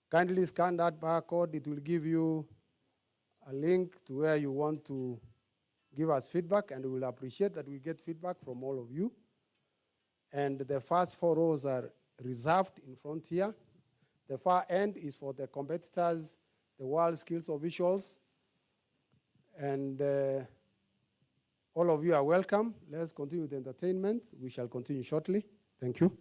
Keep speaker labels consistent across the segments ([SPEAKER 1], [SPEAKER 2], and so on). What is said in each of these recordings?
[SPEAKER 1] Kindly scan that barcode. It will give you a link to where you want to give us feedback, and we will appreciate that we get feedback from all of you. And the first 4 rows are reserved in front here. The far end is for the competitors, the Worldskills officials, and all of you are welcome. Let's continue with the entertainment. We shall continue shortly. Thank you.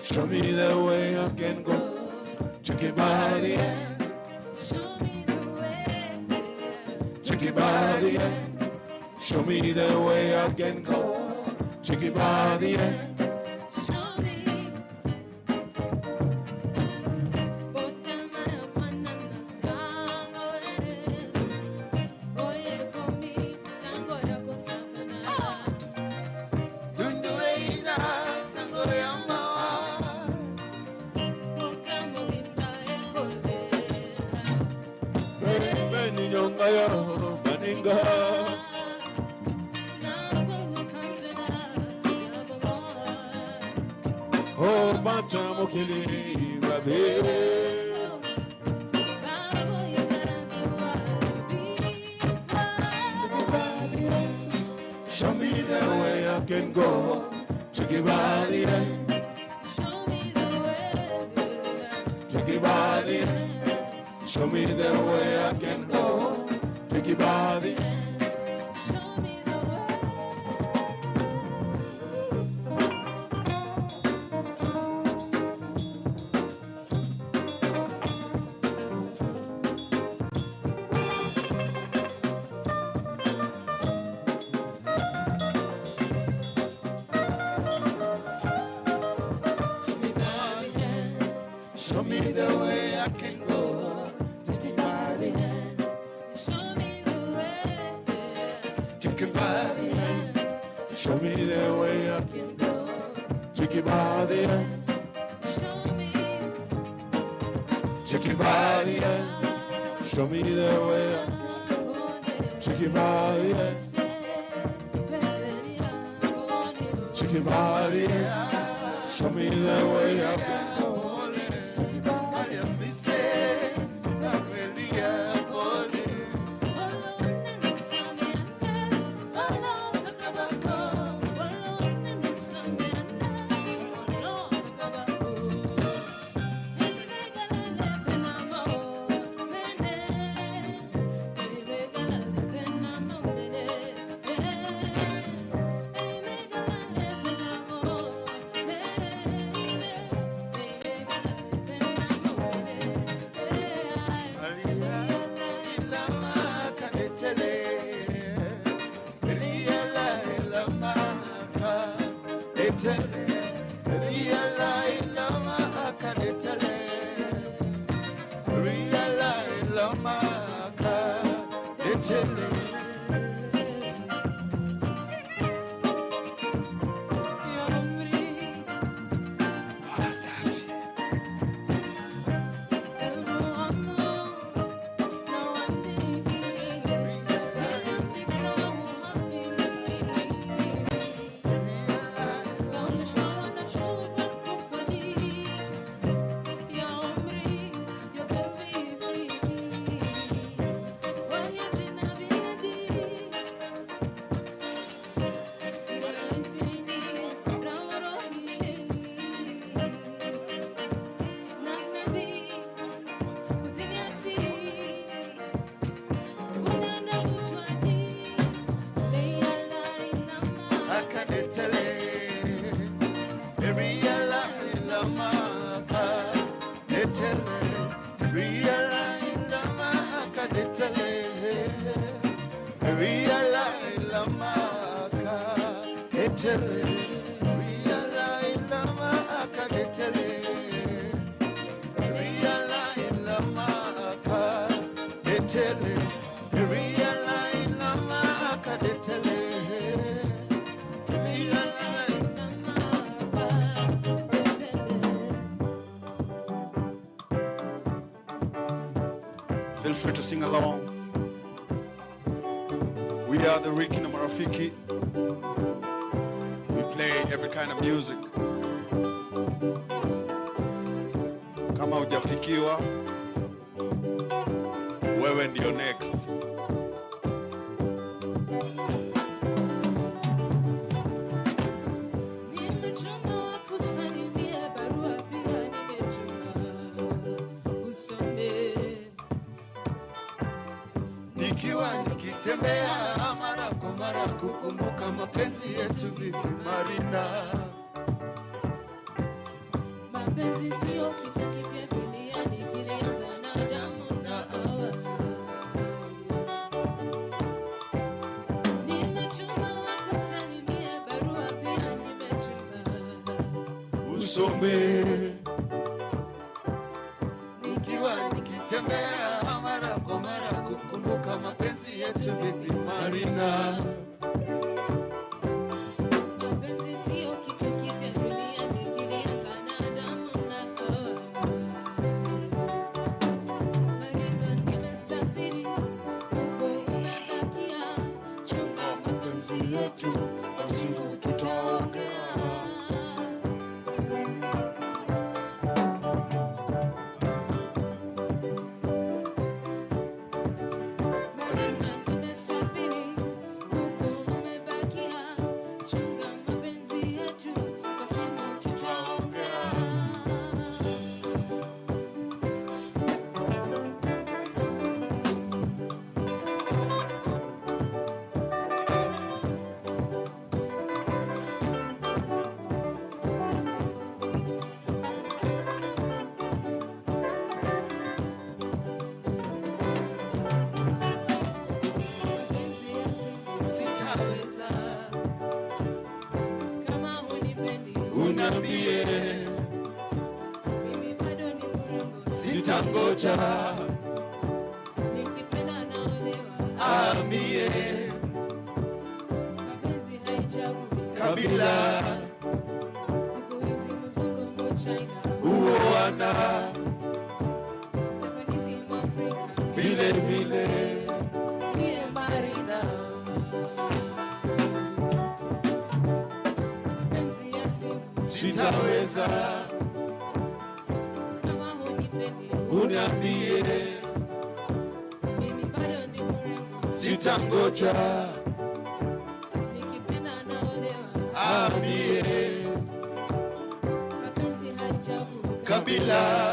[SPEAKER 2] Show me the way I can go. Check it by the end. Check it by the end. Show me the way I can go. Check it by the end. yo maninga oh macha mokili babe show me the way I can go to give out the end.
[SPEAKER 3] Show me the way.
[SPEAKER 2] Take it by the hand. Show me the way I can go. Take it by the hand.
[SPEAKER 3] Show me the way. Take me by the hand.
[SPEAKER 2] Show me the way I can go. Take it by the hand.
[SPEAKER 3] Show me the way.
[SPEAKER 2] Take it by the hand. Show me the way I can go. Take it by the hand.
[SPEAKER 3] Show me.
[SPEAKER 2] Take it by the hand. Show me the way I can go. Take it by the hand. Take it by the hand. Show me the way I can go. Feel free to sing along. We are the Ricky na Marafiki. We play every kind of music. Kama hujafikiwa, wewe ndio next.
[SPEAKER 3] Nimetuma wakusalimia, barua pia nimetuma usome.
[SPEAKER 2] Nikiwa nikitembea mara kwa mara kukumbuka mapenzi yetu vipi Marina.
[SPEAKER 3] Mapenzi sio kitu kipya duniani, kilianza na Adamu na Hawa. Nimetuma wakusalimia, barua pia nimetuma
[SPEAKER 2] Usome. Nikiwa nikitembea mara kwa mara kukumbuka mapenzi yetu vipi Marina.
[SPEAKER 3] mapenzi sio kitu kipya duniani, kilianza na Adamu na Hawa. Marina, nimesafiri huko
[SPEAKER 2] yetu, basi tutaongea. Unambie
[SPEAKER 3] mimi bado ni mrembo,
[SPEAKER 2] sitangoja,
[SPEAKER 3] nikipenda naolewa.
[SPEAKER 2] amie
[SPEAKER 3] Mapenzi haichagui
[SPEAKER 2] kabila,
[SPEAKER 3] siku hizi mzungu China,
[SPEAKER 2] uoana
[SPEAKER 3] Japanese Afrika,
[SPEAKER 2] vile vile.
[SPEAKER 3] niye marina. Mapenzi ya simu
[SPEAKER 2] Sitaweza,
[SPEAKER 3] kama hunipendi,
[SPEAKER 2] uniambie,
[SPEAKER 3] mimi bado ni mrembo,
[SPEAKER 2] sitangoja,
[SPEAKER 3] nikipenda naolewa.
[SPEAKER 2] amie
[SPEAKER 3] Mapenzi haichagui
[SPEAKER 2] kabila,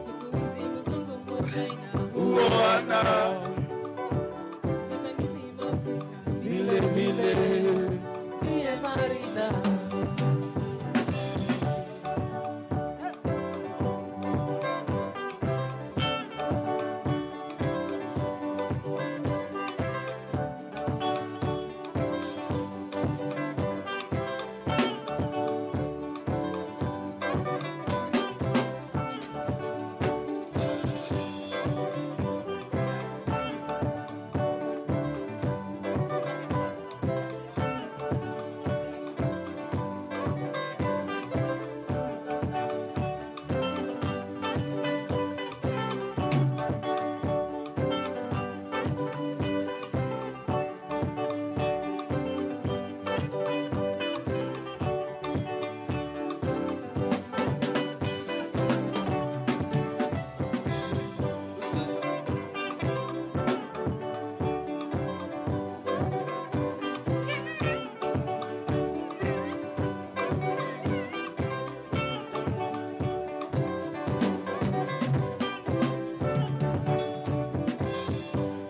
[SPEAKER 3] siku hizi mzungu China,
[SPEAKER 2] uoana
[SPEAKER 3] Japanese Afrika,
[SPEAKER 2] vile vile.
[SPEAKER 3] niye marina.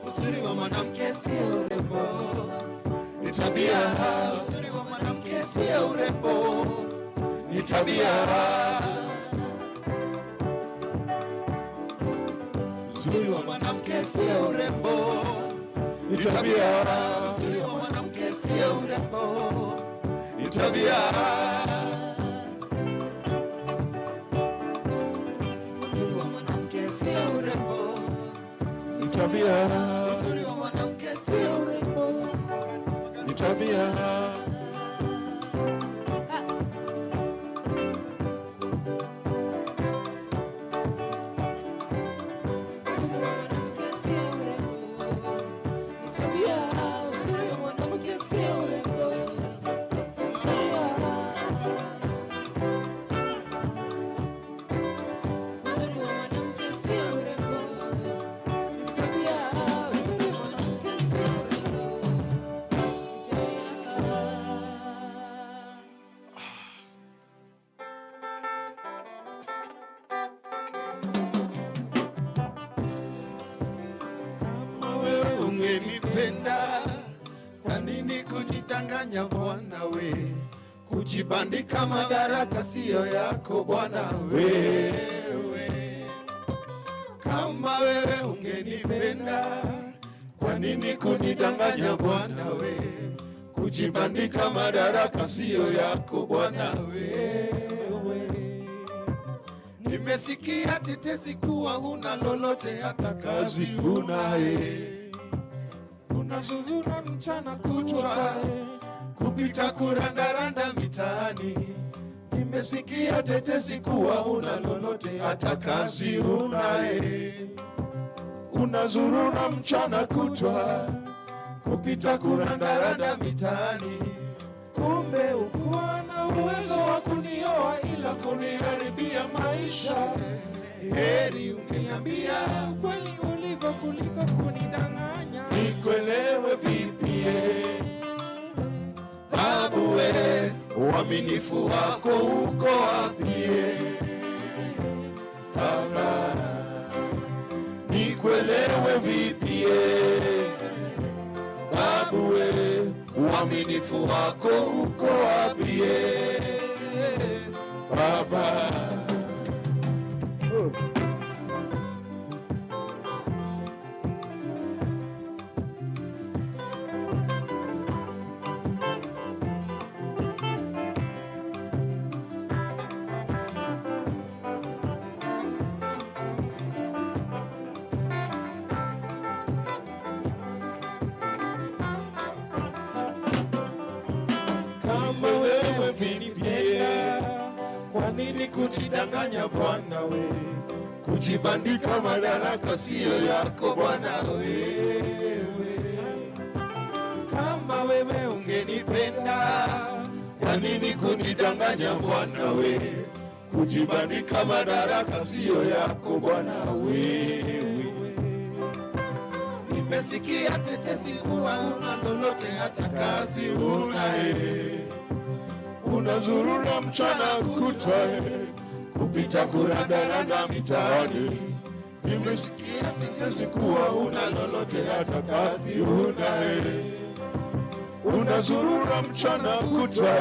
[SPEAKER 2] Uzuri wa mwanamke sio urembo, ni tabia. Uzuri wa mwanamke sio urembo, ni tabia. Uzuri wa mwanamke sio urembo, ni tabia. Uzuri wa mwanamke sio urembo, ni tabia.
[SPEAKER 3] Uzuri wa mwanamke sio urembo,
[SPEAKER 2] Ni tabia,
[SPEAKER 3] uzuri wa mwanamke sio urembo.
[SPEAKER 2] ni tabia.
[SPEAKER 3] Uzuri wa mwanamke sio urembo, ni tabia. Uzuri wa mwanamke sio urembo, ni tabia. Uzuri wa mwanamke sio urembo, ni tabia. Uzuri wa mwanamke sio urembo, ni tabia.
[SPEAKER 2] Kama wewe ungenipenda, kwa nini kujitanganya bwana we? Kujibandika madaraka siyo yako bwana wewe. Kama wewe ungenipenda, kwa nini kunidanganya bwana we? Kujibandika madaraka siyo yako bwana wewe. Nimesikia tetesi kuwa huna lolote, hata kazi hunaye. Unazurura mchana kutwa kupita kurandaranda mitaani. Nimesikia tetesi kuwa huna lolote, hata kazi hunaye. Unazurura mchana kutwa kupita kurandaranda mitaani.
[SPEAKER 4] Kumbe ukuwa na uwezo wa kunioa ila kuniharibia maisha.
[SPEAKER 2] Heri ungeniambia
[SPEAKER 4] Kweli ulivyo kuliko kunidanganya.
[SPEAKER 2] nikuelewe vipie. Babu we, uaminifu wako uko wapie? Sasa nikuelewe vipie. Babu we, uaminifu wako uko wapie? Baba
[SPEAKER 4] Kama wewe vinipenda, kwa nini kujidanganya bwana we?
[SPEAKER 2] kujibandika madaraka siyo yako bwana wewe.
[SPEAKER 4] Kama wewe ungenipenda,
[SPEAKER 2] Kwa nini kujidanganya bwana we? Kujibandika madaraka siyo yako bwana wewe.
[SPEAKER 4] nimesikia tetesi kuwa una lolote hata kazi una.
[SPEAKER 2] Unazurura mchana kutwa kupita kurandaranda mitaani. Nimesikia tetesi kuwa una lolote hata kazi una. Unazurura mchana kutwa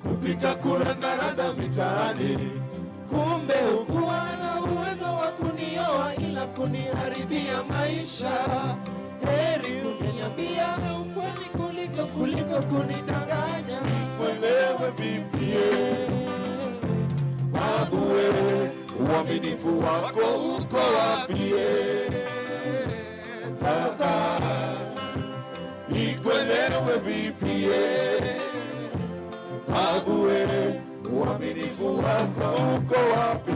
[SPEAKER 2] kupita kurandaranda mitaani.
[SPEAKER 4] Kumbe ukuwa na uwezo wa kunioa ila kuniharibia maisha. Heri ungeniambia ukweli kuliko kunidanganya.
[SPEAKER 2] Mwelewe vipie. Babu we, uaminifu wako uko wapie? Sasa nikuelewe vipie. Babu we, uaminifu wako uko wapi?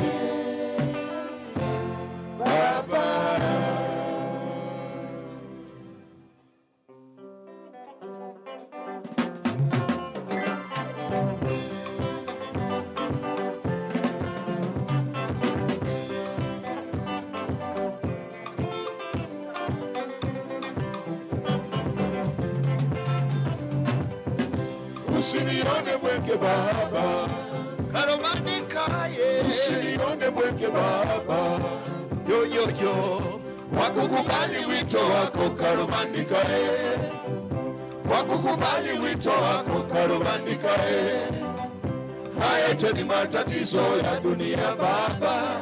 [SPEAKER 2] Baba usinione bweke baba,
[SPEAKER 4] Karomandikaye
[SPEAKER 2] usinione bweke baba,
[SPEAKER 4] yo yo yo,
[SPEAKER 2] wakukubali wito wako karomandikae, wakukubali wito wako karomandikae. Haya yote ni matatizo ya dunia baba,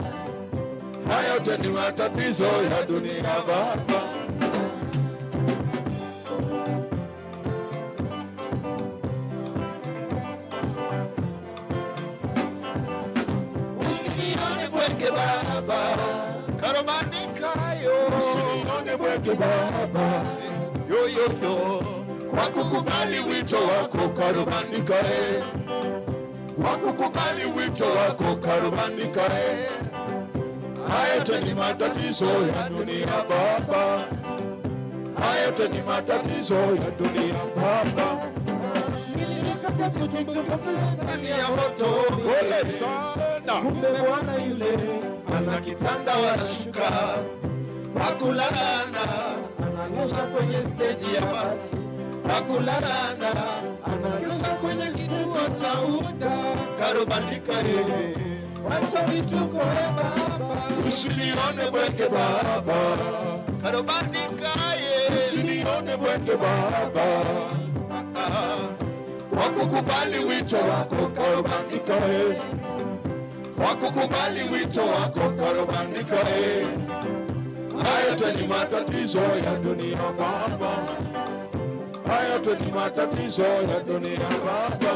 [SPEAKER 2] haya yote ni matatizo ya dunia baba.
[SPEAKER 4] usinione bweke baba, karomandikayo
[SPEAKER 2] Usinione bweke baba,
[SPEAKER 4] yo yo yo,
[SPEAKER 2] wakukubali wito wako karomandikae, wakukubali wito wako karomandikae. Haya yote ni matatizo ya dunia baba, haya yote ni matatizo ya dunia baba.
[SPEAKER 4] ndani ya moto.
[SPEAKER 2] Pole sana.
[SPEAKER 4] Kumbe bwana yule ana kitanda wala shuka, pakulalana ananyosha kwenye stage ya basi, pakulalana ananyosha kwenye kituo cha UDA. Karobandika yeye, wacha vituko baba,
[SPEAKER 2] Usinione bweke baba,
[SPEAKER 4] karobandika yeye,
[SPEAKER 2] usinione bweke baba, wakukubali wito wako karomandikae, wakukubali wito wako karomandikae. Haya yote ni matatizo ya dunia baba, haya yote ni matatizo ya dunia baba.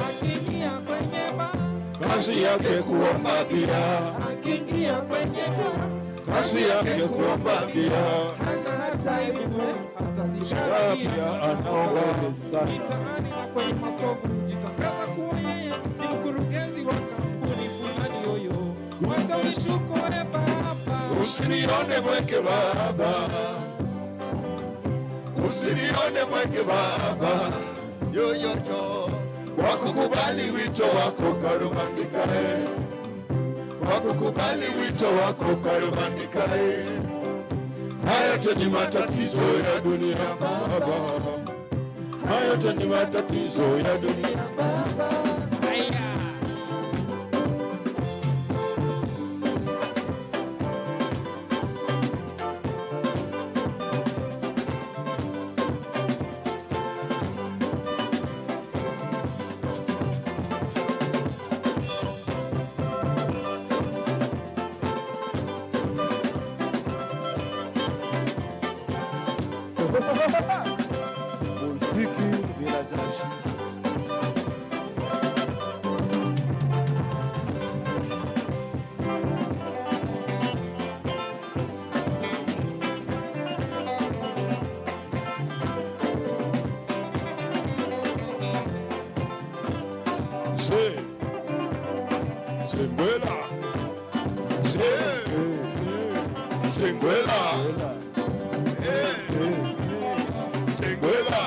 [SPEAKER 4] akiingia kwenye baa,
[SPEAKER 2] Kazi yake kuomba bia,
[SPEAKER 4] akiingia kwenye baa,
[SPEAKER 2] kazi yake kuomba bia,
[SPEAKER 4] hana hata elimu, hata sigara
[SPEAKER 2] pia anaoweza.
[SPEAKER 4] mitaani na kwenye maskofu mjitangaza kuwa yeye ni mkurugenzi wa kampuni fulani yoyo. Wacha vituko baba,
[SPEAKER 2] Usinione bweke baba, usinione mwenge Baba, yoyoyo, kwa kukubali wito wako karubandikae, kwa kukubali wito wako karubandikae. Haya yote ni matatizo ya dunia Baba, haya yote ni matatizo ya dunia Baba. Muziki bila jasho. Sengwela, Sengwela, Sengwela.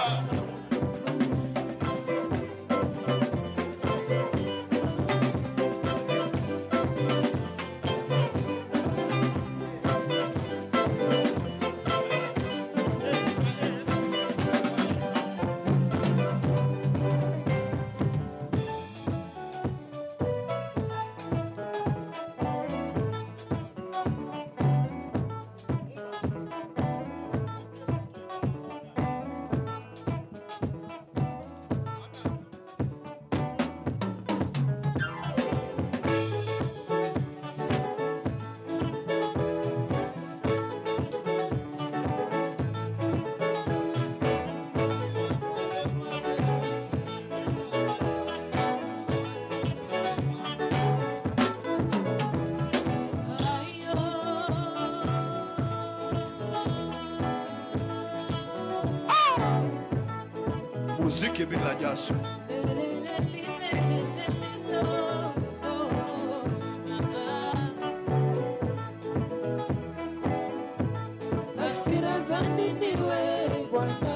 [SPEAKER 2] Muziki bila jasho.
[SPEAKER 3] Hasira za nini we Bwana,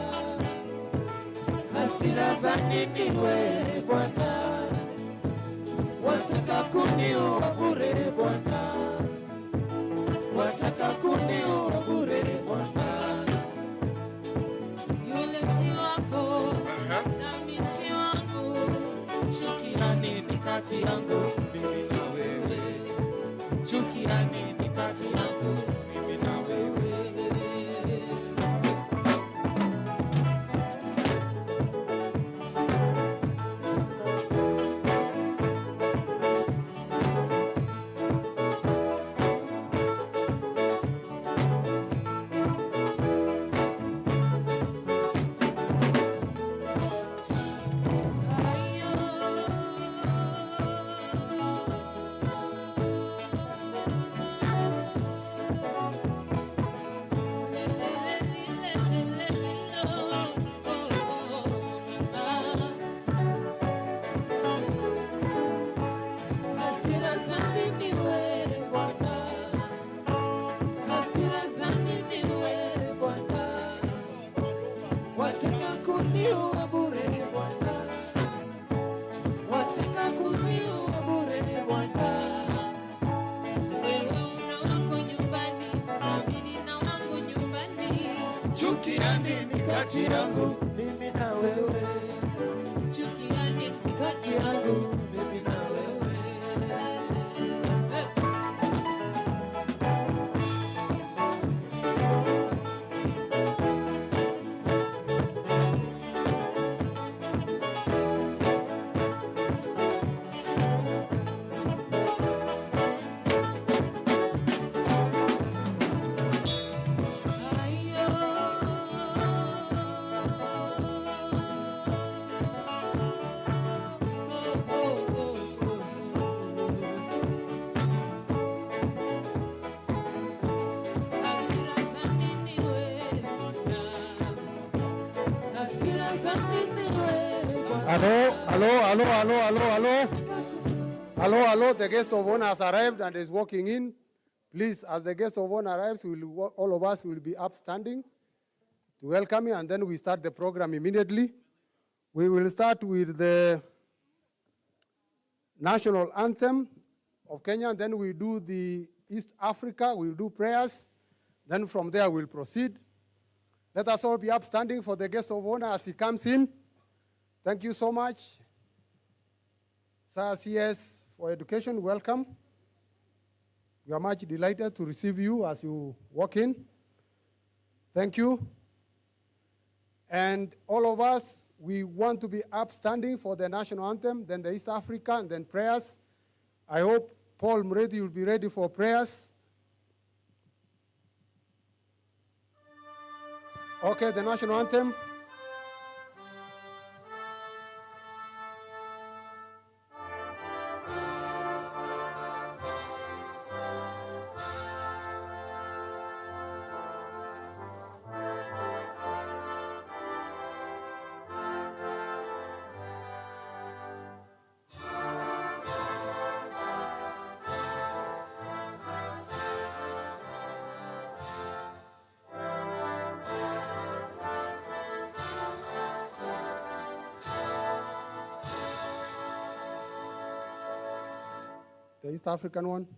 [SPEAKER 3] hasira za nini we Bwana, wataka kuniua bure Bwana, wataka kuniua bure Bwana. Yule si wako nami si wangu, chukia nini kati yangu mimi na wewe, chukia nini kati yangu mimi na wewe. Hasira za nini we Bwana, hasira za nini we Bwana, wataka kuniua bure Bwana, wataka kuniua bure Bwana. Wewe una wako nyumbani, nami nina wangu nyumbani,
[SPEAKER 2] Chukia nini kati yangu
[SPEAKER 3] mimi na wewe, chukia nini kati yangu mimi na wewe.
[SPEAKER 1] Hello, the guest of honor has arrived and is walking in. Please, as the guest of honor arrives, all of us will be upstanding to welcome you, and then we start the program immediately. We will start with the national anthem of Kenya, and then we do the East Africa, we'll do prayers. Then from there, we'll proceed. Let us all be upstanding for the guest of honor as he comes in. Thank you so much. Sir CS for Education, welcome. We are much delighted to receive you as you walk in. Thank you. And all of us, we want to be upstanding for the national anthem, then the East Africa, and then prayers. I hope Paul Muredi will be ready for prayers. Okay, the national anthem. The East African one.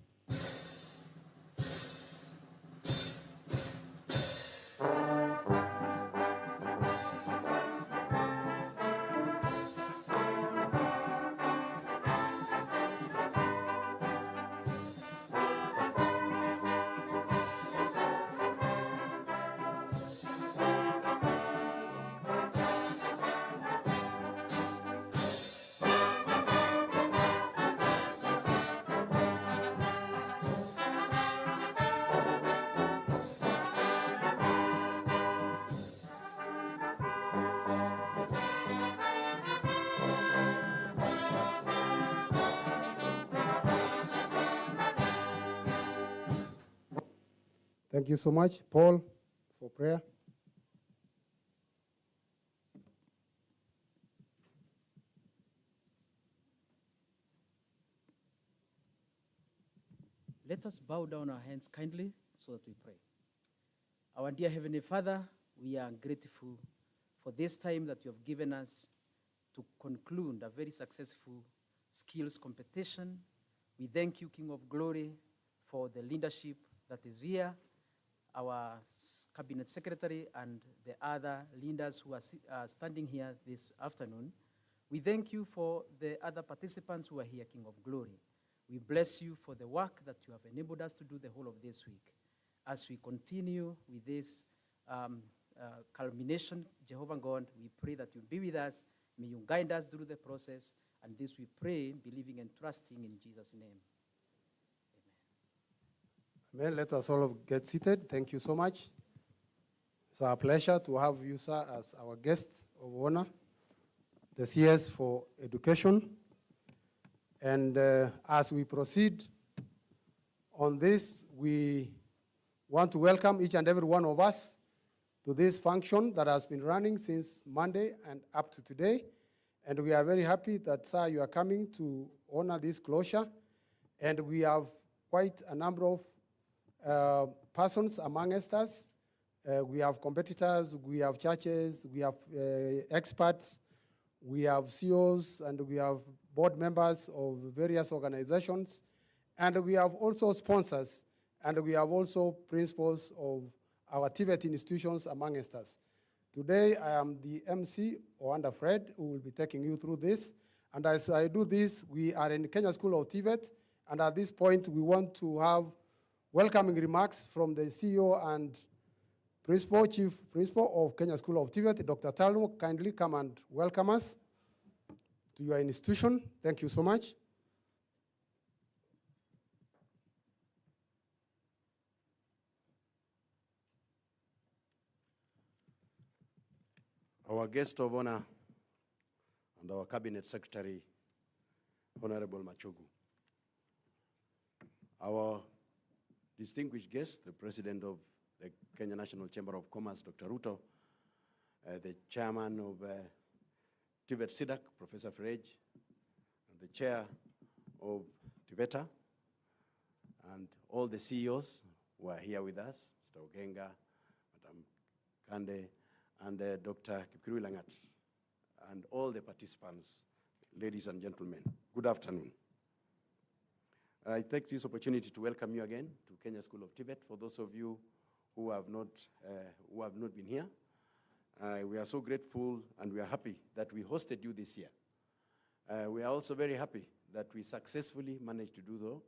[SPEAKER 1] Thank you so much, Paul, for prayer.
[SPEAKER 5] Let us bow down our hands kindly so that we pray. Our dear Heavenly Father, we are grateful for this time that you have given us to conclude a very successful skills competition. We thank you, King of Glory, for the leadership that is here, our Cabinet Secretary and the other leaders who are standing here this afternoon. We thank you for the other participants who are here, King of Glory. We bless you for the work that you have enabled us to do the whole of this week. As we continue with this culmination, Jehovah God, we pray that you be with us. May you guide us through the process. And this we pray, believing and trusting in Jesus' name.
[SPEAKER 1] Amen. Let us all get seated. Thank you so much. It's our pleasure to have you, sir, as our guest of honor, the CS for Education. And as we proceed on this, we want to welcome each and every one of us to this function that has been running since Monday and up to today. And we are very happy that, sir, you are coming to honor this closure. And we have quite a number of persons amongst us. We have competitors, we have churches, we have experts, we have CEOs, and we have board members of various organizations. And we have also sponsors, and we have also principals of our TVET institutions amongst us. Today, I am the MC, Oanda Fred, who will be taking you through this. And as I do this, we are in Kenya School of TVET, and at this point, we want to have welcoming remarks from the CEO and Chief Principal of Kenya School of TVET, Dr. Talmo. Kindly come and welcome us to your institution. Thank you so much.
[SPEAKER 6] Our guest of honor and our Cabinet Secretary, Honorable Machogu. Our distinguished guest, the President of the Kenya National Chamber of Commerce, Dr. Ruto, the Chairman of TVET SIDAC, Professor Frej, and the Chair of TVETA, and all the CEOs who are here with us, Mr. Ogenga, Madam Kande, and Dr. Kipkirui Langat, and all the participants, ladies and gentlemen, good afternoon. I take this opportunity to welcome you again to Kenya School of Tibet. For those of you who have not been here, we are so grateful and we are happy that we hosted you this year. We are also very happy that we successfully managed to do so.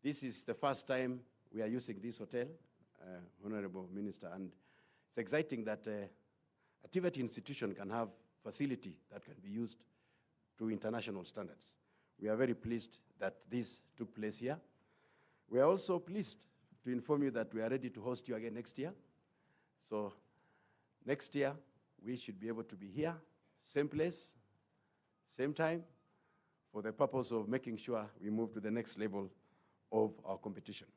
[SPEAKER 6] This is the first time we are using this hotel, Honorable Minister, and it's exciting that a Tibet institution can have facility that can be used to international standards. We are very pleased that this took place here. We are also pleased to inform you that we are ready to host you again next year. So next year, we should be able to be here, same place, same time, for the purpose of making sure we move to the next level of our competition.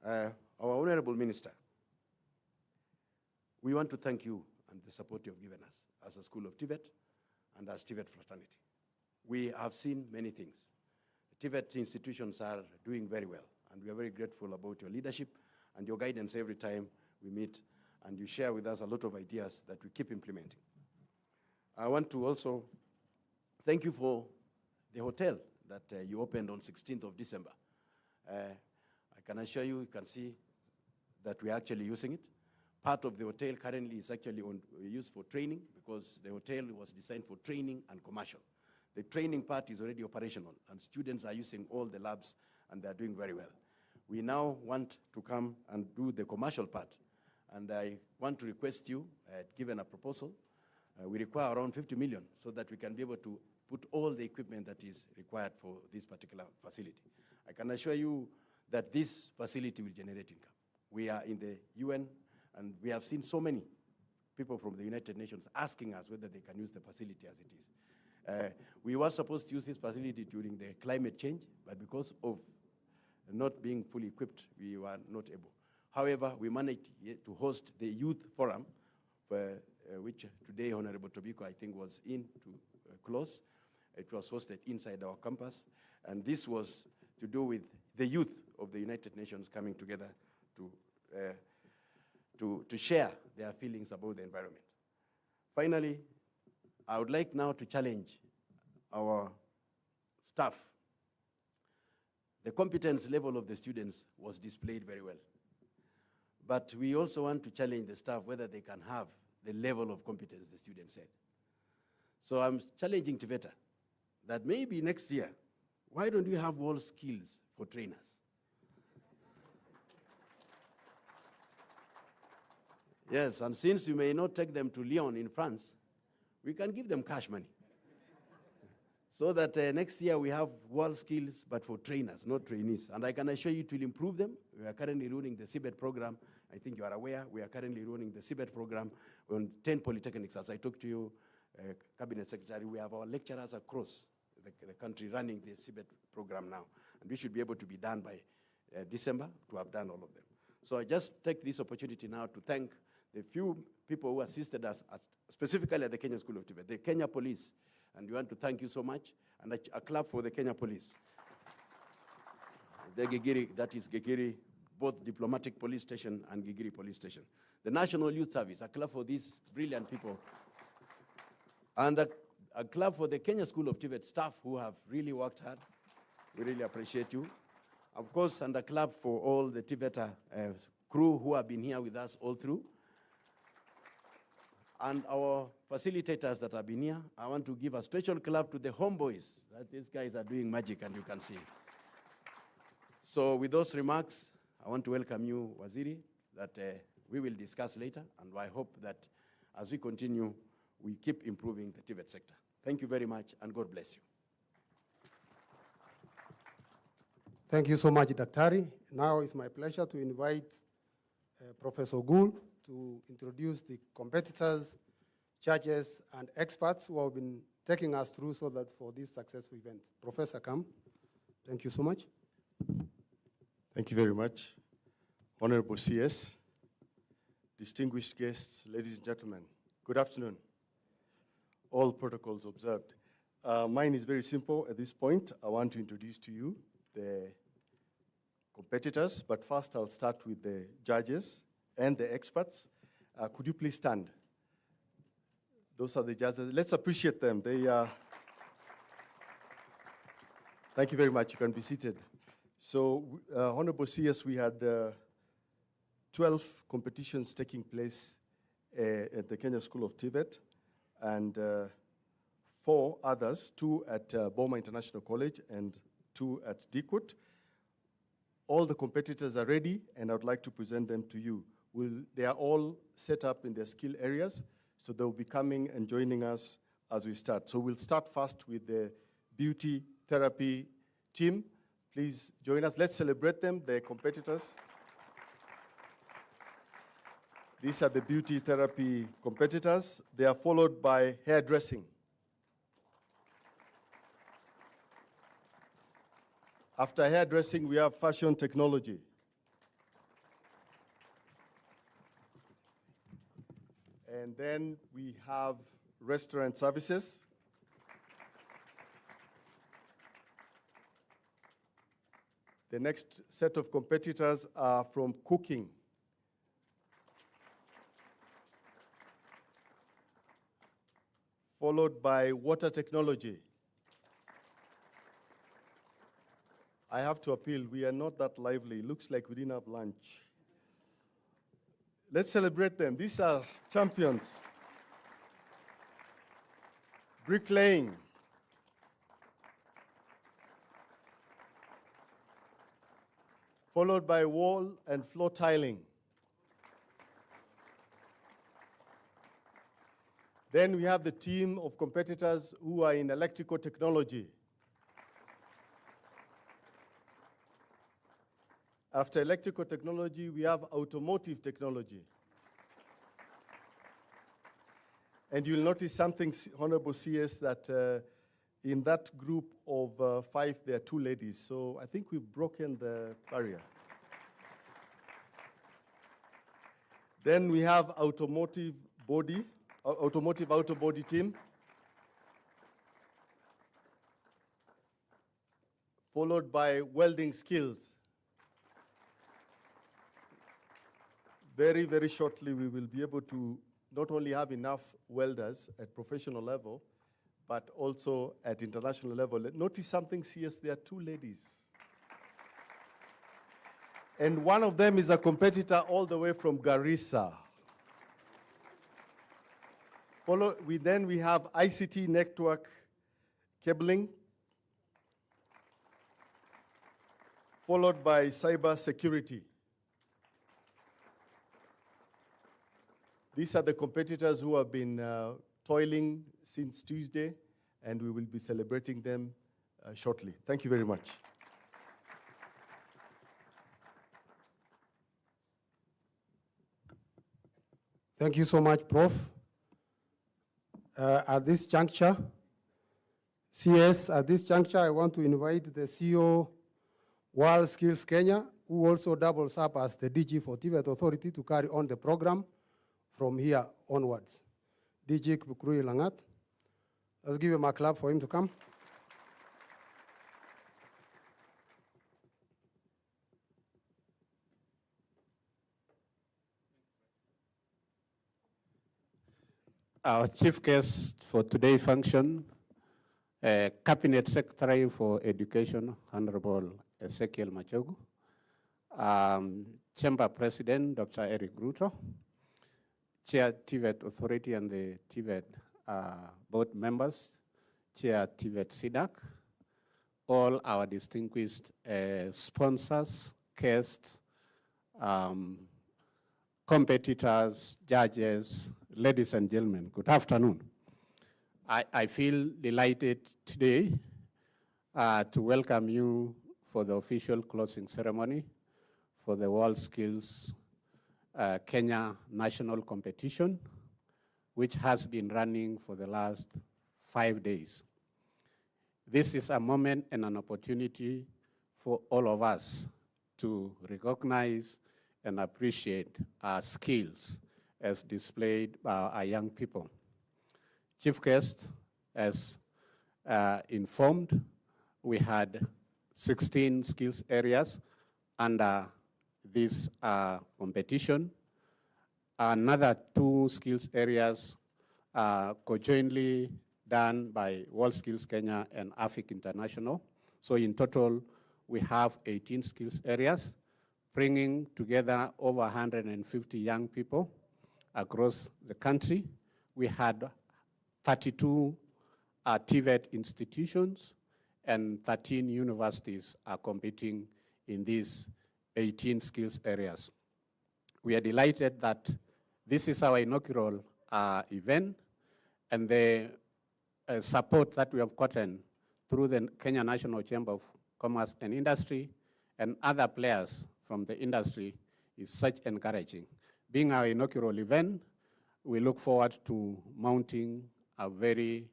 [SPEAKER 6] Our Honorable Minister, we want to thank you and the support you have given us as a School of Tibet and as Tibet Fraternity. We have seen many things. The Tibet institutions are doing very well, and we are very grateful about your leadership and your guidance every time we meet, and you share with us a lot of ideas that we keep implementing. I want to also thank you for the hotel that you opened on 16th of December. I can assure you, you can see that we are actually using it. Part of the hotel currently is actually used for training, because the hotel was designed for training and commercial. The training part is already operational, and students are using all the labs, and they're doing very well. We now want to come and do the commercial part, and I want to request you, given a proposal, we require around 50 million so that we can be able to put all the equipment that is required for this particular facility. I can assure you that this facility will generate income. We are in the UN, and we have seen so many people from the United Nations asking us whether they can use the facility as it is. We were supposed to use this facility during the climate change, but because of not being fully equipped, we were not able. However, we managed to host the youth forum, which today Honorable Tobiko, I think, was in to close. It was hosted inside our campus, and this was to do with the youth of the United Nations coming together to share their feelings about the environment. Finally, I would like now to challenge our staff. The competence level of the students was displayed very well. But we also want to challenge the staff whether they can have the level of competence the students had. So I'm challenging TVETA that maybe next year, why don't we have Worldskills for trainers? Yes, and since you may not take them to Lyon in France, we can give them cash money. So that next year we have Worldskills, but for trainers, not trainees. And I can assure you it will improve them. We are currently running the CBET program. I think you are aware. We are currently running the CBET program on 10 polytechnics. As I talked to you, Cabinet Secretary, we have our lecturers across the country running the CBET program now. And we should be able to be done by December to have done all of them. So I just take this opportunity now to thank the few people who assisted us, specifically at the Kenya School of Tibet, the Kenya Police, and we want to thank you so much, and a clap for the Kenya Police. The Gigiri, that is Gigiri, both Diplomatic Police Station and Gigiri Police Station. The National Youth Service, a clap for these brilliant people. And a clap for the Kenya School of Tibet staff who have really worked hard. We really appreciate you. Of course, and a clap for all the Tibetan crew who have been here with us all through. And our facilitators that have been here, I want to give a special clap to the homeboys. These guys are doing magic, and you can see. So with those remarks, I want to welcome you, Waziri, that we will discuss later, and I hope that as we continue, we keep improving the Tibet sector. Thank you very much, and God bless you.
[SPEAKER 1] Thank you so much, Daktari. Now it's my pleasure to invite Professor Gul to introduce the competitors, judges, and experts who have been taking us through so that for this successful event. Professor, come. Thank you so much.
[SPEAKER 2] Thank you very much. Honorable CS, distinguished guests, ladies and gentlemen, good afternoon. All protocols observed. Mine is very simple at this point. I want to introduce to you the competitors, but first I'll start with the judges and the experts, Could you please stand? Those are the judges. Let's appreciate them. Thank you very much. You can be seated. So, Honorable CS, we had 12 competitions taking place at the Kenya School of TVET, and 4 others, 2 at Boma International College and 2 at DICUT. All the competitors are ready, and I would like to present them to you. They are all set up in their skill areas, so they'll be coming and joining us as we start. So we'll start first with the beauty therapy team. Please join us. Let's celebrate them, the competitors. These are the beauty therapy competitors. They are followed by hairdressing. After hairdressing, we have fashion technology. And then we have restaurant services. The next set of competitors are from cooking. Followed by water technology. I have to appeal, we are not that lively. Looks like we didn't have lunch. Let's celebrate them. These are champions. Bricklaying. Followed by wall and floor tiling. Then we have the team of competitors who are in electrical technology. After electrical technology, we have automotive technology. And you'll notice something, Honorable CS, that in that group of 5, there are 2 ladies. So I think we've broken the barrier. Then we have automotive outer body team. Followed by welding skills. Very, very shortly, we will be able to not only have enough welders at professional level, but also at international level. Notice something, CS, there are 2 ladies. And one of them is a competitor all the way from Garissa. Then we have ICT network cabling, followed by cyber security. These are the competitors who have been toiling since Tuesday, and we will be celebrating them shortly. Thank you very much.
[SPEAKER 1] Thank you so much, Prof. At this juncture, CS, at this juncture, I want to invite the CEO, Worldskills Kenya, who also doubles up as the DG for TVET Authority, to carry on the program from here onwards. DG Kbukrui Langat. Let's give him a clap for him to come.
[SPEAKER 7] Our chief guest for today's function, Cabinet Secretary for Education, Honorable Ezekiel Machogu, Chamber President, Dr. Eric Ruto, Chair TVET Authority and the TVET board members, Chair TVET SIDAC, all our distinguished sponsors, guests, competitors, judges, ladies and gentlemen, good afternoon. I feel delighted today to welcome you for the official closing ceremony for the Worldskills Kenya National Competition, which has been running for the last 5 days. This is a moment and an opportunity for all of us to recognize and appreciate our skills as displayed by our young people. Chief guest, as informed, we had 16 skills areas under this competition. another 2 skills areas conjointly done by Worldskills Kenya and AFIC International. So in total, we have 18 skills areas, bringing together over 150 young people across the country. We had 32 TVET institutions and 13 universities are competing in these 18 skills areas. We are delighted that this is our inaugural event, and the support that we have gotten through the Kenya National Chamber of Commerce and Industry and other players from the industry is such encouraging. Being our inaugural event, we look forward to mounting a very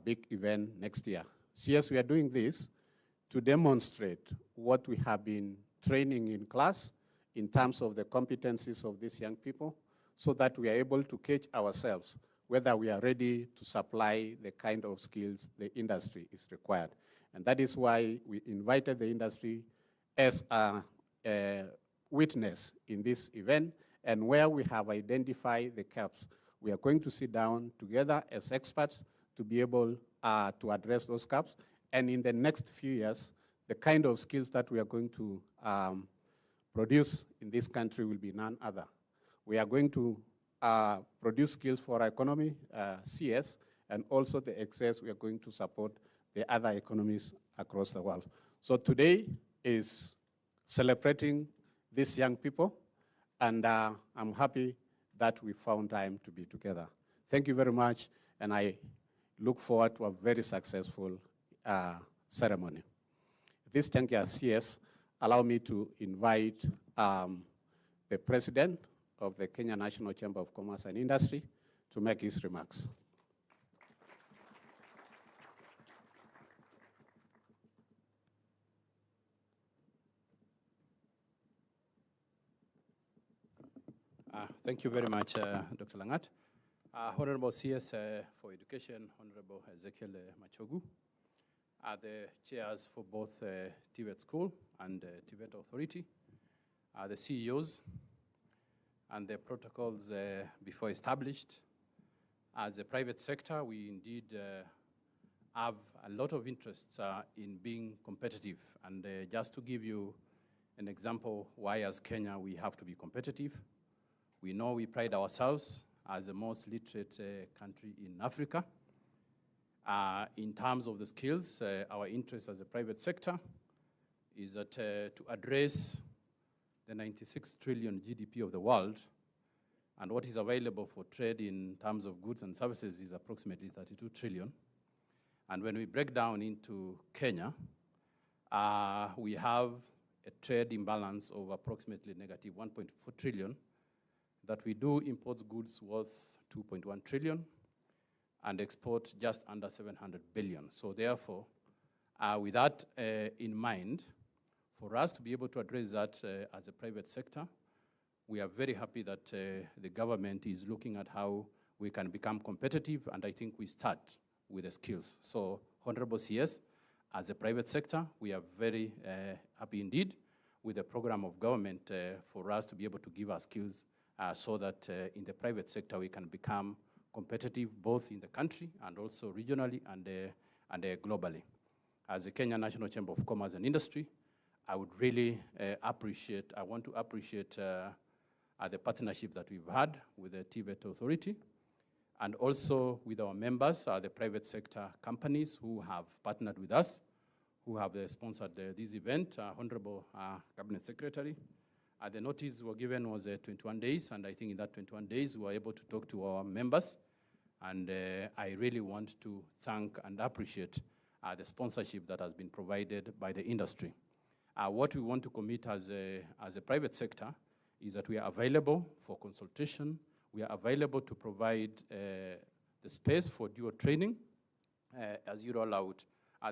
[SPEAKER 7] big event next year. Yes, we are doing this to demonstrate what we have been training in class in terms of the competencies of these young people, so that we are able to catch ourselves whether we are ready to supply the kind of skills the industry is required. And that is why we invited the industry as a witness in this event, and where we have identified the gaps, we are going to sit down together as experts to be able to address those gaps. And in the next few years, the kind of skills that we are going to produce in this country will be none other. We are going to produce skills for our economy, CS, and also the excess we are going to support the other economies across the world. So today is celebrating these young people, and I'm happy that we found time to be together. Thank you very much, and I look forward to a very successful ceremony. This thank you, CS, allow me to invite the President of the Kenya National Chamber of Commerce and Industry to make his remarks.
[SPEAKER 8] Thank you very much, Dr. Langat. Honorable CS for Education, Honorable Ezekiel Machogu, the chairs for both TVET School and TVET Authority, the CEOs, and the protocols before established. As a private sector, we indeed have a lot of interests in being competitive. And just to give you an example why as Kenya we have to be competitive, we know we pride ourselves as the most literate country in Africa. In terms of the skills, our interest as a private sector is that to address the 96 trillion GDP of the world, and what is available for trade in terms of goods and services is approximately 32 trillion. And when we break down into Kenya, we have a trade imbalance of approximately negative 1.4 trillion, that we do import goods worth 2.1 trillion and export just under 700 billion. So therefore, with that in mind, for us to be able to address that as a private sector, we are very happy that the government is looking at how we can become competitive, and I think we start with the skills. So, Honorable CS, as a private sector, we are very happy indeed with the program of government for us to be able to give our skills so that in the private sector we can become competitive both in the country and also regionally and globally. As the Kenya National Chamber of Commerce and Industry, I would really want to appreciate the partnership that we've had with the TVET Authority, and also with our members, the private sector companies who have partnered with us, who have sponsored this event. Honorable Cabinet Secretary, the notice we were given was 21 days, and I think in that 21 days we were able to talk to our members, and I really want to thank and appreciate the sponsorship that has been provided by the industry. What we want to commit as a private sector is that we are available for consultation, we are available to provide the space for dual training as you roll out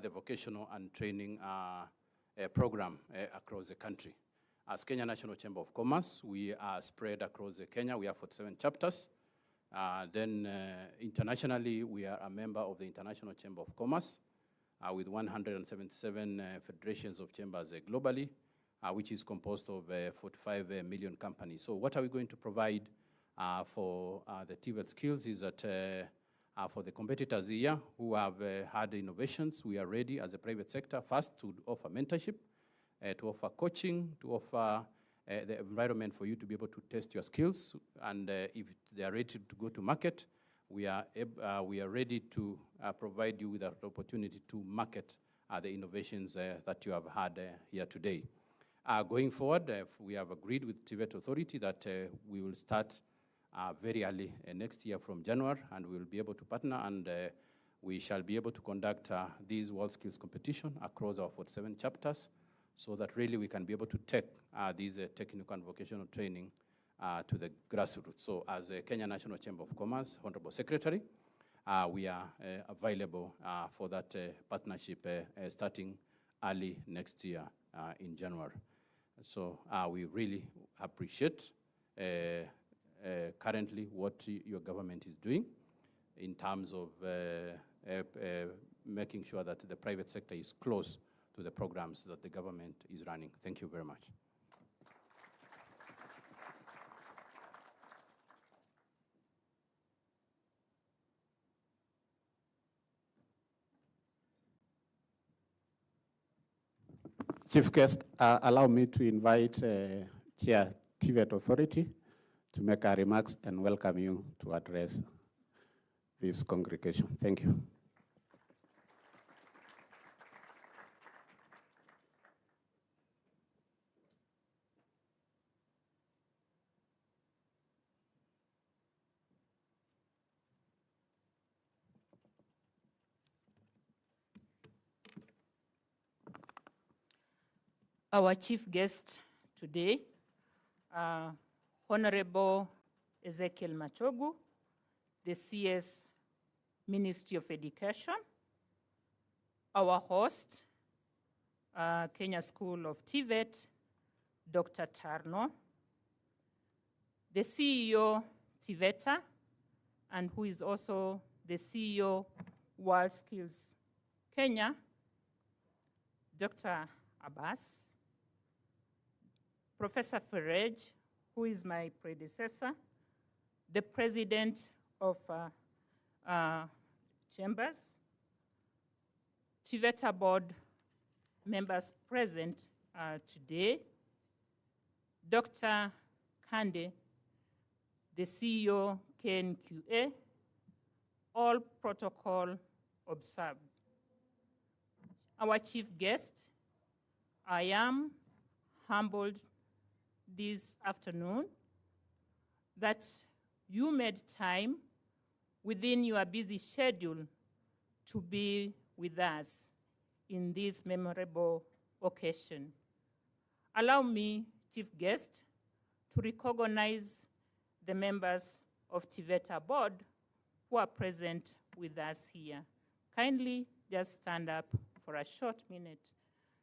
[SPEAKER 8] the vocational and training program across the country. As Kenya National Chamber of Commerce, we are spread across Kenya. We have 47 chapters. Then internationally, we are a member of the International Chamber of Commerce with 177 federations of chambers globally, which is composed of 45 million companies. So what are we going to provide for the Worldskills is that for the competitors here who have had innovations, we are ready as a private sector first to offer mentorship, to offer coaching, to offer the environment for you to be able to test your skills. And if they are ready to go to market, we are ready to provide you with an opportunity to market the innovations that you have had here today. Going forward, we have agreed with TVET Authority that we will start very early next year from January, and we will be able to partner, and we shall be able to conduct these Worldskills competition across our 47 chapters, so that really we can be able to take these technical and vocational training to the grassroots. So as a Kenya National Chamber of Commerce, Honorable Secretary, we are available for that partnership starting early next year in January. So we really appreciate currently what your government is doing in terms of making sure that the private sector is close to the programs that the government is running. Thank you very much.
[SPEAKER 7] Chief Guest, allow me to invite Chair TVET Authority to make our remarks and welcome you to address this congregation. Thank you.
[SPEAKER 9] Our chief guest today, Honorable Ezekiel Machogu, the CS Ministry of Education. Our host, Kenya School of TVET, Dr. Tarno. The CEO, TVETA, and who is also the CEO, Worldskills Kenya, Dr. Abbas. Professor Ferrej, who is my predecessor, the president of Chambers, TVETA board members present today, Dr. Kande, the CEO, KNQA, all protocol observed. Our chief guest, I am humbled this afternoon that you made time within your busy schedule to be with us in this memorable occasion. Allow me, chief guest, to recognize the members of TVETA board who are present with us here. Kindly just stand up for a short minute.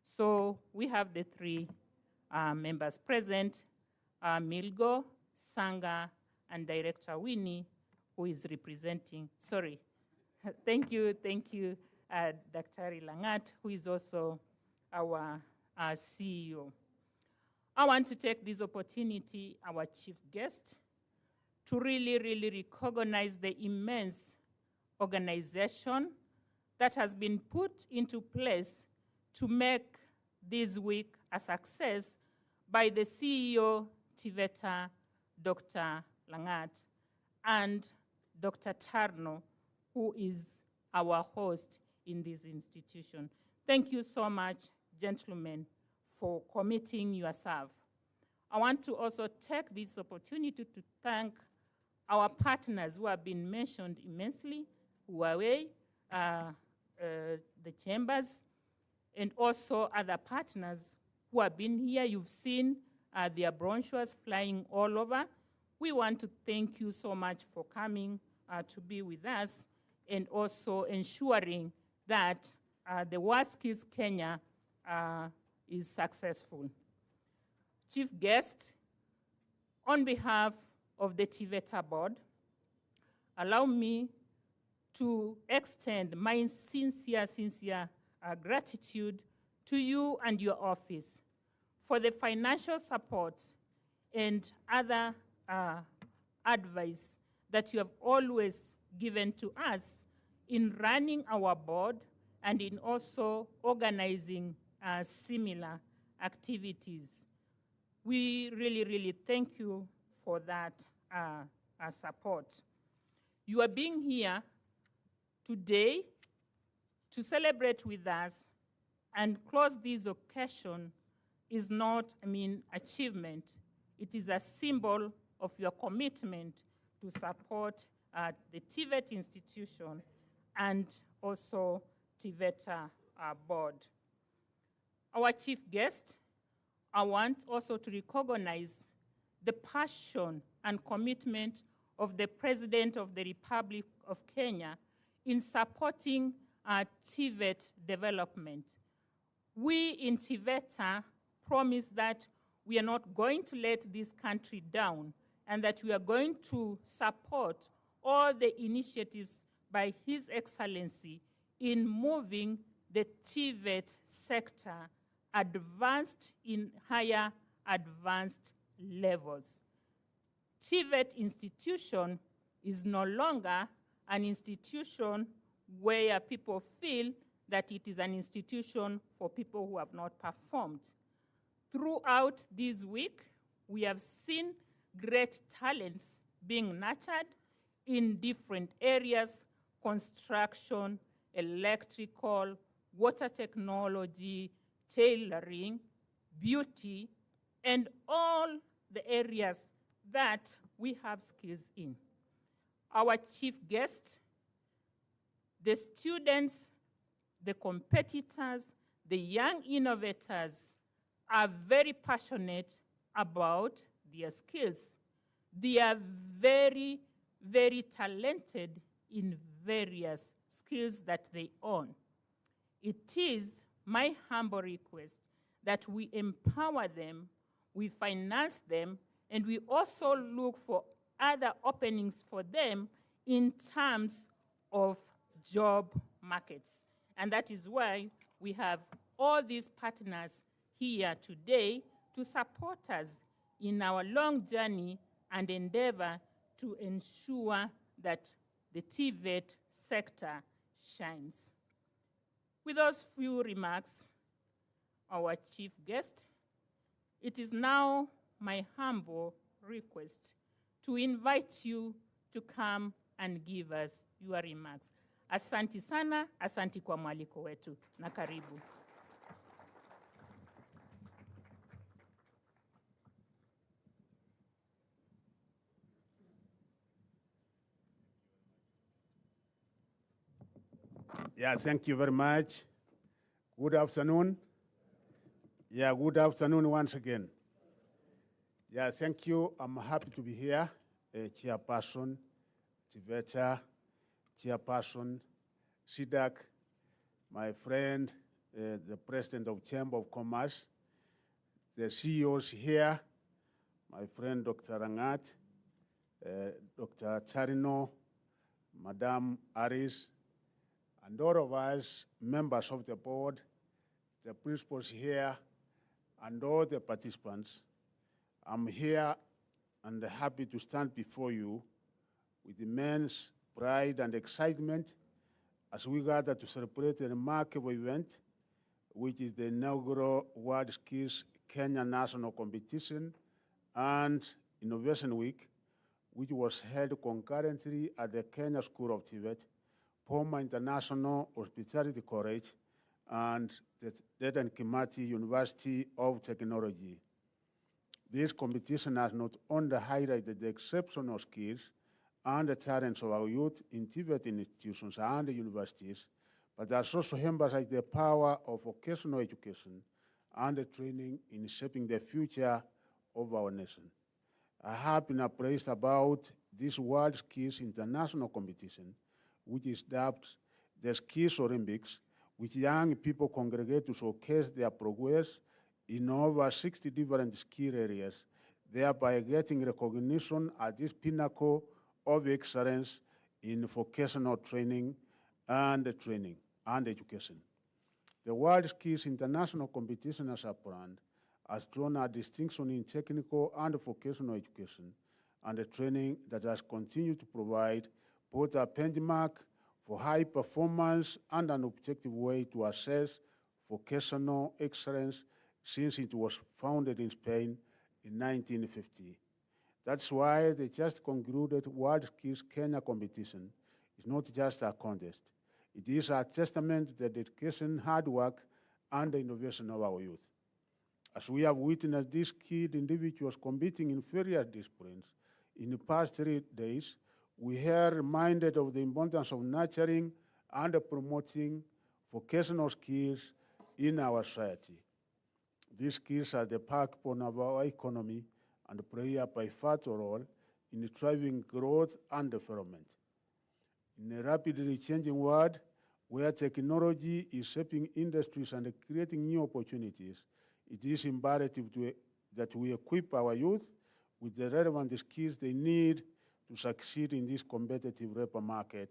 [SPEAKER 9] So we have the three members present, Milgo, Sanga, and Director Winnie, who is representing, sorry. Thank you, Dr. Langat, who is also our CEO. I want to take this opportunity, our chief guest, to really recognize the immense organization that has been put into place to make this week a success by the CEO, TVETA, Dr. Langat, and Dr. Tarno, who is our host in this institution. Thank you so much, gentlemen, for committing yourself. I want to also take this opportunity to thank our partners who have been mentioned immensely, Huawei, the chambers, and also other partners who have been here. You've seen their brochures flying all over. We want to thank you so much for coming to be with us and also ensuring that the Worldskills Kenya is successful. Chief guest, on behalf of the TVETA board, allow me to extend my sincere gratitude to you and your office for the financial support and other advice that you have always given to us in running our board and in also organizing similar activities. We really, really thank you for that support. You are being here today to celebrate with us and close this occasion is not, achievement. It is a symbol of your commitment to support the TVET institution and also TVETA board. Our chief guest, I want also to recognize the passion and commitment of the President of the Republic of Kenya in supporting TVET development. We in TVETA promise that we are not going to let this country down and that we are going to support all the initiatives by His Excellency in moving the TVET sector advanced in higher advanced levels. TVET institution is no longer an institution where people feel that it is an institution for people who have not performed. Throughout this week, we have seen great talents being nurtured in different areas: construction, electrical, water technology, tailoring, beauty, and all the areas that we have skills in. Our chief guest, the students, the competitors, the young innovators are very passionate about their skills. They are very, very talented in various skills that they own. It is my humble request that we empower them, we finance them, and we also look for other openings for them in terms of job markets. And that is why we have all these partners here today to support us in our long journey and endeavor to ensure that the TVET sector shines. With those few remarks, our chief guest, it is now my humble request to invite you to come and give us your remarks. Asanti sana, asanti kwa mwaliko wetu, na karibu.
[SPEAKER 10] Yeah, thank you very much. Good afternoon. Yeah, good afternoon once again. Yeah, thank you. I'm happy to be here. Chairperson, TVETA, Chairperson, SIDAC, my friend, the President of Chamber of Commerce, the CEOs here, my friend Dr. Rangat, Dr. Tsarino, Madam Aris, and all of us, members of the board, the principals here, and all the participants. I'm here and happy to stand before you with immense pride and excitement as we gather to celebrate a remarkable event, which is the inaugural Worldskills Kenya National Competition and Innovation Week, which was held concurrently at the Kenya School of TVET, Poma International Hospitality College, and the Dedan Kimathi University of Technology. This competition has not only highlighted the exceptional skills and the talents of our youth in TVET institutions and universities, but has also emphasized the power of vocational education and the training in shaping the future of our nation. I have been appraised about this Worldskills International Competition, which is dubbed the Skills Olympics, which young people congregate to showcase their progress in over 60 different skill areas, thereby getting recognition at this pinnacle of excellence in vocational training and education. The Worldskills International Competition as a brand has drawn a distinction in technical and vocational education and the training that has continued to provide both a benchmark for high performance and an objective way to assess vocational excellence since it was founded in Spain in 1950. That's why the just concluded Worldskills Kenya competition is not just a contest. It is a testament to the dedication, hard work, and the innovation of our youth. As we have witnessed these skilled individuals competing in various disciplines, in the past 3 days, we are reminded of the importance of nurturing and promoting vocational skills in our society. These skills are the backbone of our economy and play a pivotal role in driving growth and development. In a rapidly changing world where technology is shaping industries and creating new opportunities, it is imperative that we equip our youth with the relevant skills they need to succeed in this competitive labor market,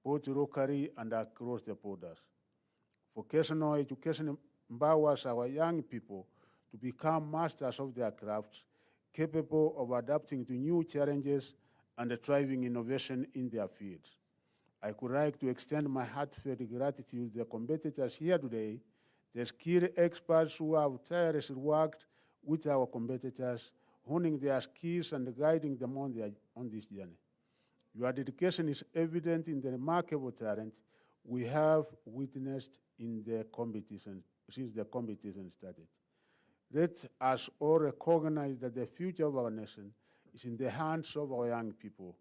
[SPEAKER 10] both locally and across the borders. Vocational education empowers our young people to become masters of their crafts, capable of adapting to new challenges and driving innovation in their fields. I would like to extend my heartfelt gratitude to the competitors here today, the skilled experts who have tirelessly worked with our competitors, honing their skills and guiding them on this journey. Your dedication is evident in the remarkable talent we have witnessed in the competition since the competition started. Let us all recognize that the future of our nation is in the hands of our young people.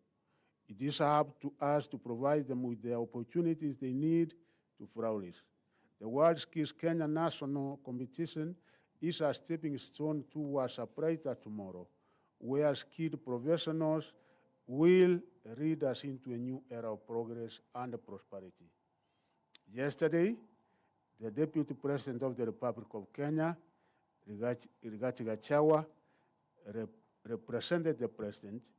[SPEAKER 10] It is up to us to provide them with the opportunities they need to flourish. The Worldskills Kenya National Competition is a stepping stone towards a brighter tomorrow, where skilled professionals will lead us into a new era of progress and prosperity. Yesterday, the Deputy President of the Republic of Kenya, Rigathi Gachagua, represented the President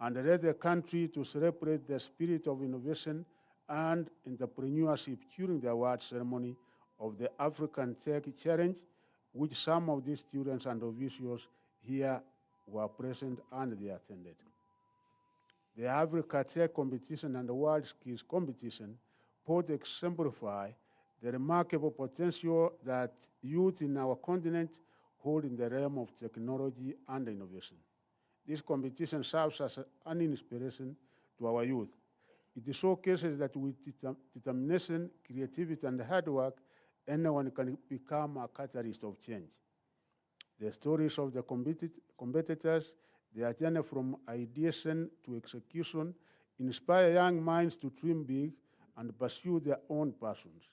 [SPEAKER 10] and led the country to celebrate the spirit of innovation and entrepreneurship during the award ceremony of the African Tech Challenge, which some of these students and officials here were present and they attended. The Africa Tech competition and the Worldskills competition both exemplify the remarkable potential that youth in our continent hold in the realm of technology and innovation. This competition serves as an inspiration to our youth. It showcases that with determination, creativity, and hard work, anyone can become a catalyst of change. The stories of the competitors, their journey from ideation to execution, inspire young minds to dream big and pursue their own passions.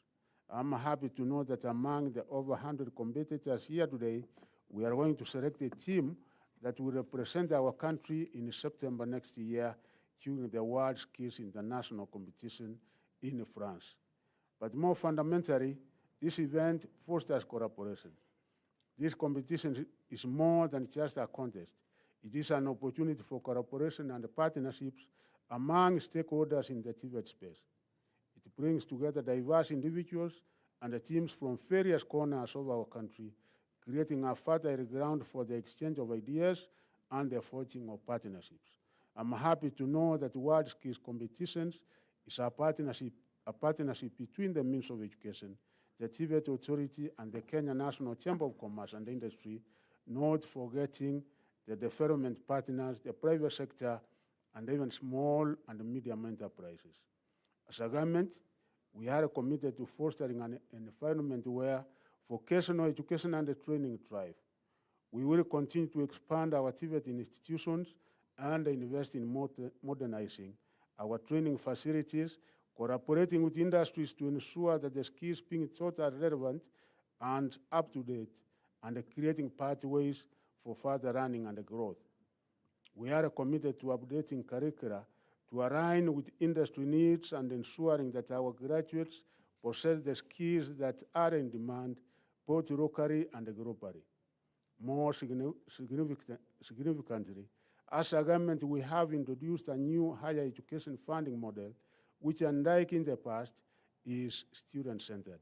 [SPEAKER 10] I'm happy to know that among the over 100 competitors here today, we are going to select a team that will represent our country in September next year during the Worldskills International Competition in France. But more fundamentally, this event fosters collaboration. This competition is more than just a contest. It is an opportunity for cooperation and partnerships among stakeholders in the TVET space. It brings together diverse individuals and teams from various corners of our country, creating a fertile ground for the exchange of ideas and the forging of partnerships. I'm happy to know that Worldskills competitions is a partnership between the Ministry of Education, the TVET Authority, and the Kenya National Chamber of Commerce and Industry, not forgetting the development partners, the private sector, and even small and medium enterprises. As a government, we are committed to fostering an environment where vocational education and training thrive. We will continue to expand our TVET institutions and invest in modernizing our training facilities, cooperating with industries to ensure that the skills being taught are relevant and up to date, and creating pathways for further learning and growth. We are committed to updating curricula to align with industry needs and ensuring that our graduates possess the skills that are in demand both locally and globally. More significantly, as a government, we have introduced a new higher education funding model, which, unlike in the past, is student-centered.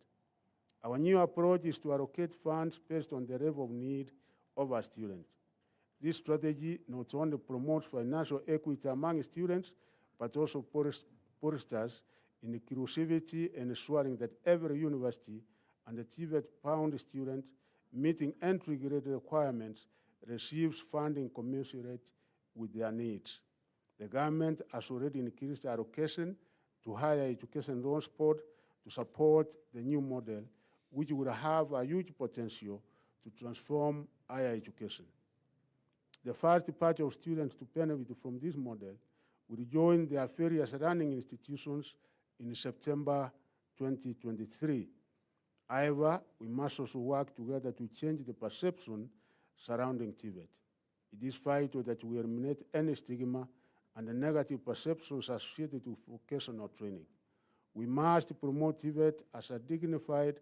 [SPEAKER 10] Our new approach is to allocate funds based on the level of need of our students. This strategy not only promotes financial equity among students, but also fosters inclusivity and ensuring that every university and a TVET-bound student meeting entry grade requirements receives funding commensurate with their needs. The government has already increased allocation to higher education loans board to support the new model, which will have a huge potential to transform higher education. The first party of students to benefit from this model will join their various running institutions in September 2023. However, we must also work together to change the perception surrounding TVET. It is vital that we eliminate any stigma and the negative perceptions associated with vocational training. We must promote TVET as a dignified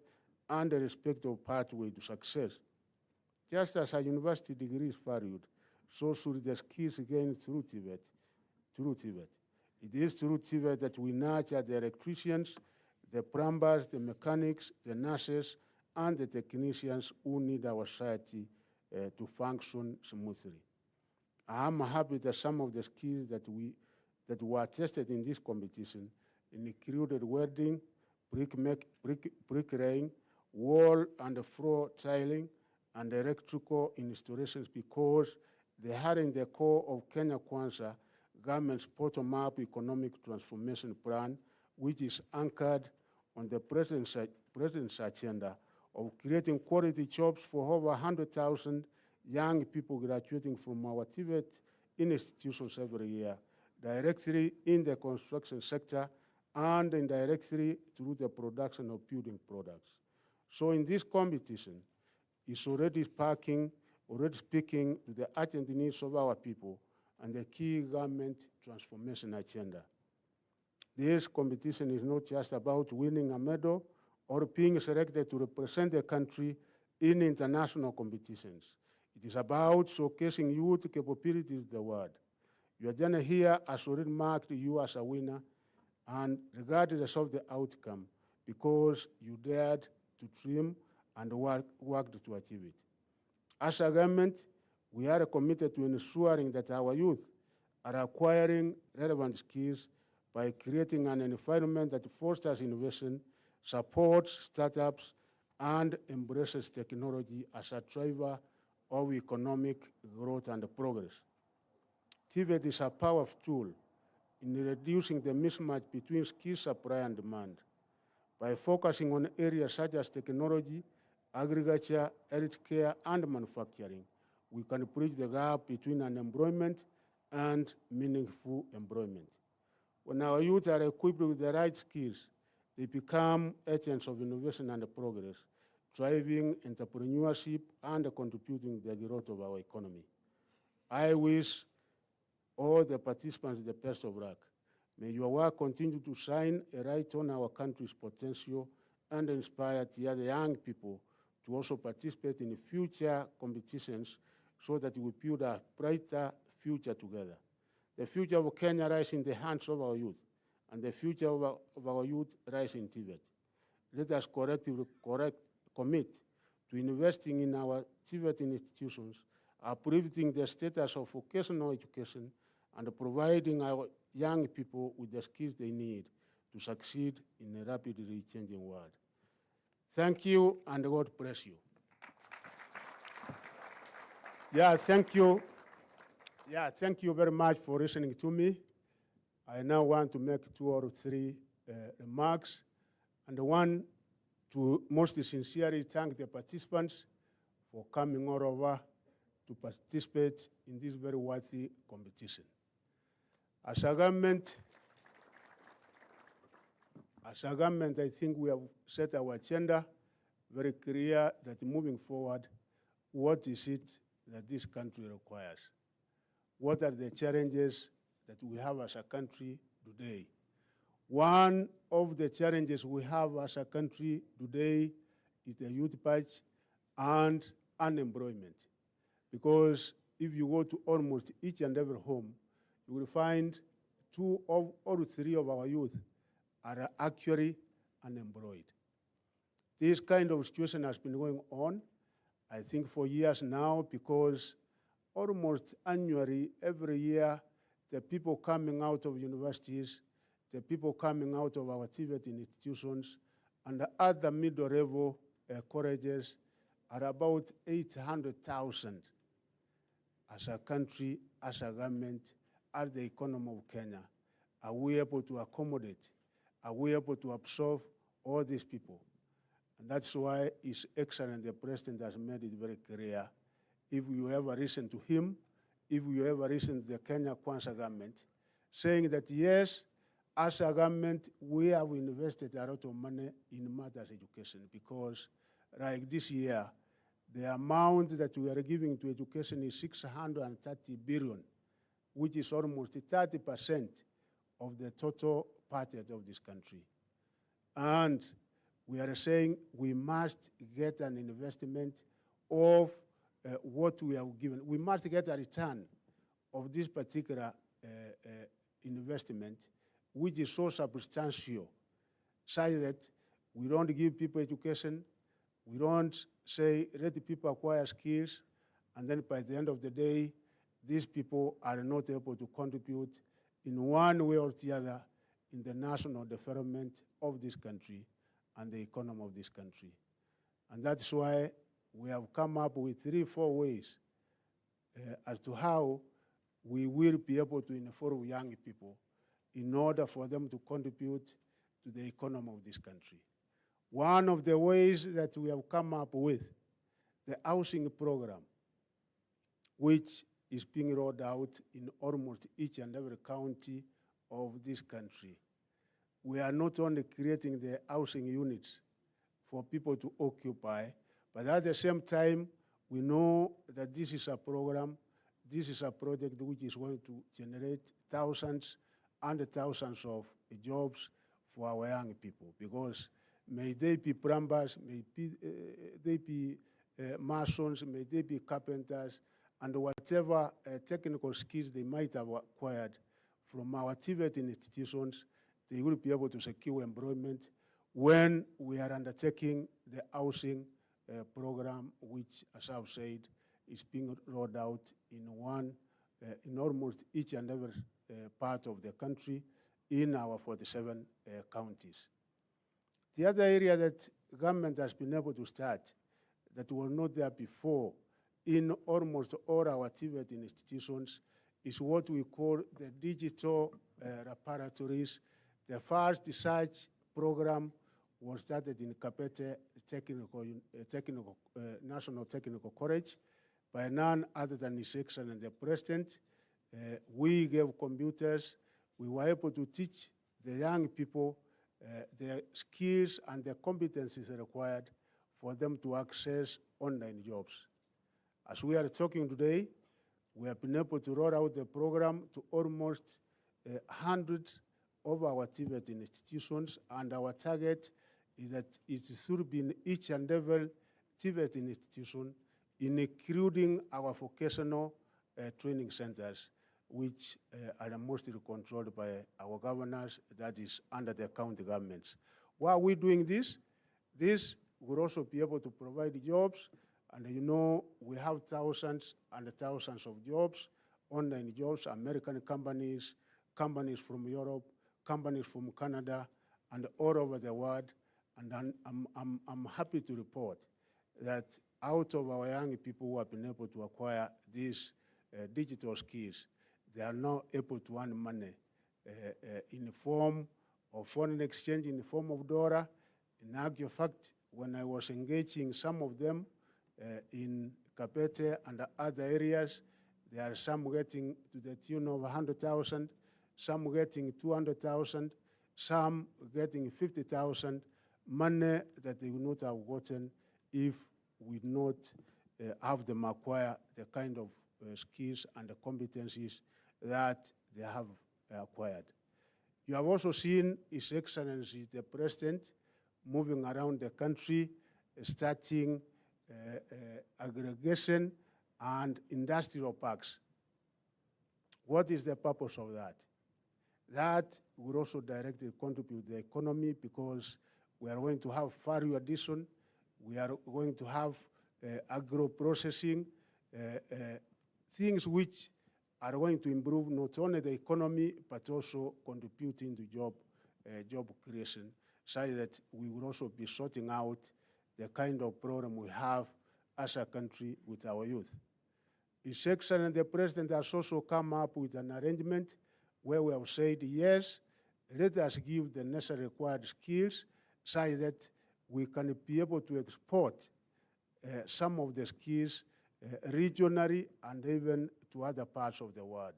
[SPEAKER 10] and a respectable pathway to success. Just as a university degree is valued, so should the skills gained through TVET. It is through TVET that we nurture the electricians, the plumbers, the mechanics, the nurses, and the technicians who need our society to function smoothly. I am happy that some of the skills that were tested in this competition included welding, bricklaying, wall and floor tiling, and electrical installations because they are in the core of Kenya Kwanza, government's bottom-up economic transformation plan, which is anchored on the president's agenda of creating quality jobs for over 100,000 young people graduating from our TVET institutions every year, directly in the construction sector and indirectly through the production of building products. So in this competition, it's already speaking to the urgent needs of our people and the key government transformation agenda. This competition is not just about winning a medal or being selected to represent the country in international competitions. It is about showcasing youth capabilities in the world. Your journey here has already marked you as a winner, and regardless of the outcome, because you dared to dream and worked to achieve it. As a government, we are committed to ensuring that our youth are acquiring relevant skills by creating an environment that fosters innovation, supports startups, and embraces technology as a driver of economic growth and progress. TVET is a powerful tool in reducing the mismatch between skill supply and demand. By focusing on areas such as technology, agriculture, healthcare, and manufacturing, we can bridge the gap between unemployment and meaningful employment. When our youth are equipped with the right skills, they become agents of innovation and progress, driving entrepreneurship and contributing to the growth of our economy. I wish all the participants the best of luck. May your work continue to shine a light on our country's potential and inspire the other young people to also participate in future competitions so that we build a brighter future together. The future of Kenya lies in the hands of our youth, and the future of our youth lies in TVET. Let us commit to investing in our TVET institutions, uplifting the status of vocational education, and providing our young people with the skills they need to succeed in a rapidly changing world. Thank you, and God bless you. Thank you. Thank you very much for listening to me. I now want to make 2 or 3 remarks, and one to most sincerely thank the participants for coming all over to participate in this very worthy competition. As a government, I think we have set our agenda very clear that moving forward, what is it that this country requires? What are the challenges that we have as a country today? One of the challenges we have as a country today is the youth patch and unemployment. Because if you go to almost each and every home, you will find 2 or 3 of our youth are actually unemployed. This kind of situation has been going on, I think, for years now because almost annually, every year, the people coming out of universities, the people coming out of our TVET institutions, and the other middle level colleges are about 800,000 as a country, as a government, as the economy of Kenya. Are we able to accommodate? Are we able to absorb all these people? And that's why His Excellency the President has made it very clear. If you ever listen to him, if you ever listen to the Kenya Kwanza government, saying that yes, as a government, we have invested a lot of money in matters education because like this year, the amount that we are giving to education is 630 billion, which is almost 30% of the total budget of this country. And we are saying we must get an investment of what we have given. We must get a return of this particular investment, which is so substantial, such that we don't give people education, we don't say let the people acquire skills, and then by the end of the day, these people are not able to contribute in one way or the other in the national development of this country and the economy of this country. And that's why we have come up with 3-4 ways as to how we will be able to inform young people in order for them to contribute to the economy of this country. One of the ways that we have come up with, the housing program, which is being rolled out in almost each and every county of this country. We are not only creating the housing units for people to occupy, but at the same time, we know that this is a program, this is a project which is going to generate thousands and thousands of jobs for our young people, because may they be plumbers, may they be masons, may they be carpenters, and whatever technical skills they might have acquired from our TVET institutions, they will be able to secure employment when we are undertaking the housing program, which, as I've said, is being rolled out in almost each and every part of the country in our 47 counties. The other area that government has been able to start that was not there before in almost all our TVET institutions is what we call the digital laboratories. The first such program was started in Kapete National Technical College by none other than His Excellency the President. We gave computers. We were able to teach the young people the skills and the competencies required for them to access online jobs. As we are talking today, we have been able to roll out the program to almost 100 of our TVET institutions, and our target is that it should be in each and every TVET institution, including our vocational training centers, which are mostly controlled by our governors, that is under the county governments. Why are we doing this? This will also be able to provide jobs, and you know we have thousands and thousands of jobs, online jobs, American companies, companies from Europe, companies from Canada, and all over the world. And I'm happy to report that out of our young people who have been able to acquire these digital skills, they are now able to earn money in the form of foreign exchange, in the form of dollar. In actual fact, when I was engaging some of them in Kapete and other areas, there are some getting to the tune of 100,000, some getting 200,000, some getting 50,000, money that they would not have gotten if we not have them acquire the kind of skills and the competencies that they have acquired. You have also seen His Excellency the President moving around the country, starting aggregation and industrial parks. What is the purpose of that? That will also directly contribute to the economy, because we are going to have value addition, we are going to have agro-processing, things which are going to improve not only the economy, but also contributing to job creation, so that we will also be sorting out the kind of problem we have as a country with our youth. His Excellency the President has also come up with an arrangement where we have said, yes, let us give the necessary required skills so that we can be able to export some of the skills regionally and even to other parts of the world.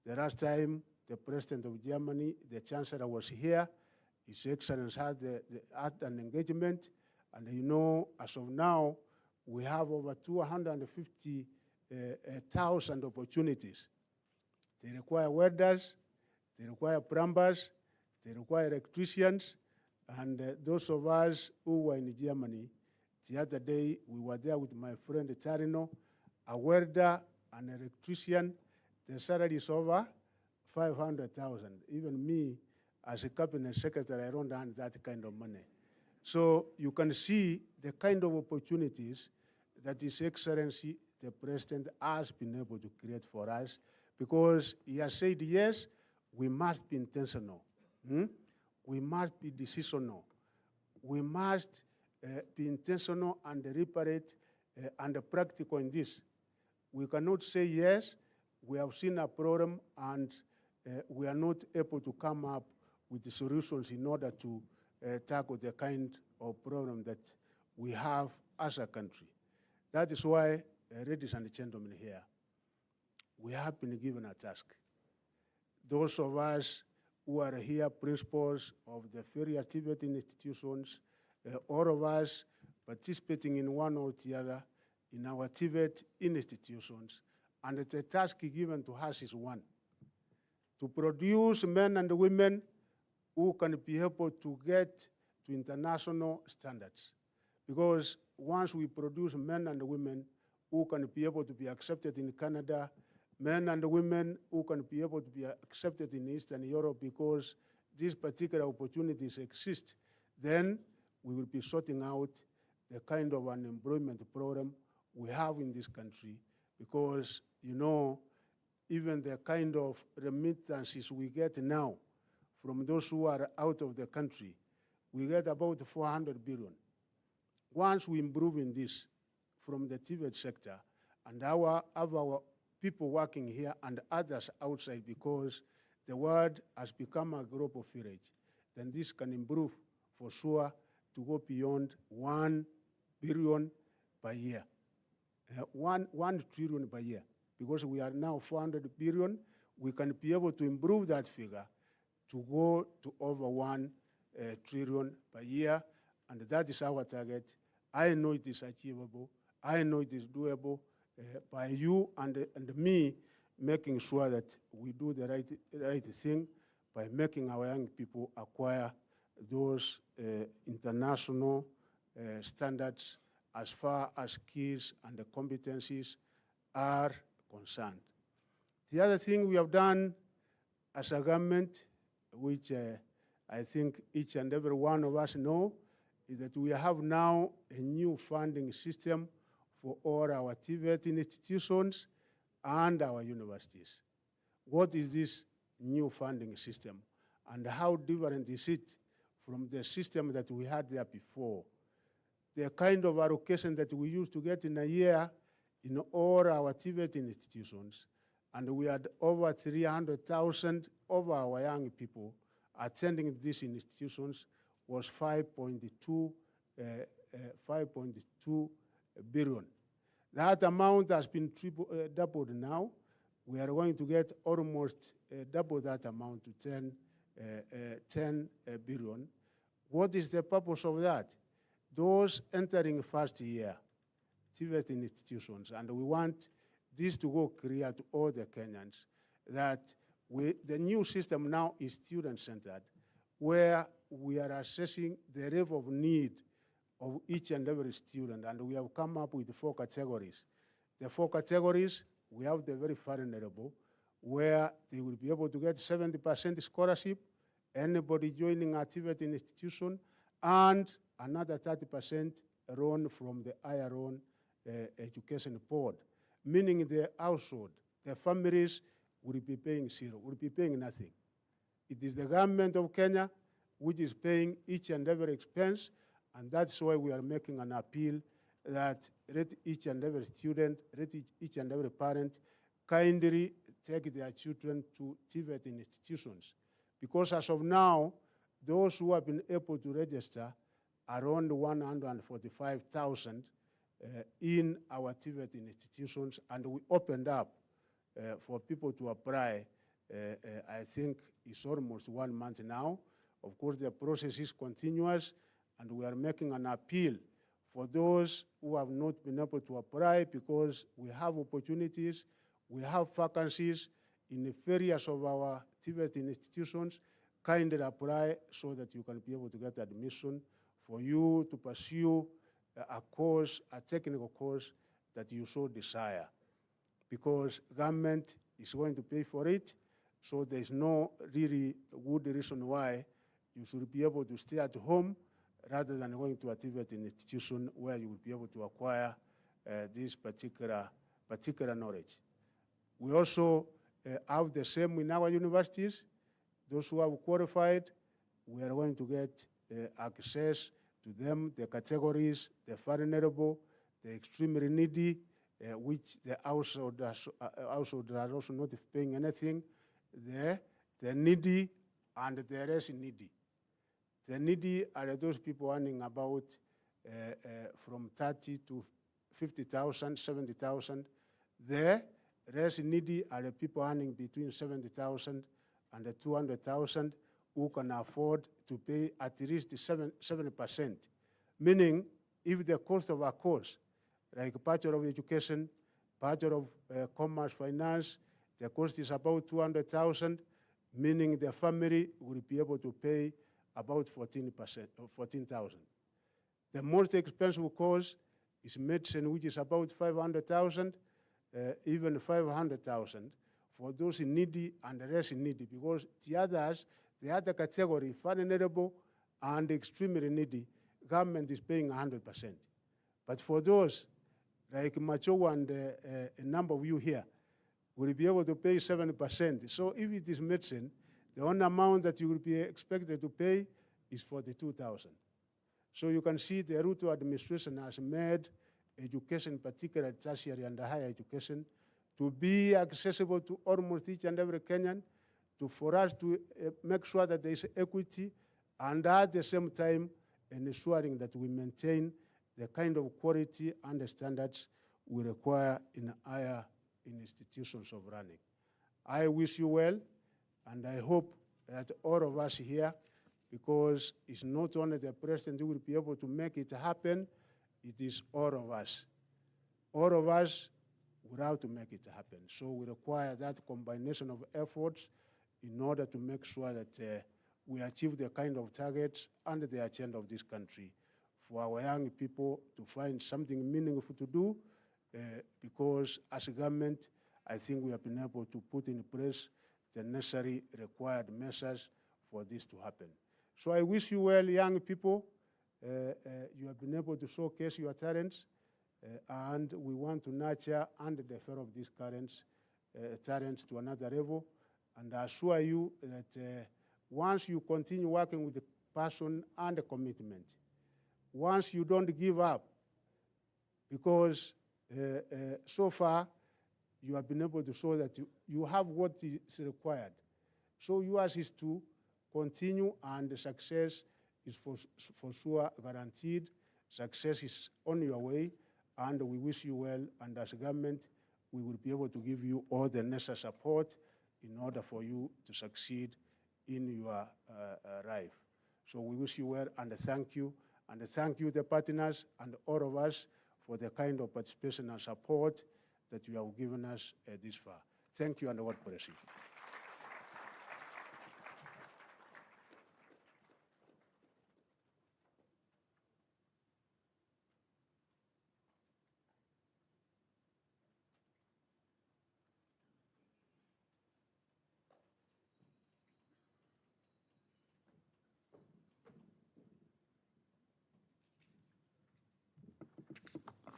[SPEAKER 10] The last time the President of Germany, the Chancellor, was here, His Excellency had an engagement, and you know, as of now, we have over 250,000 opportunities. They require welders, they require plumbers, they require electricians, and those of us who were in Germany, the other day we were there with my friend Tarino, a welder, an electrician. The salary is over 500,000. Even me, as a cabinet secretary, I don't earn that kind of money. So you can see the kind of opportunities that His Excellency the President has been able to create for us, because he has said, yes, we must be intentional. We must be decisional. We must be intentional and deliberate and practical in this. We cannot say, yes, we have seen a problem and we are not able to come up with the solutions in order to tackle the kind of problem that we have as a country. That is why, ladies and gentlemen here, we have been given a task. Those of us who are here, principals of the various Tibetan institutions, all of us participating in one or the other in our Tibet institutions, and the task given to us is one: to produce men and women who can be able to get to international standards. Because once we produce men and women who can be able to be accepted in Canada, men and women who can be able to be accepted in Eastern Europe, because these particular opportunities exist, then we will be sorting out the kind of unemployment program we have in this country. Because, you know, even the kind of remittances we get now from those who are out of the country, we get about 400 billion. Once we improve in this from the Tibet sector, and our people working here and others outside, because the world has become a global village, then this can improve for sure to go beyond 1 billion per year. 1 trillion per year, because we are now 400 billion, we can be able to improve that figure to go to over 1 trillion per year, and that is our target. I know it is achievable. I know it is doable by you and me making sure that we do the right thing by making our young people acquire those international standards as far as skills and the competencies are concerned. The other thing we have done as a government, which I think each and every one of us know, is that we have now a new funding system for all our Tibetan institutions and our universities. What is this new funding system, and how different is it from the system that we had there before? The kind of allocation that we used to get in a year in all our Tibetan institutions, and we had over 300,000 of our young people attending these institutions, was 5.2 billion. That amount has been doubled now. We are going to get almost double that amount to 10 billion. What is the purpose of that? Those entering first year Tibetan institutions, and we want this to go clear to all the Kenyans, that the new system now is student-centered, where we are assessing the level of need of each and every student, and we have come up with 4 categories. The 4 categories, we have the very vulnerable, where they will be able to get 70% scholarship, anybody joining a Tibetan institution, and another 30% loan from the higher loan education board. meaning the household, the families will be paying zero, will be paying nothing. It is the government of Kenya which is paying each and every expense, and that's why we are making an appeal that let each and every student, let each and every parent kindly take their children to TVET institutions. Because as of now, those who have been able to register are around 145,000 in our TVET institutions, and we opened up for people to apply. I think it's almost 1 month now. Of course, the process is continuous, and we are making an appeal for those who have not been able to apply, because we have opportunities, we have vacancies in the areas of our TVET institutions. Kindly apply so that you can be able to get admission for you to pursue a course, a technical course that you so desire. Because government is going to pay for it, so there's no really good reason why you should be able to stay at home rather than going to a TVET institution where you will be able to acquire this particular knowledge. We also have the same in our universities. Those who have qualified, we are going to get access to them, the categories, the vulnerable, the extremely needy, which the households are also not paying anything, the needy and the less needy. The needy are those people earning about from 30 to 50,000, 70,000. The less needy are the people earning between 70,000 and 200,000 who can afford to pay at least 7%. Meaning, if the cost of a course, like Bachelor of Education, Bachelor of Commerce Finance, the cost is about 200,000, meaning the family will be able to pay about 14%, or 14,000. The most expensive course is medicine, which is about 500,000, even 500,000 for those needy and less needy, because the others, the other category, vulnerable and extremely needy, government is paying 100%. But for those like Machogo and a number of you here, will be able to pay 7%. So if it is medicine, the only amount that you will be expected to pay is 42,000. So you can see the Ruto administration has made education, particularly tertiary and higher education, to be accessible to almost each and every Kenyan, for us to make sure that there is equity, and at the same time ensuring that we maintain the kind of quality and the standards we require in higher institutions of learning. I wish you well, and I hope that all of us here, because it's not only the president who will be able to make it happen, it is all of us. All of us will have to make it happen. So we require that combination of efforts in order to make sure that we achieve the kind of targets and the agenda of this country for our young people to find something meaningful to do, because as a government, I think we have been able to put in place the necessary required measures for this to happen. So I wish you well, young people. You have been able to showcase your talents, and we want to nurture and develop these talents to another level. And I assure you that once you continue working with the passion and the commitment, once you don't give up, because so far you have been able to show that you have what is required. So yours is to continue, and the success is for sure guaranteed. Success is on your way, and we wish you well, and as a government, we will be able to give you all the necessary support in order for you to succeed in your life. So we wish you well, and thank you the partners and all of us for the kind of participation and support that you have given us this far. Thank you, and God bless you.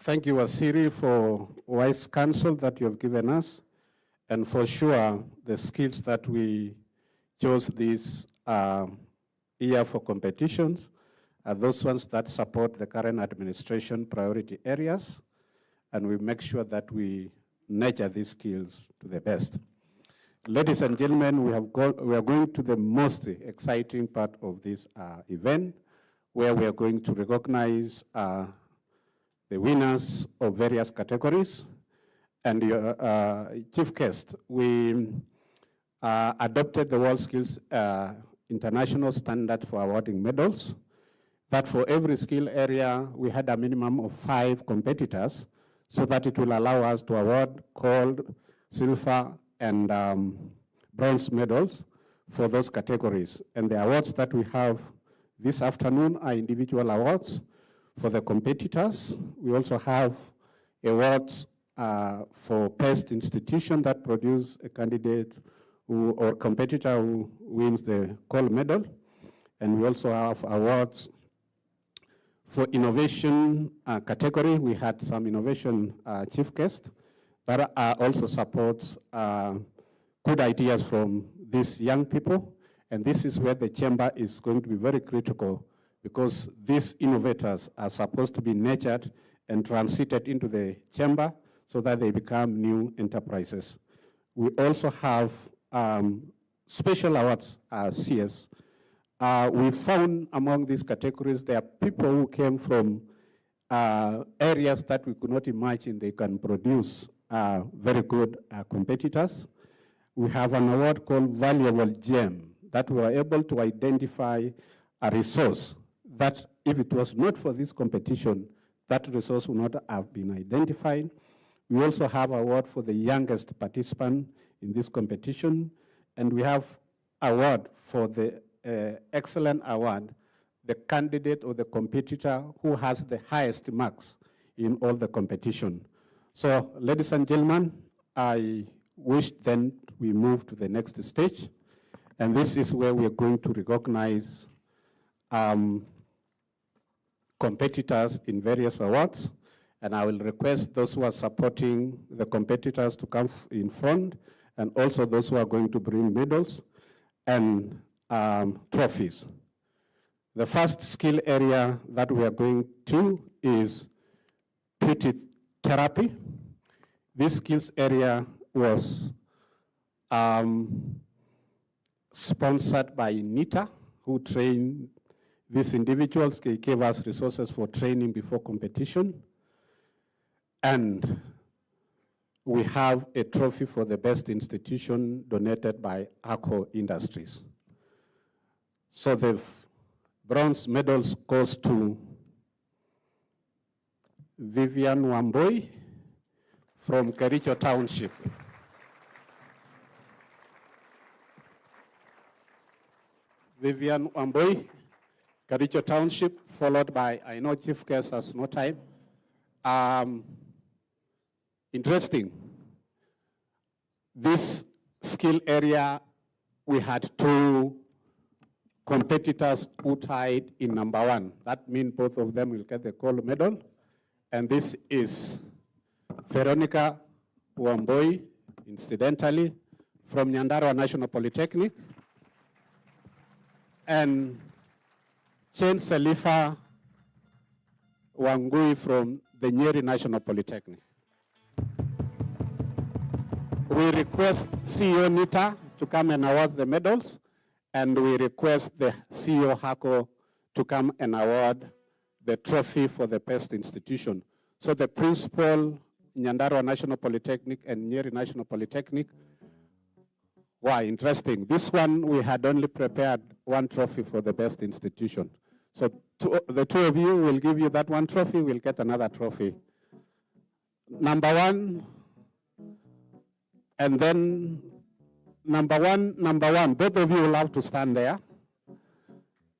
[SPEAKER 7] Thank you, Wasiri, for wise counsel that you have given us. And for sure, the skills that we chose this year for competitions are those ones that support the current administration priority areas. And we make sure that we nurture these skills to the best. Ladies and gentlemen, we are going to the most exciting part of this event, where we are going to recognize the winners of various categories. And Chief Guest, we adopted the Worldskills international standard for awarding medals, that for every skill area, we had a minimum of 5 competitors, so that it will allow us to award gold, silver, and bronze medals for those categories. And the awards that we have this afternoon are individual awards for the competitors. We also have awards for best institution that produce a candidate or competitor who wins the gold medal. And we also have awards for innovation category. We had some innovation chief guests that also supports good ideas from these young people. And this is where the chamber is going to be very critical, because these innovators are supposed to be nurtured and transited into the chamber so that they become new enterprises. We also have special awards, CS. We found among these categories, there are people who came from areas that we could not imagine they can produce very good competitors. We have an award called Valuable Gem, that we were able to identify a resource that if it was not for this competition, that resource would not have been identified. We also have an award for the youngest participant in this competition, and we have award for the excellent award, the candidate or the competitor who has the highest marks in all the competition. So, ladies and gentlemen, I wish then we move to the next stage, and this is where we are going to recognize competitors in various awards, and I will request those who are supporting the competitors to come in front, and also those who are going to bring medals and trophies. The first skill area that we are going to is beauty therapy. This skills area was sponsored by NITA, who trained these individuals. They gave us resources for training before competition. And we have a trophy for the best institution donated by ACO Industries. So the bronze medals goes to Vivian Wamboi from Kericho Township. Vivian Wamboi, Kericho Township, followed by, I know Chief Guest has no time. Interesting. This skill area, we had 2 competitors who tied in #1. That means both of them will get the gold medal. And this is Veronica Wamboi, incidentally, from Nyandarua National Polytechnic, and Chen Salifa Wangui from the Nyeri National Polytechnic. We request CEO NITA to come and award the medals, and we request the CEO HACO to come and award the trophy for the best institution. So the principal, Nyandarua National Polytechnic and Nyeri National Polytechnic, wow, interesting. This one, we had only prepared 1 trophy for the best institution. So the 2 of you will give you that 1 trophy, we'll get another trophy. #1, and then number one, both of you will have to stand there.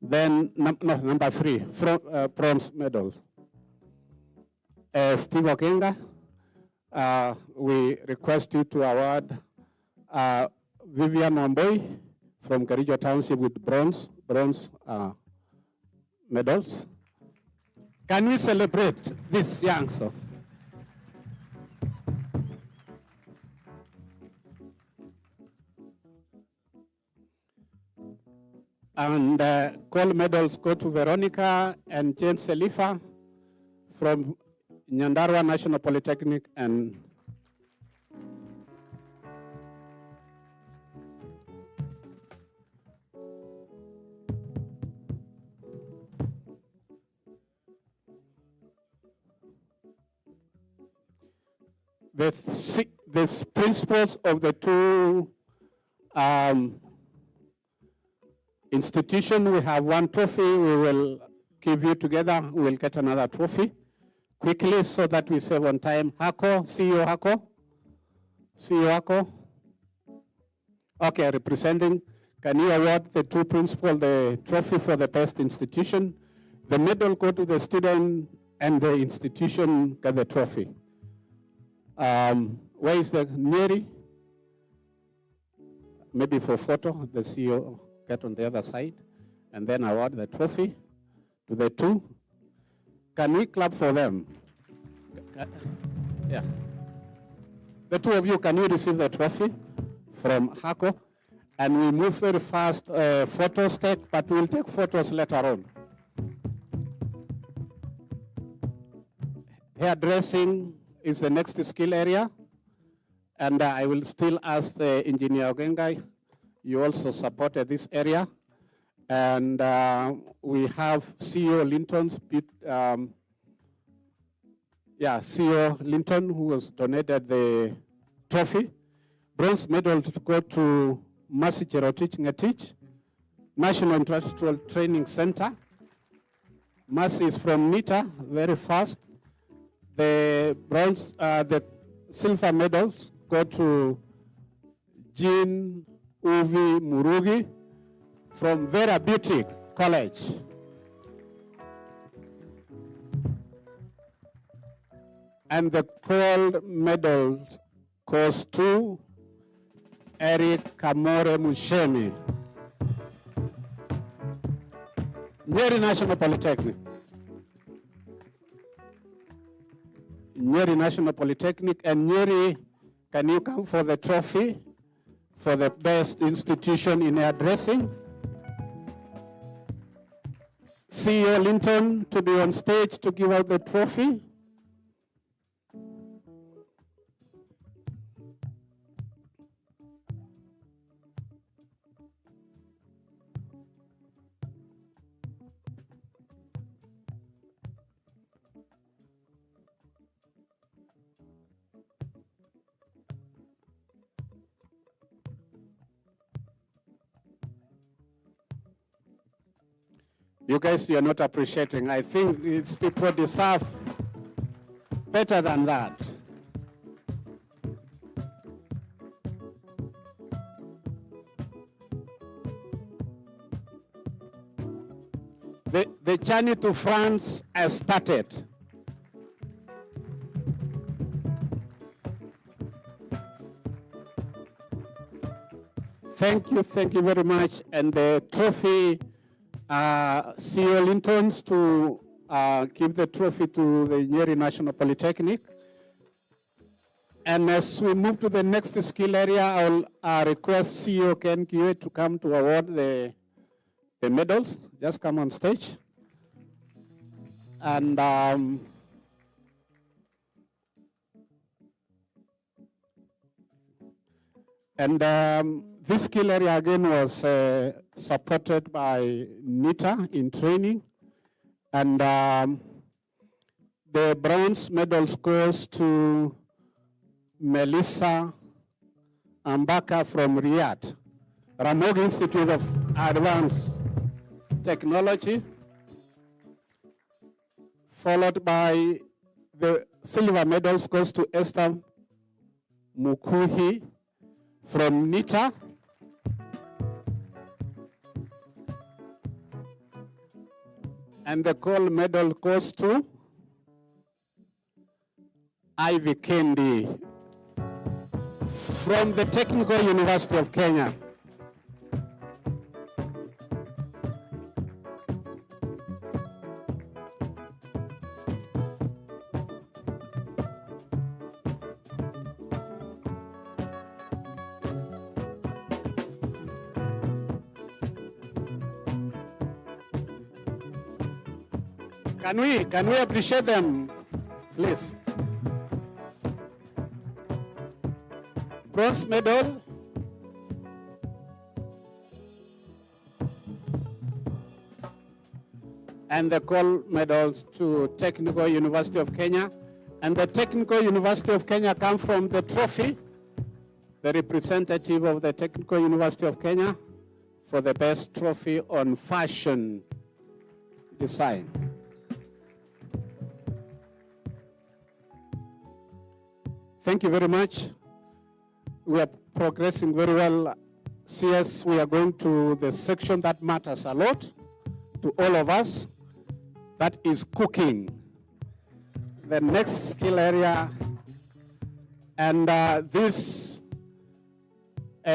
[SPEAKER 7] Then number 3, bronze medals. Steve Okenga, we request you to award Vivian Wamboi from Kericho Township with bronze medals. Can we celebrate this young? So And gold medals go to Veronica and Jane Selifa from Nyandarua National Polytechnic and the principals of the two institution, we have one trophy, we will give you together, we will get another trophy quickly so that we save on time. Hako, CEO Hako? CEO Hako? Okay, representing, can you award the two principals the trophy for the best institution? The medal go to the student and the institution get the trophy. Where is the Nyeri? Maybe for photo, the CEO get on the other side, and then award the trophy to the two. Can we clap for them? Yeah. The two of you, can you receive the trophy from Hako? And we move very fast, photos take, but we'll take photos later on. Hairdressing is the next skill area. And I will still ask the engineer Ogengai, you also supported this area. And we have CEO Linton's, CEO Linton, who has donated the trophy. Bronze medal to go to Mercy Cherotich Ngetich, National Industrial Training Center. Mercy is from NITA, very fast. The bronze, the silver medals go to Jean Uvi Murugi from Vera Beauty College. And the gold medal goes to Eric Kamore Mushemi, Nyeri National Polytechnic. Nyeri National Polytechnic, and Nyeri, can you come for the trophy for the best institution in hairdressing? CEO Linton to be on stage to give out the trophy. You guys, you're not appreciating. I think it's people deserve better than that. The journey to France has started. Thank you very much. And the trophy, CEO Linton's to give the trophy to the Nyeri National Polytechnic. And as we move to the next skill area, I'll request CEO Ken Kiwe to come to award the medals. Just come on stage. And this skill area again was supported by NITA in training. And the bronze medals goes to Melissa Ambaka from Riyadh, Ramog Institute of Advanced Technology, followed by the silver medals goes to Esther Mukuhi from NITA. And the gold medal goes to Ivy Kendi from the Technical University of Kenya. Can we appreciate them, please? Bronze medal. And the gold medals to Technical University of Kenya. And the Technical University of Kenya come from the trophy, the representative of the Technical University of Kenya for the best trophy on fashion design. Thank you very much. We are progressing very well. CS, we are going to the section that matters a lot to all of us. That is cooking. The next skill area, and this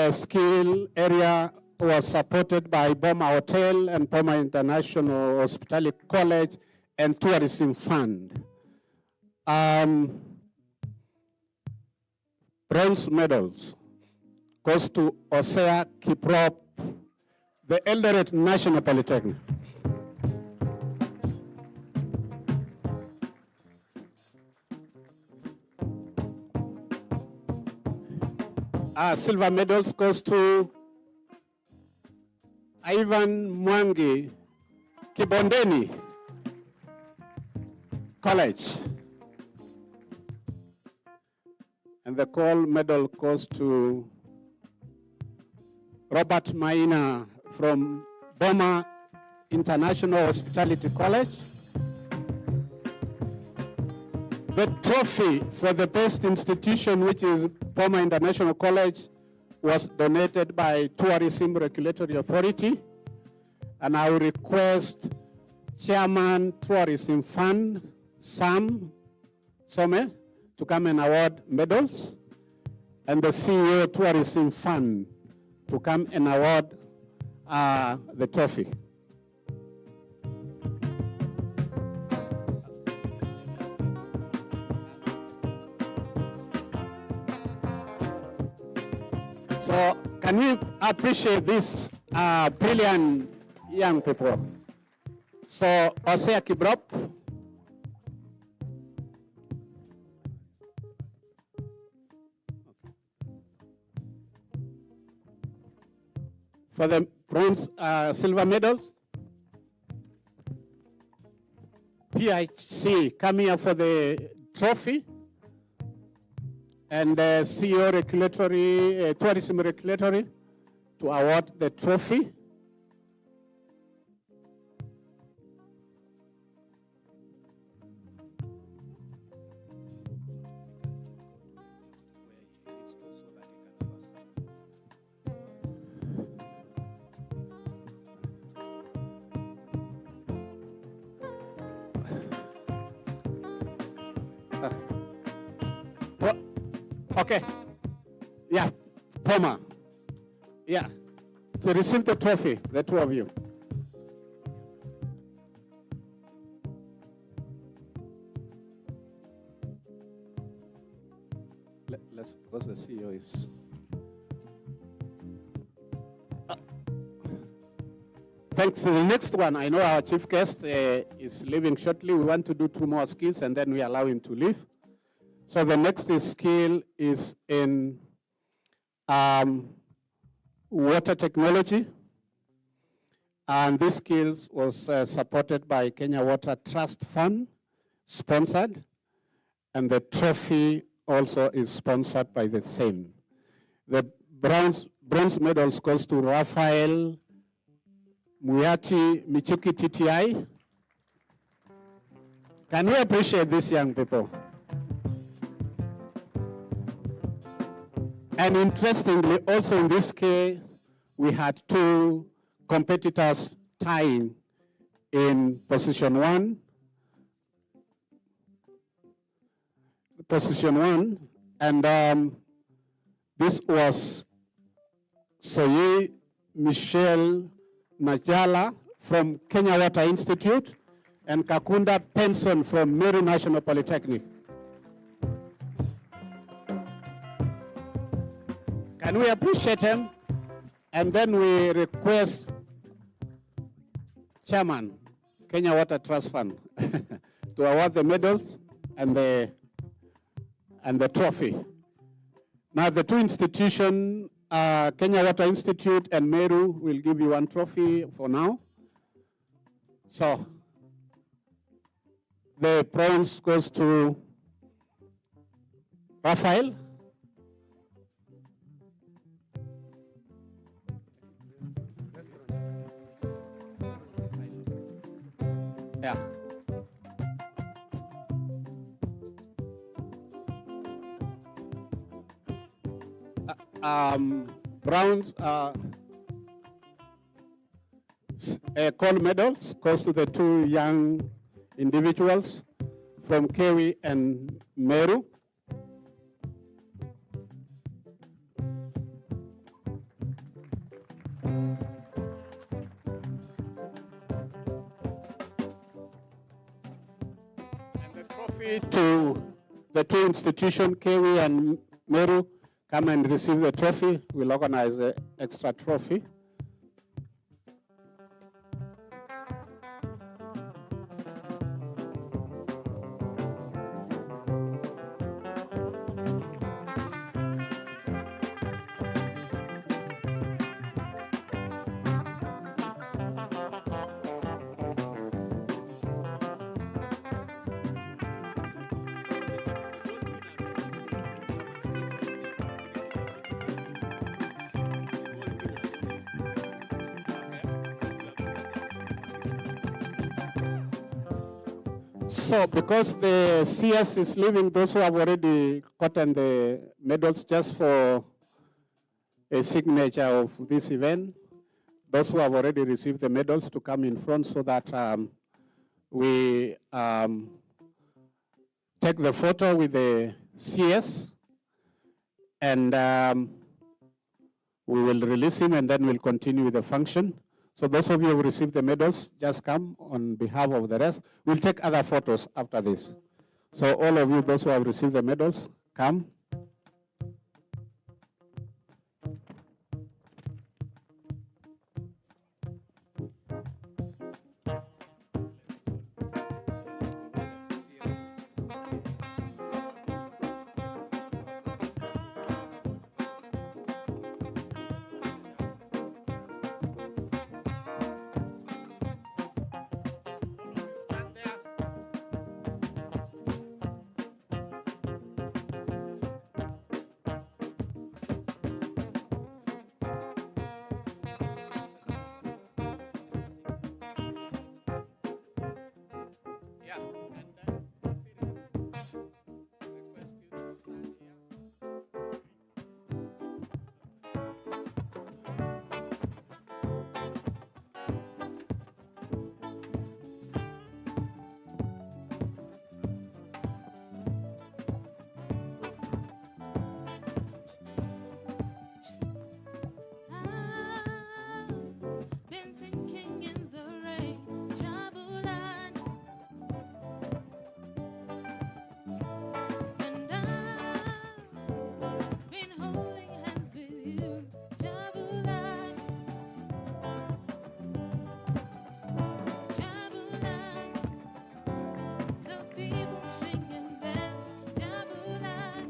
[SPEAKER 7] skill area was supported by Boma Hotel and Boma International Hospitality College and Tourism Fund. Bronze medals goes to Osea Kiprop, the Eldoret National Polytechnic. Silver medals goes to Ivan Mwangi, Kibondeni College. And the gold medal goes to Robert Maina from Boma International Hospitality College. The trophy for the best institution, which is Boma International College, was donated by Tourism Regulatory Authority. And I will request Chairman Tourism Fund, Sam Some, to come and award medals, and the CEO Tourism Fund to come and award the trophy. So can we appreciate these brilliant young people? So Osea Kiprop. For the bronze, silver medals. PIC, come here for the trophy. And the CEO Regulatory, Tourism Regulatory, to award the trophy. Okay. Yeah, Poma. Yeah, to receive the trophy, the two of you. Let's, because the CEO is. Thanks. The next one, I know our chief guest is leaving shortly. We want to do 2 more skills and then we allow him to leave. So the next skill is in water technology. And this skill was supported by Kenya Water Trust Fund, sponsored. And the trophy also is sponsored by the same. The bronze medals goes to Raphael Muyati Michuki TTI. Can we appreciate these young people? And interestingly, also in this case, we had 2 competitors tying in position 1. And this was Soye Michelle Najala from Kenya Water Institute and Kakunda Penson from Meru National Polytechnic. Can we appreciate him? And then we request Chairman, Kenya Water Trust Fund, to award the medals and the trophy. Now the two institutions, Kenya Water Institute and Meru, will give you one trophy for now. So the bronze goes to Raphael. Yeah. Bronze gold medals goes to the two young individuals from Kewi and Meru. And the trophy to the two institutions, Kewi and Meru. Come and receive the trophy. We'll organize an extra trophy. So because the CS is leaving, those who have already gotten the medals just for a signature of this event, those who have already received the medals to come in front so that we take the photo with the CS and we will release him and then we'll continue with the function. So those of you who have received the medals, just come on behalf of the rest. We'll take other photos after this. So all of you, those who have received the medals, come.
[SPEAKER 3] Been thinking in the rain, Jabulan, and I've been holding hands with you, Jabulan, Jabulan, the people sing and dance, Jabulan,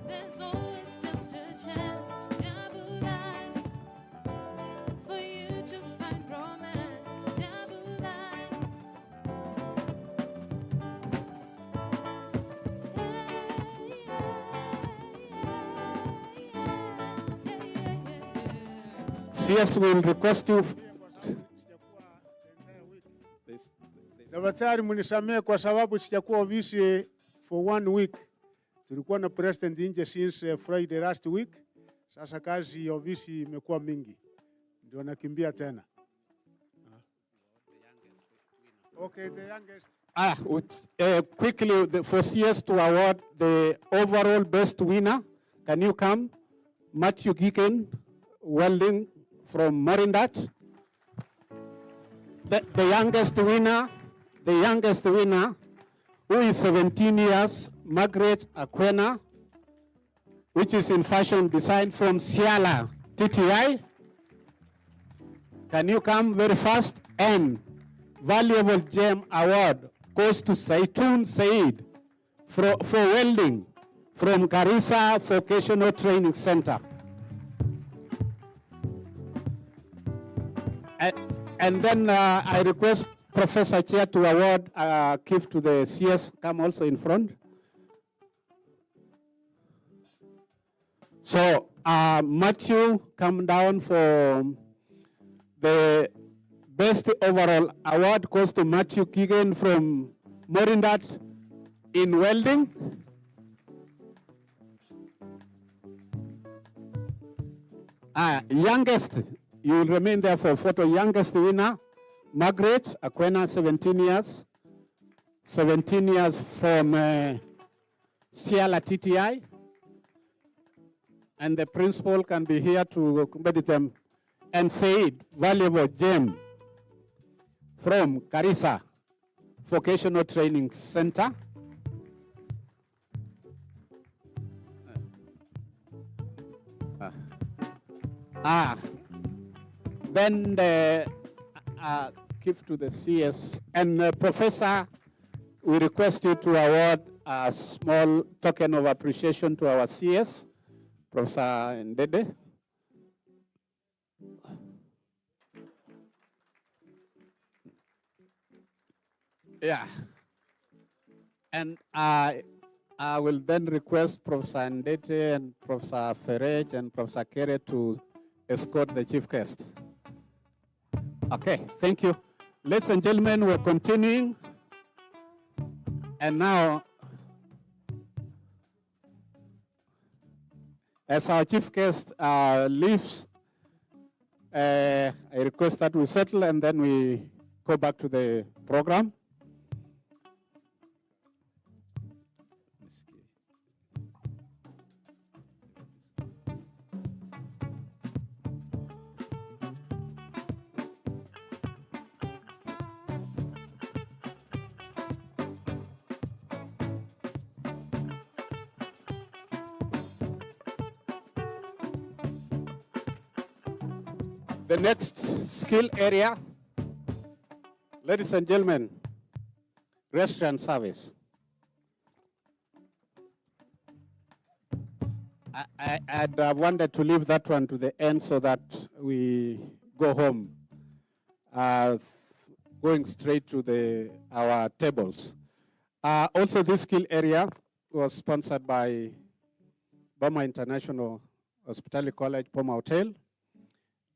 [SPEAKER 3] there's always just a chance, Jabulan, for you to find romance, Jabulan.
[SPEAKER 7] CS will request you.
[SPEAKER 10] Tafadhali munisamehe kwa sababu sijakuwa ofisi for 1 week. Tulikuwa na president nje since Friday last week. Sasa kazi ya ofisi imekuwa mingi. Ndio nakimbia tena. Okay, the youngest.
[SPEAKER 7] Quickly, for CS to award the overall best winner, can you come? Matthew Giken, welding from Morindat. The youngest winner, who is 17 years, Margaret Akwena, which is in fashion design from Siala, TTI. Can you come very fast? And Valuable Gem Award goes to Saitun Said for welding from Garissa Vocational Training Center. And then I request Professor Chair to award a gift to the CS. Come also in front. So Matthew, come down for the best overall award goes to Matthew Keegan from Morindat in welding. Youngest, you will remain there for a photo. Youngest winner, Margaret Aquena, 17 years. 17 years from Siala TTI. And the principal can be here to accompany them. And Said, Valuable Gem from Garissa Vocational Training Center. Then the gift to the CS. And Professor, we request you to award a small token of appreciation to our CS, Professor Ndede. Yeah. And I will then request Professor Ndete and Professor Ferrej and Professor Kere to escort the chief guest. Okay, thank you. Ladies and gentlemen, we're continuing. And now, as our chief guest leaves, I request that we settle and then we go back to the program. The next skill area, ladies and gentlemen, restaurant service. I'd wanted to leave that one to the end so that we go home, going straight to our tables. Also, this skill area was sponsored by Boma International Hospitality College, Boma Hotel,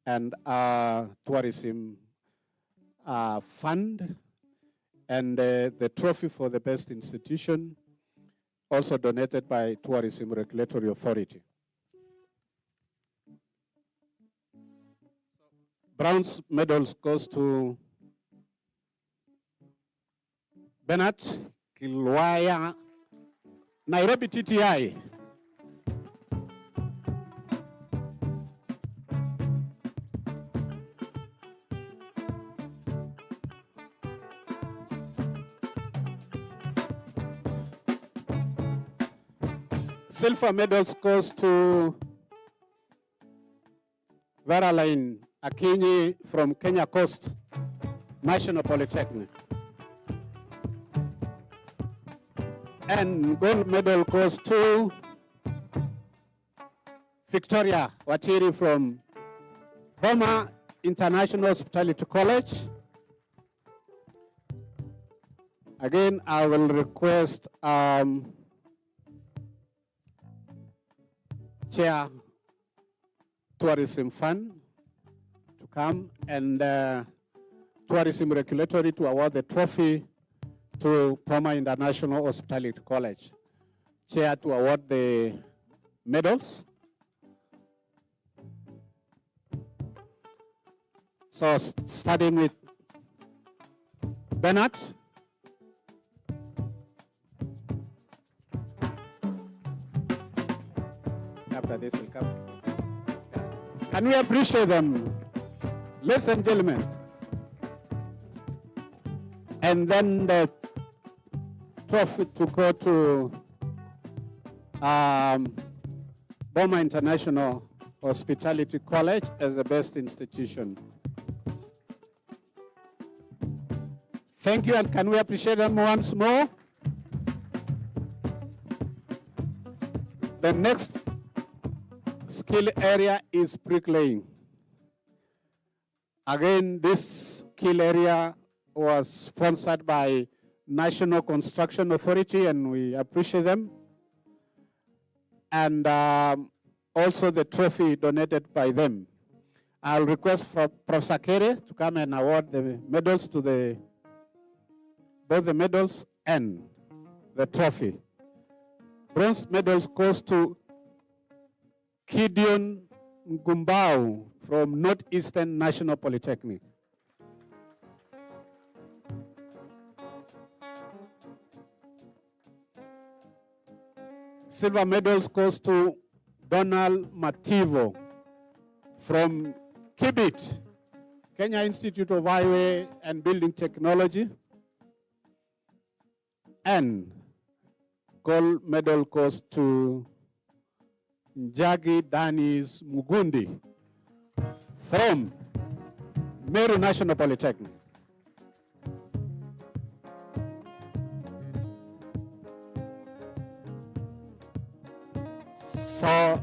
[SPEAKER 7] and tourism fund, and the trophy for the best institution, also donated by Tourism Regulatory Authority. Bronze medals goes to Bernard Kilwaya, Nairobi TTI. Silver medals goes to Veraline Akinyi from Kenya Coast National Polytechnic. And gold medal goes to Victoria Watiri from Boma International Hospitality College. Again, I will request Chair Tourism Fund to come and Tourism Regulatory to award the trophy to Boma International Hospitality College. Chair to award the medals. So starting with Bernard. After this will come. Can we appreciate them, ladies and gentlemen? And then the trophy to go to Boma International Hospitality College as the best institution. Thank you, and can we appreciate them once more? The next skill area is bricklaying. Again, this skill area was sponsored by National Construction Authority, and we appreciate them. And also the trophy donated by them. I'll request for Professor Kere to come and award the medals to both the medals and the trophy. Bronze medals goes to Gideon Ngumbao from Northeastern National Polytechnic. Silver medals goes to Donald Mativo from Kibit, Kenya Institute of Highway and Building Technology. And gold medal goes to Njagi Danis Mugundi from Meru National Polytechnic. So,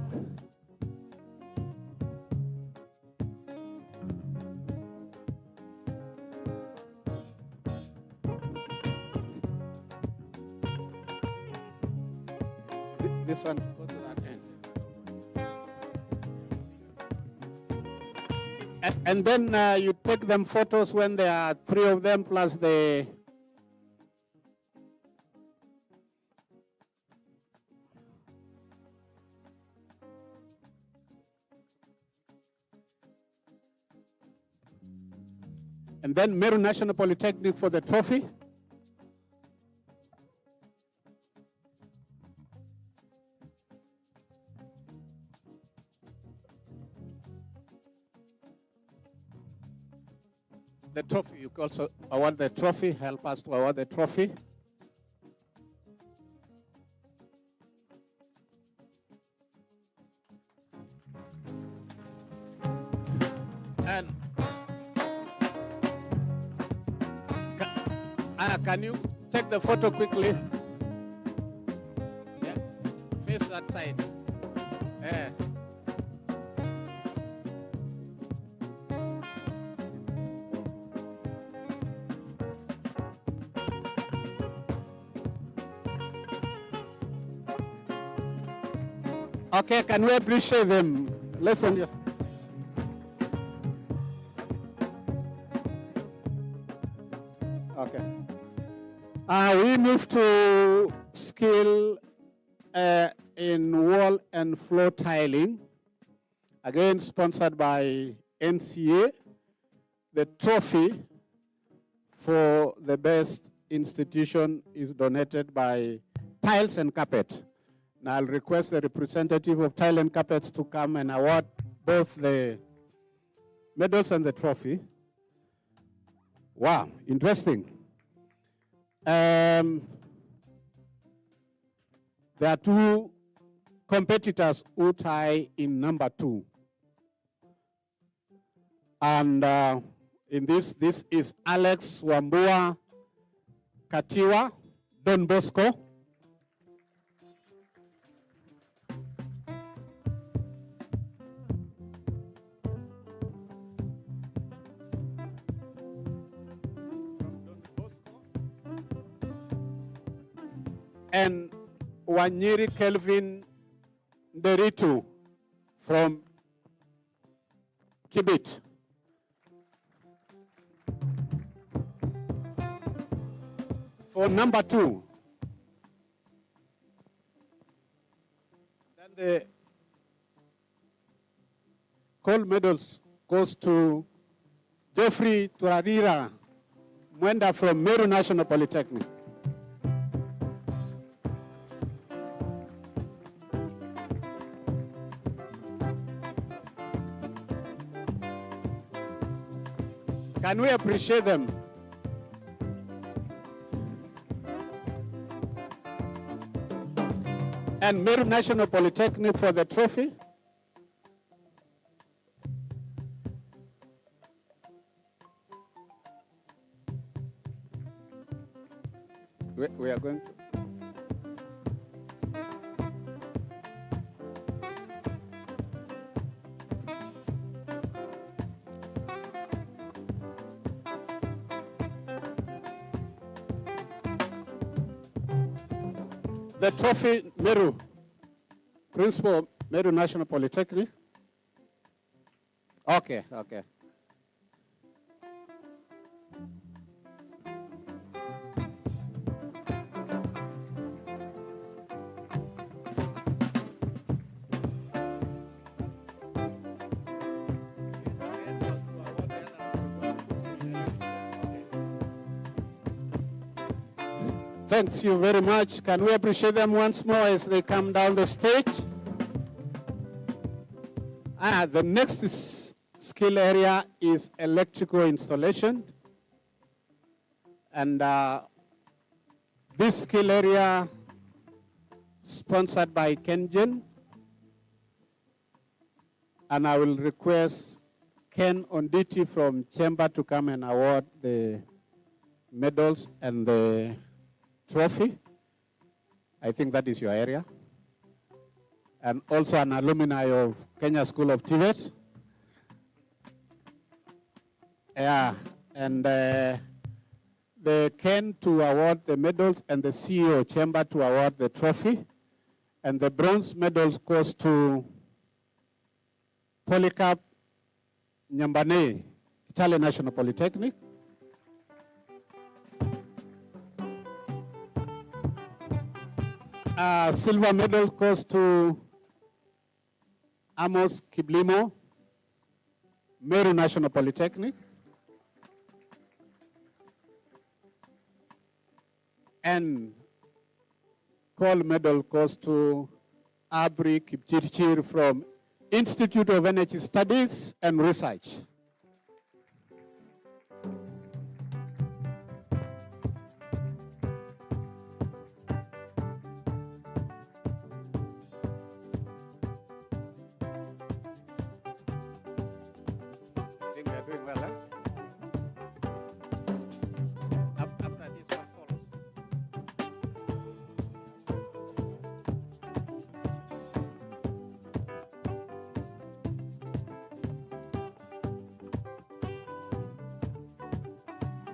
[SPEAKER 7] this one, go to that end. And then you take them photos when there are 3 of them plus the and then Meru National Polytechnic for the trophy. The trophy, you can also award the trophy, help us to award the trophy. And can you take the photo quickly? Yeah, face that side. Yeah. Okay, can we appreciate them? Listen. Okay. We move to skill in wall and floor tiling. Again, sponsored by NCA. The trophy for the best institution is donated by Tiles and Carpet. Now I'll request the representative of Tile and Carpets to come and award both the medals and the trophy. Wow, interesting. There are 2 competitors who tie in number 2. And in this is Alex Wambua Katiwa, Don Bosco. And Wanyiri Kelvin Nderitu from Kibit. For number 2. Then the gold medals goes to Geoffrey Turarira Mwenda from Meru National Polytechnic. Can we appreciate them? And Meru National Polytechnic for the trophy. we are going to. The trophy, Meru, Principal, Meru National Polytechnic. Okay, okay. Thank you very much. Can we appreciate them once more as they come down the stage? The next skill area is electrical installation. And this skill area sponsored by Kenjen. And I will request Ken Onditi from Chamber to come and award the medals and the trophy. I think that is your area. And also an alumni of Kenya School of TVET. Yeah, and the Ken to award the medals and the CEO Chamber to award the trophy. And the bronze medals goes to Polycarp Nyambane, Italian National Polytechnic. Silver medal goes to Amos Kiblimo, Meru National Polytechnic. And gold medal goes to Abri Kipchirchir from Institute of Energy Studies and Research. I think we are doing well, huh? After this, what follows?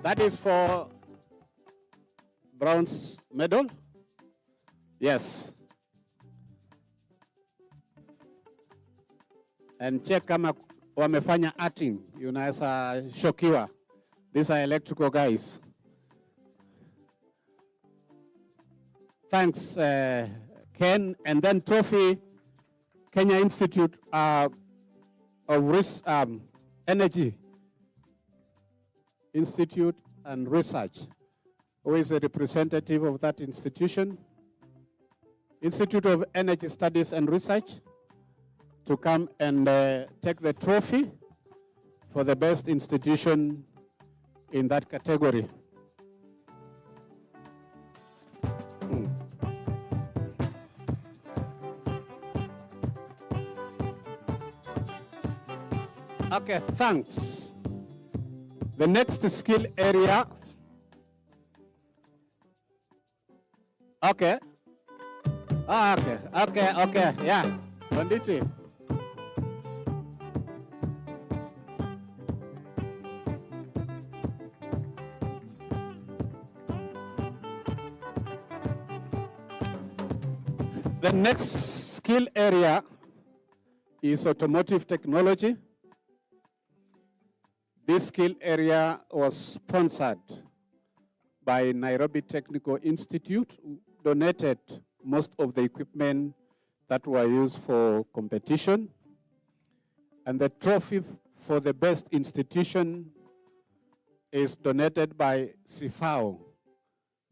[SPEAKER 7] That is for bronze medal. Yes. And check kama wamefanya arting, unaweza shokiwa. These are electrical guys. Thanks, Ken. And then trophy, Kenya Institute of Energy Institute and Research. Who is a representative of that institution? Institute of Energy Studies and Research, to come and take the trophy for the best institution in that category. Okay, thanks. The next skill area. Okay. Okay, yeah. Condition. The next skill area is automotive technology. This skill area was sponsored by Nairobi Technical Institute, who donated most of the equipment that were used for competition. And the trophy for the best institution is donated by Sifao,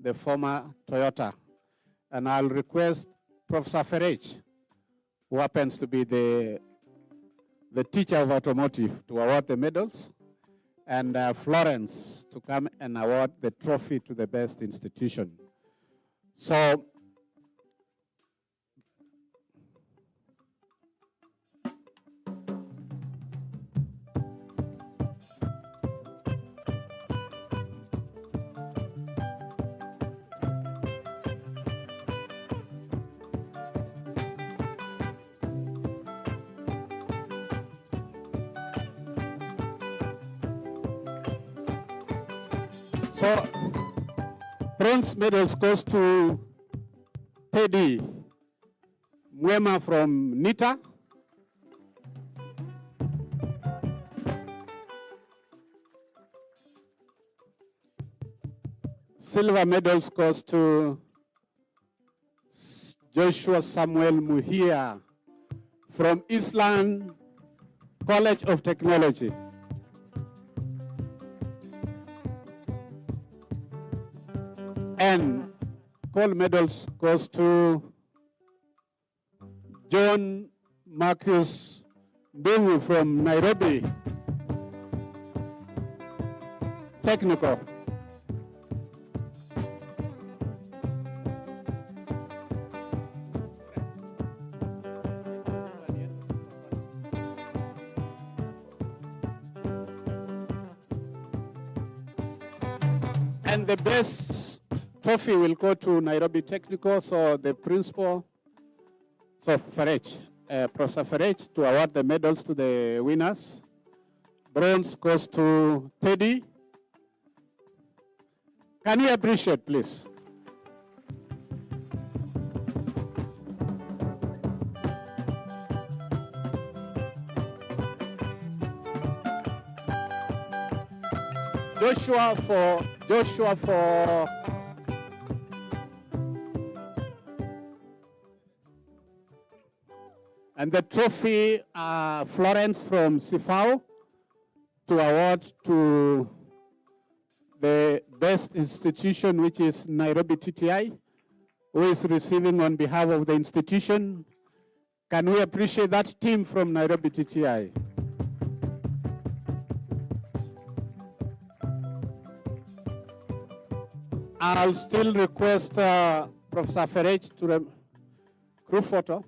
[SPEAKER 7] the former Toyota. And I'll request Professor Ferrej, who happens to be the teacher of automotive, to award the medals, and Florence to come and award the trophy to the best institution. So, So, bronze medals goes to Teddy Mwema from NITA. Silver medals goes to Joshua Samuel Muhia from Eastland College of Technology. And gold medals goes to John Marcus Mbungu from Nairobi Technical. And the best trophy will go to Nairobi Technical, so the principal, so Farage, Professor Farage, to award the medals to the winners. Bronze goes to Teddy. Can you appreciate, please? Joshua for and the trophy, Florence from Sifao, to award to the best institution, which is Nairobi TTI, who is receiving on behalf of the institution. Can we appreciate that team from Nairobi TTI? I'll still request Professor Farage to group photo.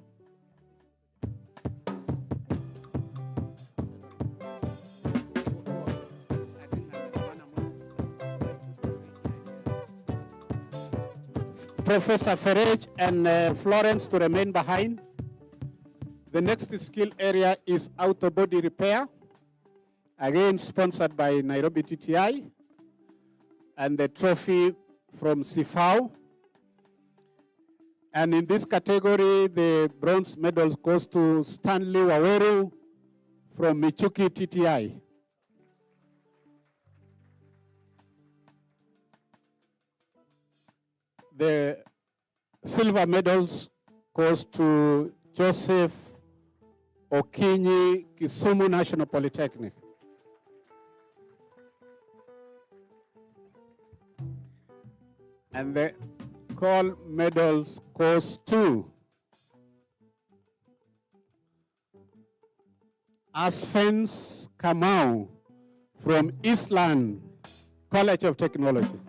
[SPEAKER 7] Professor Farage and Florence to remain behind. The next skill area is auto body repair, again sponsored by Nairobi TTI, and the trophy from Sifao. And in this category, the bronze medal goes to Stanley Waweru from Michuki TTI. The silver medals goes to Joseph Okinyi, Kisumu National Polytechnic. And the gold medals goes to Asfens Kamau from Eastland College of Technology.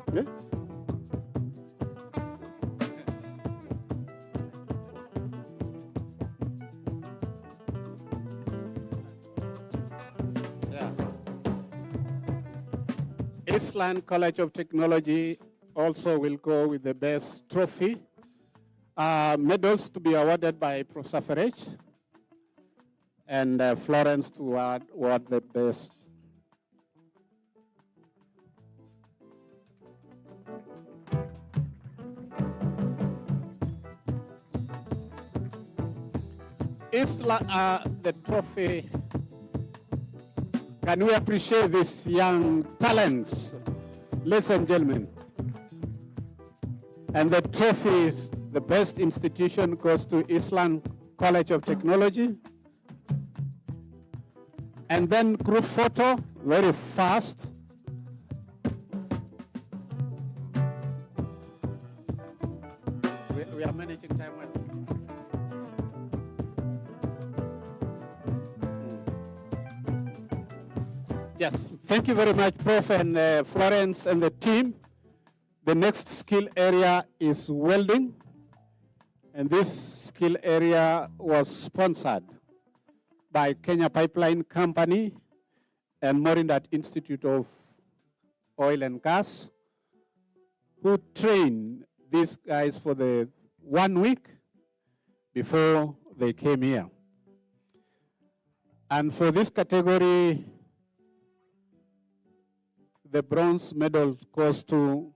[SPEAKER 7] Okay. Yeah. Eastland College of Technology also will go with the best trophy. Medals to be awarded by Professor Farage and Florence to award the best. The trophy. Can we appreciate these young talents, ladies and gentlemen? And the trophy is the best institution goes to Eastland College of Technology. And then group photo, very fast. We are managing time well. Yes, thank you very much, Prof. and Florence and the team. The next skill area is welding. And this skill area was sponsored by Kenya Pipeline Company and Morindat Institute of Oil and Gas, who trained these guys for the 1 week before they came here. And for this category, the bronze medal goes to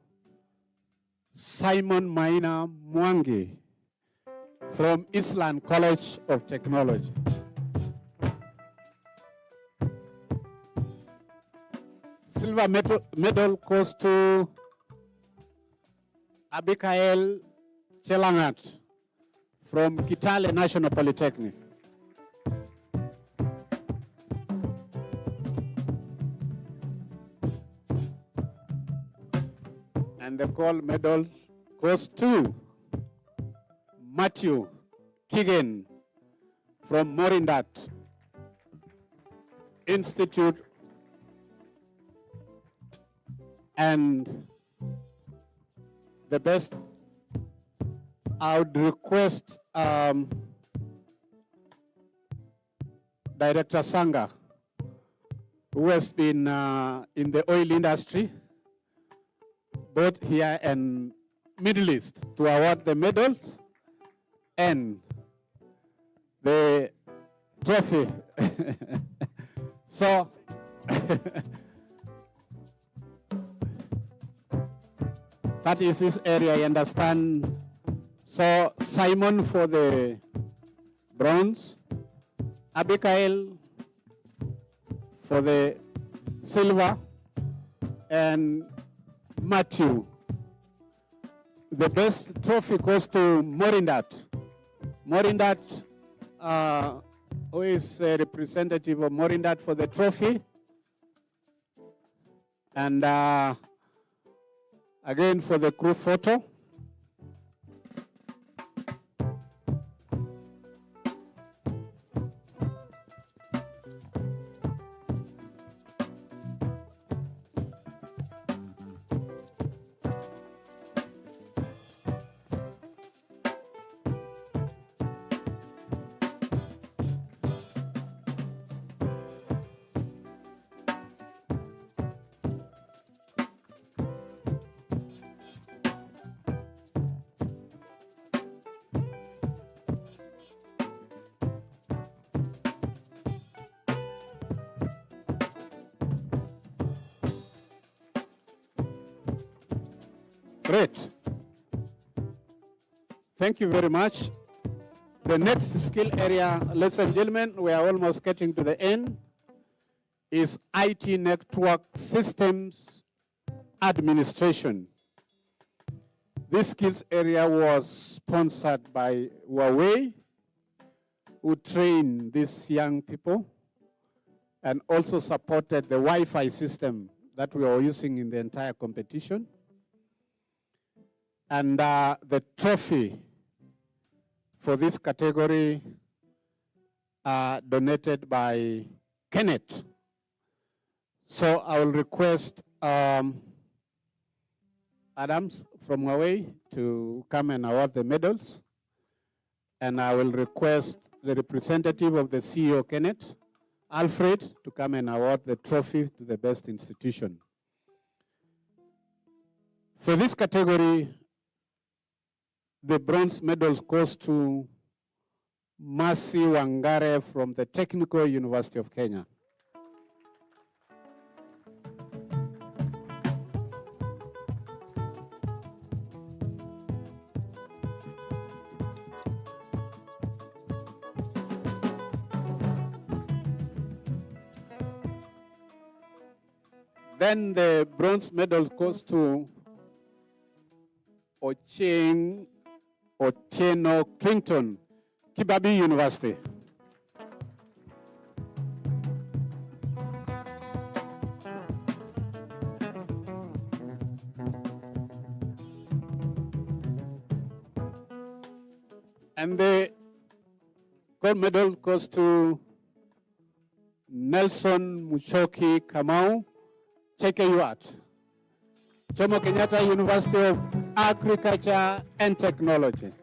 [SPEAKER 7] Simon Maina Mwangi from Eastland College of Technology. Silver medal goes to Abikael Chelangat from Kitale National Polytechnic. And the gold medal goes to Matthew Kigen from Morindat Institute. And the best, I would request Director Sanga, who has been in the oil industry, both here and Middle East, to award the medals and the trophy. So, that is this area, I understand. So Simon for the bronze, Abigail for the silver, and Matthew. The best trophy goes to Morindat. Morindat, who is a representative of Morindat for the trophy. And again for the group photo. Great. Thank you very much. The next skill area, ladies and gentlemen, we are almost getting to the end, is IT network systems administration. This skills area was sponsored by Huawei, who trained these young people and also supported the Wi-Fi system that we are using in the entire competition. And the trophy for this category donated by Kenneth. So I will request Adams from Huawei to come and award the medals. And I will request the representative of the CEO, Kenneth, Alfred, to come and award the trophy to the best institution. For this category, the bronze medal goes to Mercy Wangare from the Technical University of Kenya. Then the bronze medal goes to Otieno Clinton, Kibabi University. And the gold medal goes to Nelson Muchoki Kamau, Chekeyuat, Jomo Kenyatta University of Agriculture and Technology.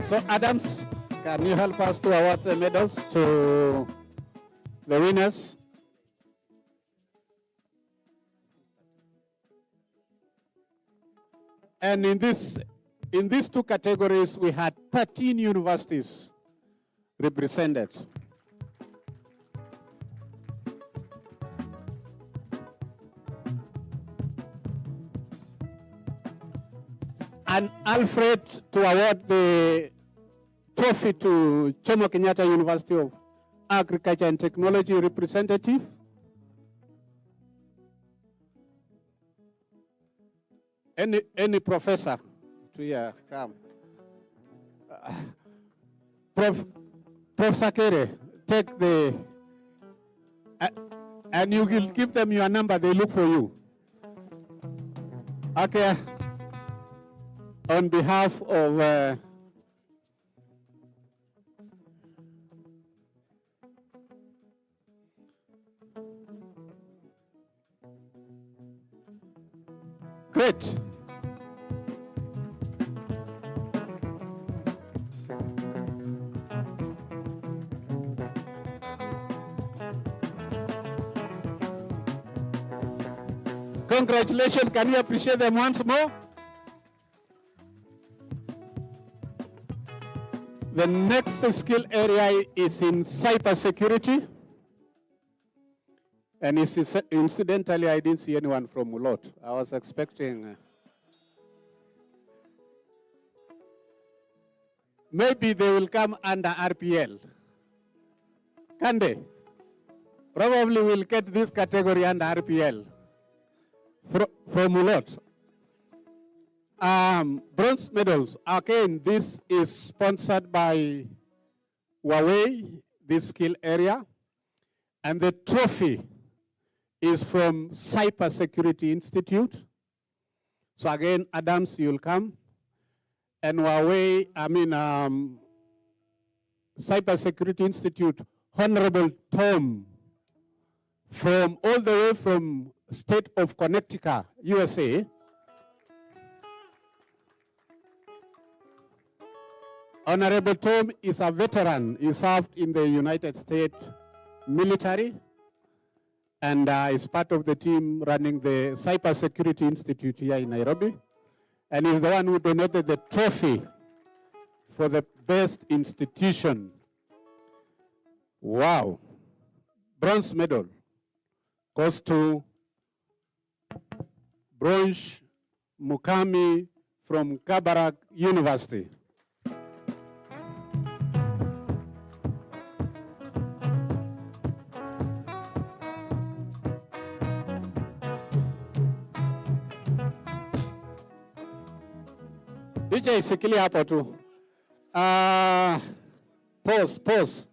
[SPEAKER 7] So Adams, can you help us to award the medals to the winners? And in these two categories, we had 13 universities represented. And Alfred to award the trophy to Jomo Kenyatta University of Agriculture and Technology representative. Any professor to come. Prof Sakere, take the, and you will give them your number, they look for you. Okay. On behalf of great. Congratulations, can you appreciate them once more? The next skill area is in cybersecurity. And incidentally, I didn't see anyone from Mulot. I was expecting. Maybe they will come under RPL. Can they? Probably will get this category under RPL. From Mulot. Bronze medals. Again, this is sponsored by Huawei, this skill area. And the trophy is from Cybersecurity Institute. So again, Adams, you'll come. And Huawei, Cybersecurity Institute, Honorable Tom, from all the way from state of Connecticut, USA. Honorable Tom is a veteran. He served in the United States military and is part of the team running the Cybersecurity Institute here in Nairobi. And he's the one who donated the trophy for the best institution. Wow. Bronze medal goes to Bronze Mukami from Kabarak University. DJ sikilia hapo tu. Pause.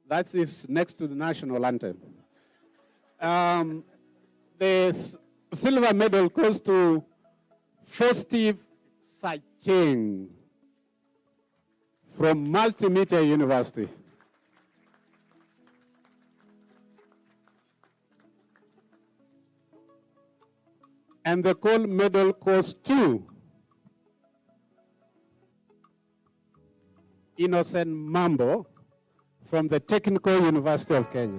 [SPEAKER 7] That is next to the national anthem. The silver medal goes to Festive Sacheng from Multimedia University. And the gold medal goes to Innocent Mambo from the Technical University of Kenya.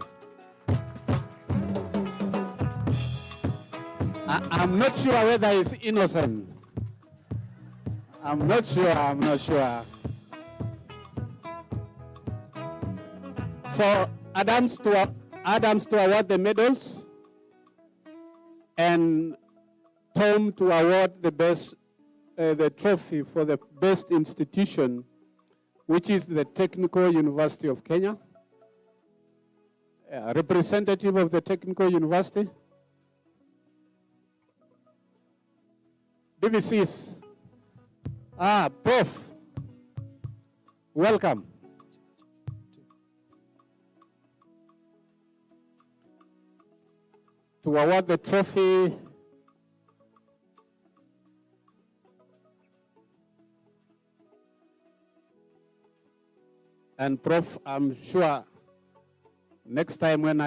[SPEAKER 7] I'm not sure whether it's innocent. I'm not sure. So Adams to award the medals and Tom to award the trophy for the best institution, which is the Technical University of Kenya. Representative of the Technical University. DVCs. Prof. Welcome. To award the trophy, and Prof, I'm sure next time when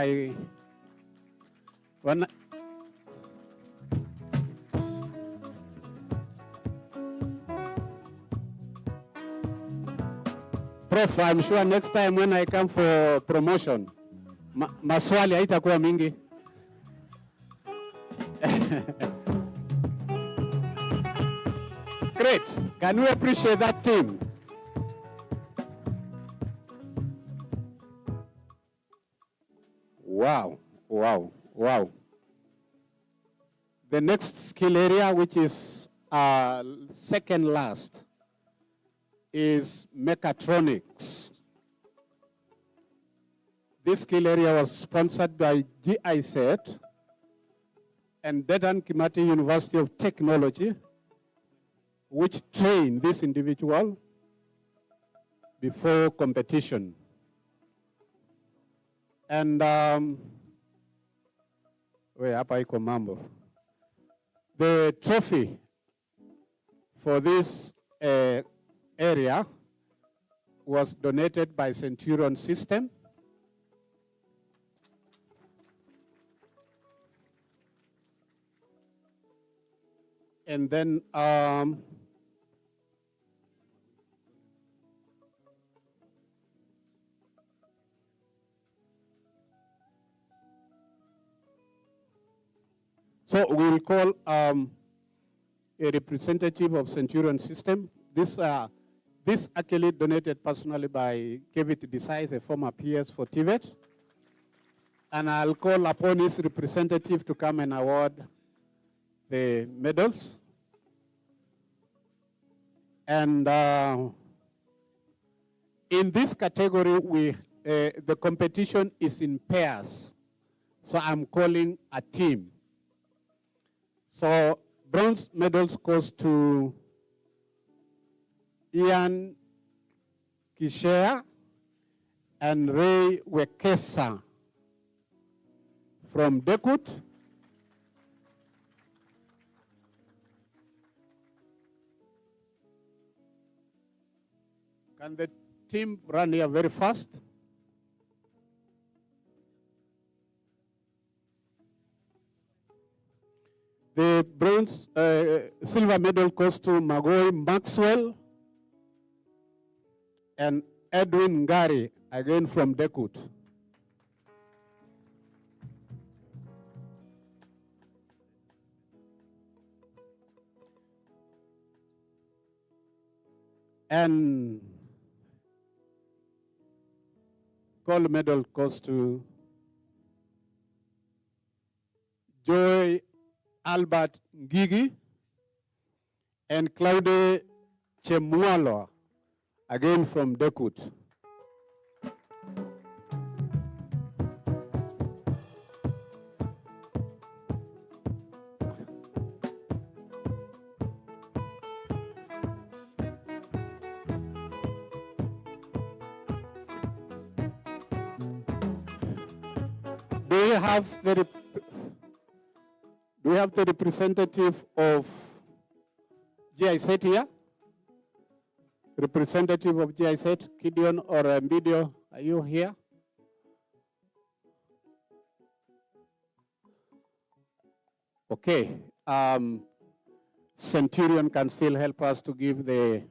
[SPEAKER 7] Prof, I'm sure next time when I come for promotion, maswali haitakuwa mingi. Great. Can we appreciate that team? Wow, wow, wow. The next skill area, which is second last, is mechatronics. This skill area was sponsored by GIZ and Dedan Kimathi University of Technology, which trained this individual before competition. And the trophy for this area was donated by Centurion System. And then so we'll call a representative of Centurion System. This actually donated personally by Kevit Desai, the former PS for TVET. And I'll call upon his representative to come and award the medals. And in this category, the competition is in pairs. So I'm calling a team. So bronze medals goes to Ian Kishea and Ray Wekesa from Dekut. Can the team run here very fast? The bronze, silver medal goes to Magoi Maxwell and Edwin Ngari, again from Dekut. And gold medal goes to Joy Albert Ngigi and Claude Chemualo, again from Dekut. Do we have the representative of GIZ here? Representative of GIZ, Gideon or Mbidio, are you here? Okay. Centurion can still help us to give the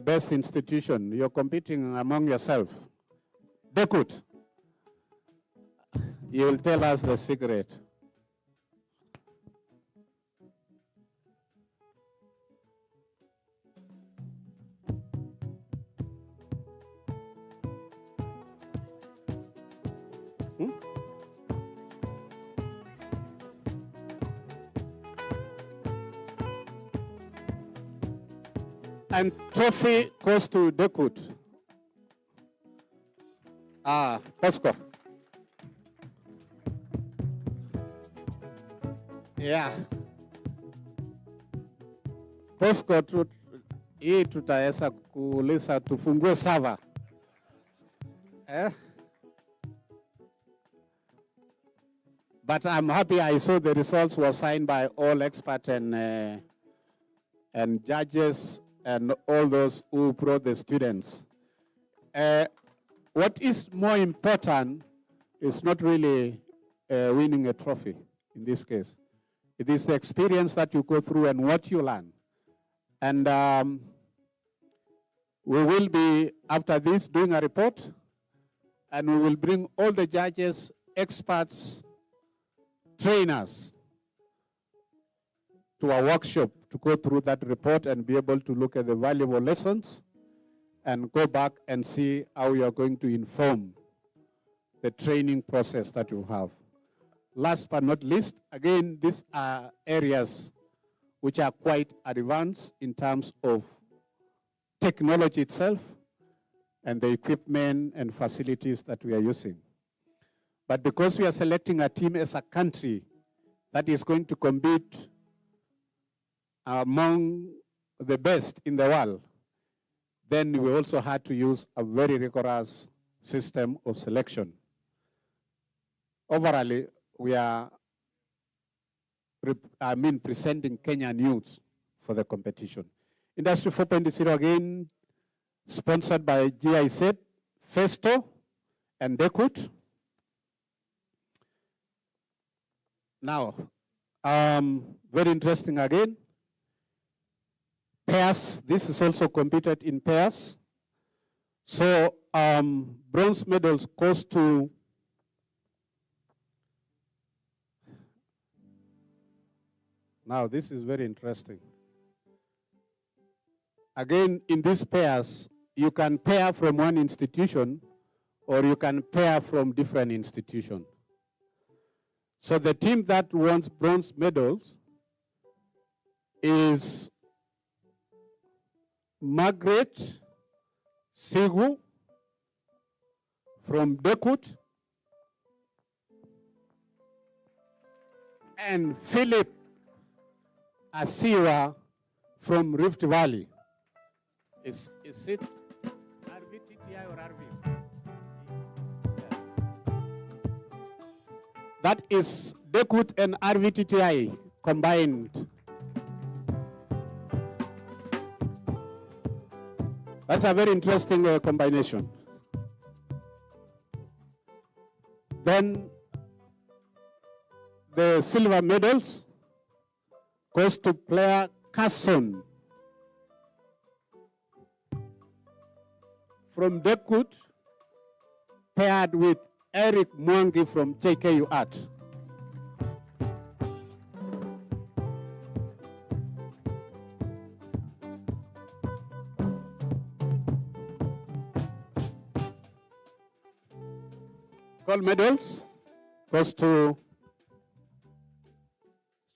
[SPEAKER 7] best institution. You're competing among yourself. Dekut, you will tell us the secret. And trophy goes to Dekut. Posco. Yeah. Posco hii tutaweza kuuliza tufungue server. But I'm happy I saw the results were signed by all experts and judges and all those who brought the students. What is more important is not really winning a trophy in this case. It is the experience that you go through and what you learn. And we will be, after this, doing a report, and we will bring all the judges, experts, trainers to a workshop to go through that report and be able to look at the valuable lessons and go back and see how we are going to inform the training process that you have. Last but not least, again, these are areas which are quite advanced in terms of technology itself and the equipment and facilities that we are using. But because we are selecting a team as a country that is going to compete among the best in the world, then we also had to use a very rigorous system of selection. Overall, we are presenting Kenyan youths for the competition. Industry 4.0 again, sponsored by GIZ, Festo, and Dekut. Now, very interesting again, pairs. This is also competed in pairs. So bronze medals goes to now this is very interesting. Again, in these pairs, you can pair from one institution or you can pair from different institutions. So the team that wants bronze medals is Margaret Sigu from Dekut and Philip Asiwa from Rift Valley. Is it RVTTI or RVs? That is Dekut and RVTTI combined. That's a very interesting combination. Then the silver medals goes to player Carson from Dekut, paired with Eric Mwangi from JKU Art. Gold medals goes to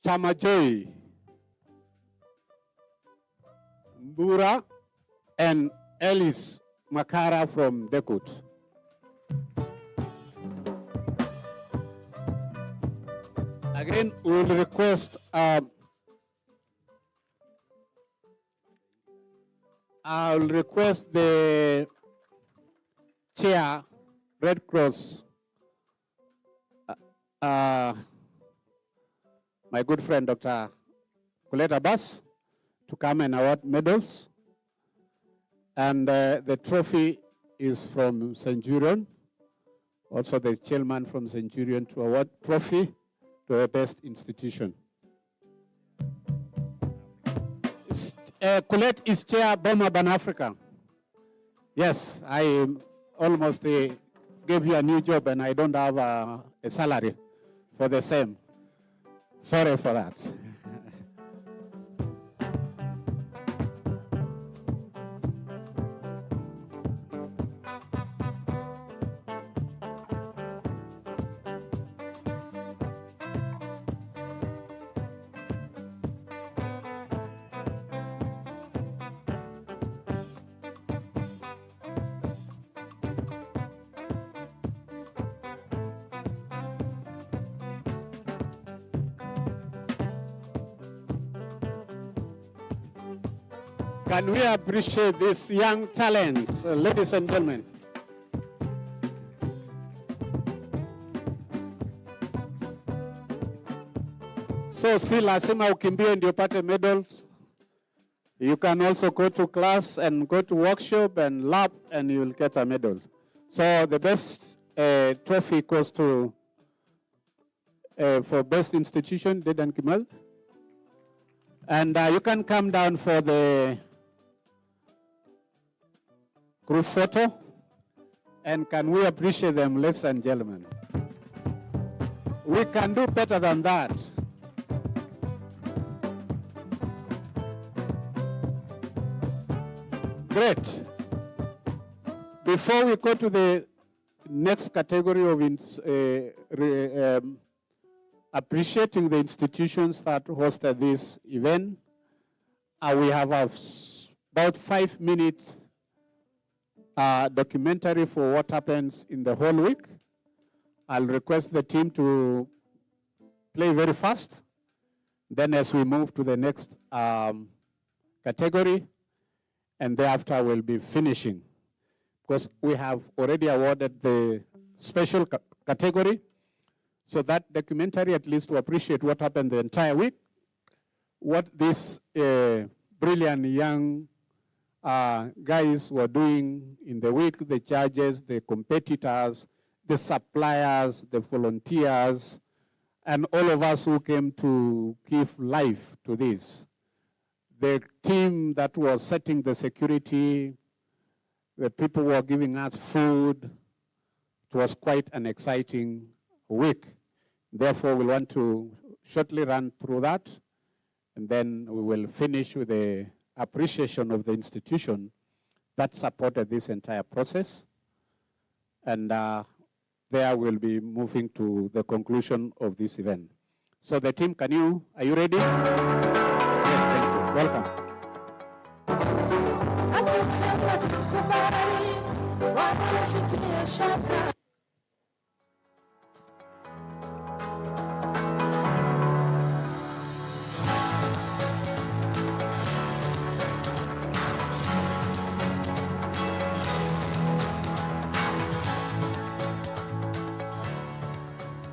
[SPEAKER 7] Chamajoy Mbura and Ellis Makara from Dekut. Again, we will request I'll request the chair, Red Cross, my good friend, Dr. Colette Abbas, to come and award medals. And the trophy is from Centurion. Also the chairman from Centurion to award trophy to the best institution. Colette is chair Boma Ban Africa. Yes, I almost gave you a new job and I don't have a salary for the same. Sorry for that. Can we appreciate these young talents, ladies and gentlemen? So si lazima ukimbie ndio upate medals. You can also go to class and go to workshop and lab and you will get a medal. So the best trophy goes to for best institution, Dedan Kimal. And you can come down for the group photo. And can we appreciate them, ladies and gentlemen? We can do better than that. Great. Before we go to the next category of appreciating the institutions that hosted this event, we have about 5 minutes documentary for what happens in the whole week. I'll request the team to play very fast. Then as we move to the next category, and thereafter we'll be finishing. Because we have already awarded the special category, so that documentary at least to appreciate what happened the entire week, what these brilliant young guys were doing in the week, the judges, the competitors, the suppliers, the volunteers, and all of us who came to give life to this. The team that was setting the security, the people who were giving us food. It was quite an exciting week. Therefore, we want to shortly run through that, and then we will finish with the appreciation of the institution that supported this entire process. And there we'll be moving to the conclusion of this event. So the team, are you ready? Yes, thank you. Welcome.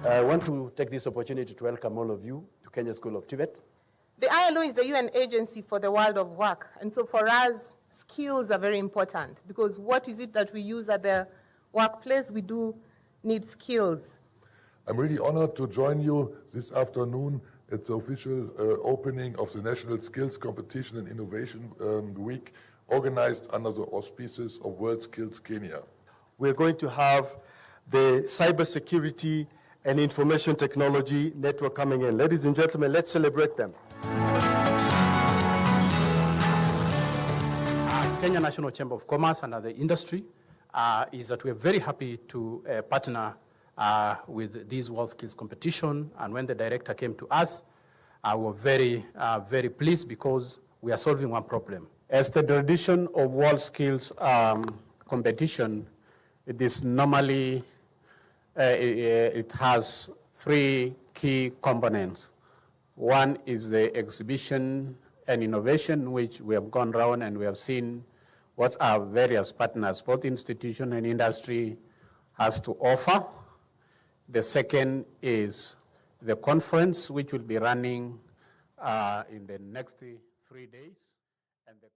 [SPEAKER 6] I want to take this opportunity to welcome all of you to Kenya School of TVET.
[SPEAKER 11] The ILO is the UN agency for the world of work. And so for us, skills are very important because what is it that we use at the workplace? We do need skills.
[SPEAKER 12] I'm really honored to join you this afternoon at the official opening of the National Skills Competition and Innovation Week, organized under the auspices of Worldskills Kenya.
[SPEAKER 2] We're going to have the cybersecurity and information technology network coming in. Ladies and gentlemen, let's celebrate them.
[SPEAKER 8] As Kenya National Chamber of Commerce and the industry, is that we're very happy to partner with this Worldskills competition. And when the director came to us, we're very, very pleased because we are solving one problem.
[SPEAKER 7] As the tradition of Worldskills competition, it is normally, it has 3 key components. One is the exhibition and innovation, which we have gone around and we have seen what our various partners, both institution and industry, has to offer. The second is the conference, which will be running in the next 3 days. And the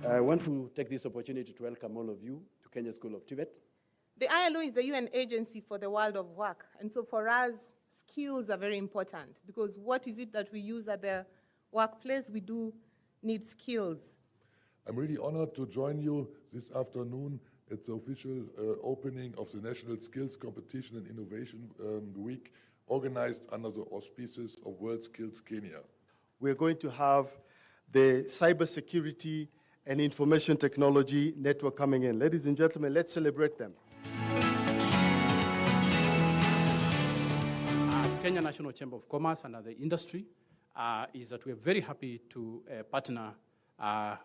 [SPEAKER 6] I want to take this opportunity to welcome all of you to Kenya School of TVET.
[SPEAKER 11] The ILO is the UN agency for the world of work. And so for us, skills are very important because what is it that we use at the workplace? We do need skills.
[SPEAKER 12] I'm really honored to join you this afternoon at the official opening of the National Skills Competition and Innovation Week, organized under the auspices of Worldskills Kenya.
[SPEAKER 2] We're going to have the cybersecurity and information technology network coming in. Ladies and gentlemen, let's celebrate them.
[SPEAKER 8] As Kenya National Chamber of Commerce and the industry, is that we're very happy to partner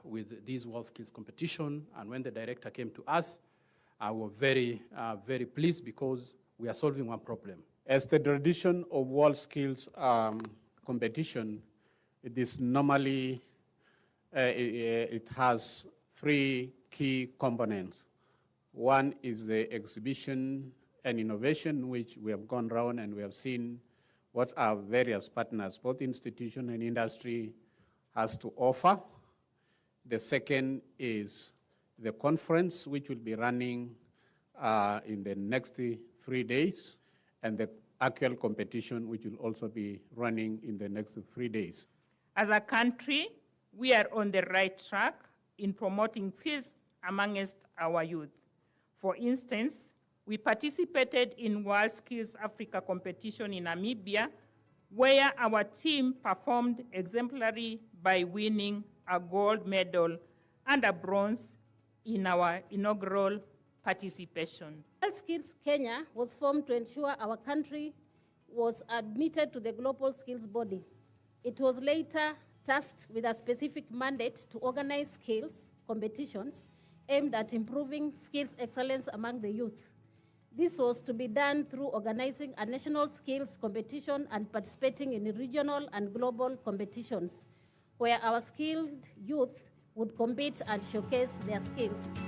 [SPEAKER 8] with this Worldskills competition. And when the director came to us, we're very, very pleased because we are solving one problem.
[SPEAKER 7] As the tradition of Worldskills competition, it is normally, it has 3 key components. One is the exhibition and innovation, which we have gone around and we have seen what our various partners, both institution and industry, has to offer. The second is the conference, which will be running in the next 3 days, and the actual competition, which will also be running in the next 3 days.
[SPEAKER 9] As a country, we are on the right track in promoting skills amongst our youth. For instance, we participated in Worldskills Africa competition in Namibia, where our team performed exemplary by winning a gold medal and a bronze in our inaugural participation.
[SPEAKER 13] Worldskills Kenya was formed to ensure our country was admitted to the global skills body. It was later tasked with a specific mandate to organize skills competitions aimed at improving skills excellence among the youth. This was to be done through organizing a national skills competition and participating in regional and global competitions, where our skilled youth would compete and showcase their skills.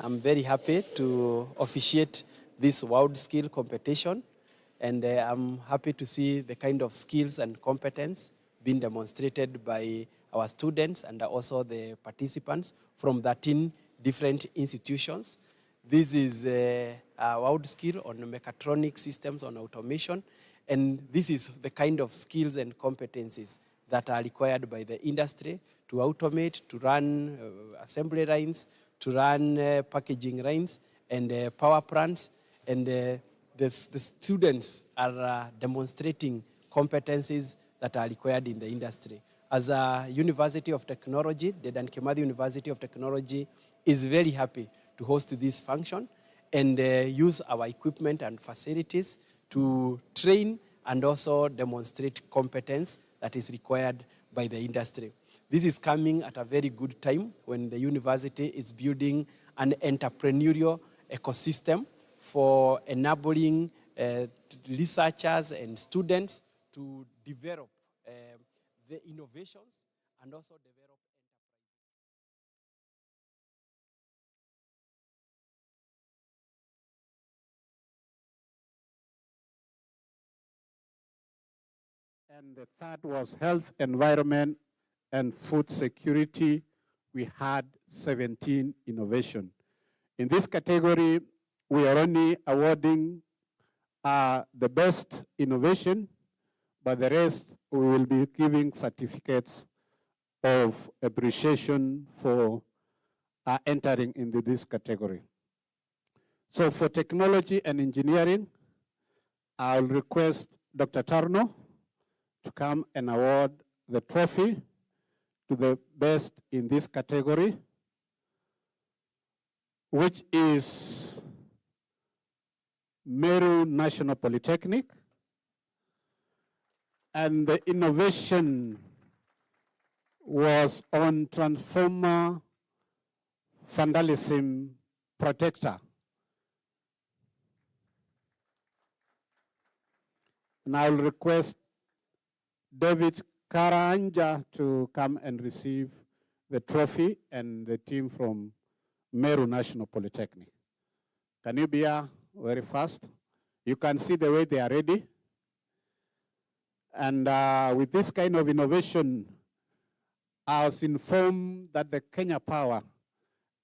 [SPEAKER 14] I'm very happy to officiate this Worldskills competition, and I'm happy to see the kind of skills and competence being demonstrated by our students and also the participants from 13 different institutions. This is a Worldskills on mechatronic systems on automation, and this is the kind of skills and competencies that are required by the industry to automate, to run assembly lines, to run packaging lines and power plants, and the students are demonstrating competencies that are required in the industry. As a University of Technology, the Dan Kimathi University of Technology is very happy to host this function and use our equipment and facilities to train and also demonstrate competence that is required by the industry. This is coming at a very good time when the university is building an entrepreneurial ecosystem for enabling researchers and students to develop the innovations and also develop
[SPEAKER 7] And the third was health, environment, and food security. We had 17 innovation. In this category, we are only awarding the best innovation, but the rest we will be giving certificates of appreciation for entering into this category. So for technology and engineering, I'll request Dr. Tarno to come and award the trophy to the best in this category, which is Meru National Polytechnic, And the innovation was on transformer vandalism protector. And I'll request David Karanja to come and receive the trophy and the team from Meru National Polytechnic. Can you be here very fast? You can see the way they are ready. And with this kind of innovation, I was informed that the Kenya Power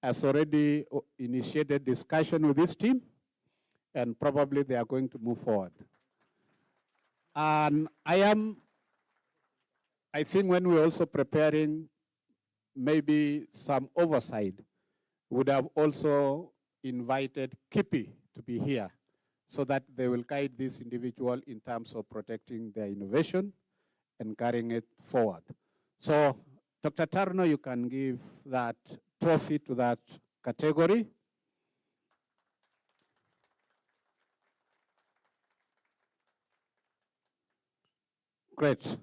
[SPEAKER 7] has already initiated discussion with this team, and probably they are going to move forward. And I think when we're also preparing maybe some oversight, would have also invited Kippy to be here so that they will guide this individual in terms of protecting their innovation and carrying it forward. So, Dr. Tarno, you can give that trophy to that category. Great.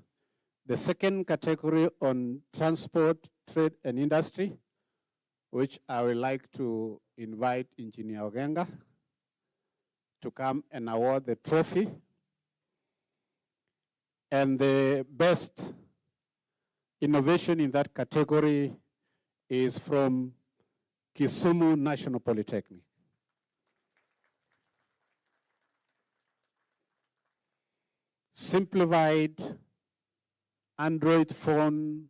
[SPEAKER 7] The second category on transport, trade, and industry, which I would like to invite Engineer Ogenga to come and award the trophy. And the best innovation in that category is from Kisumu National Polytechnic. Simplified Android phone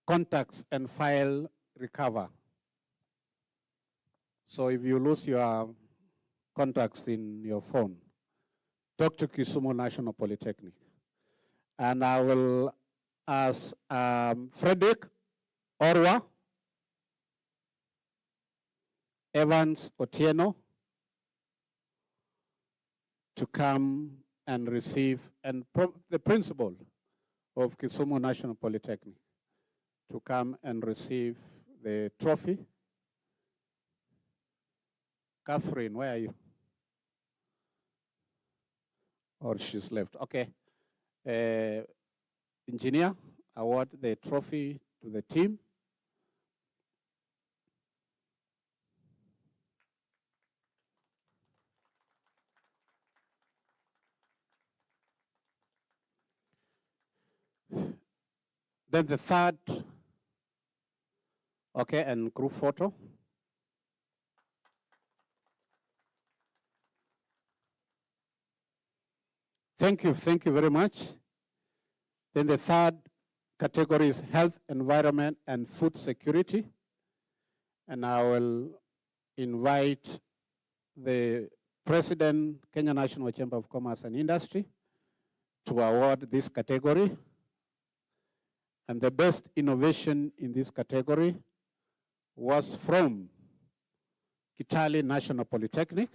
[SPEAKER 7] contacts and file recover. So if you lose your contacts in your phone, talk to Kisumu National Polytechnic. And I will ask Frederick Orwa, Evans Otieno to come and receive, and the principal of Kisumu National Polytechnic to come and receive the trophy. Catherine, where are you? Or she's left. Okay. Engineer, award the trophy to the team. Then the third, okay, and group photo. Thank you very much. Then the third category is health, environment, and food security. And I will invite the President, Kenya National Chamber of Commerce and Industry to award this category. And the best innovation in this category was from Kitale National Polytechnic.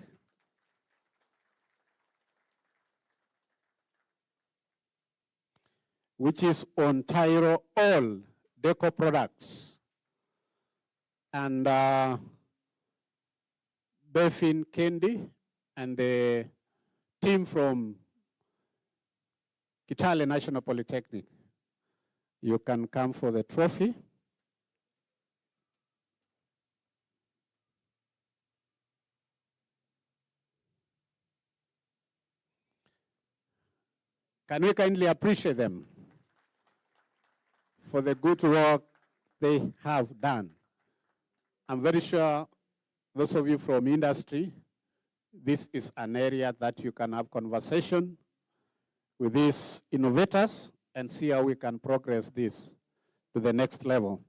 [SPEAKER 7] Which is on Tyro all deco products. And Befin Kendi and the team from Kitale National Polytechnic, you can come for the trophy. Can we kindly appreciate them for the good work they have done? I'm very sure those of you from industry, this is an area that you can have conversation with these innovators and see how we can progress this to the next level.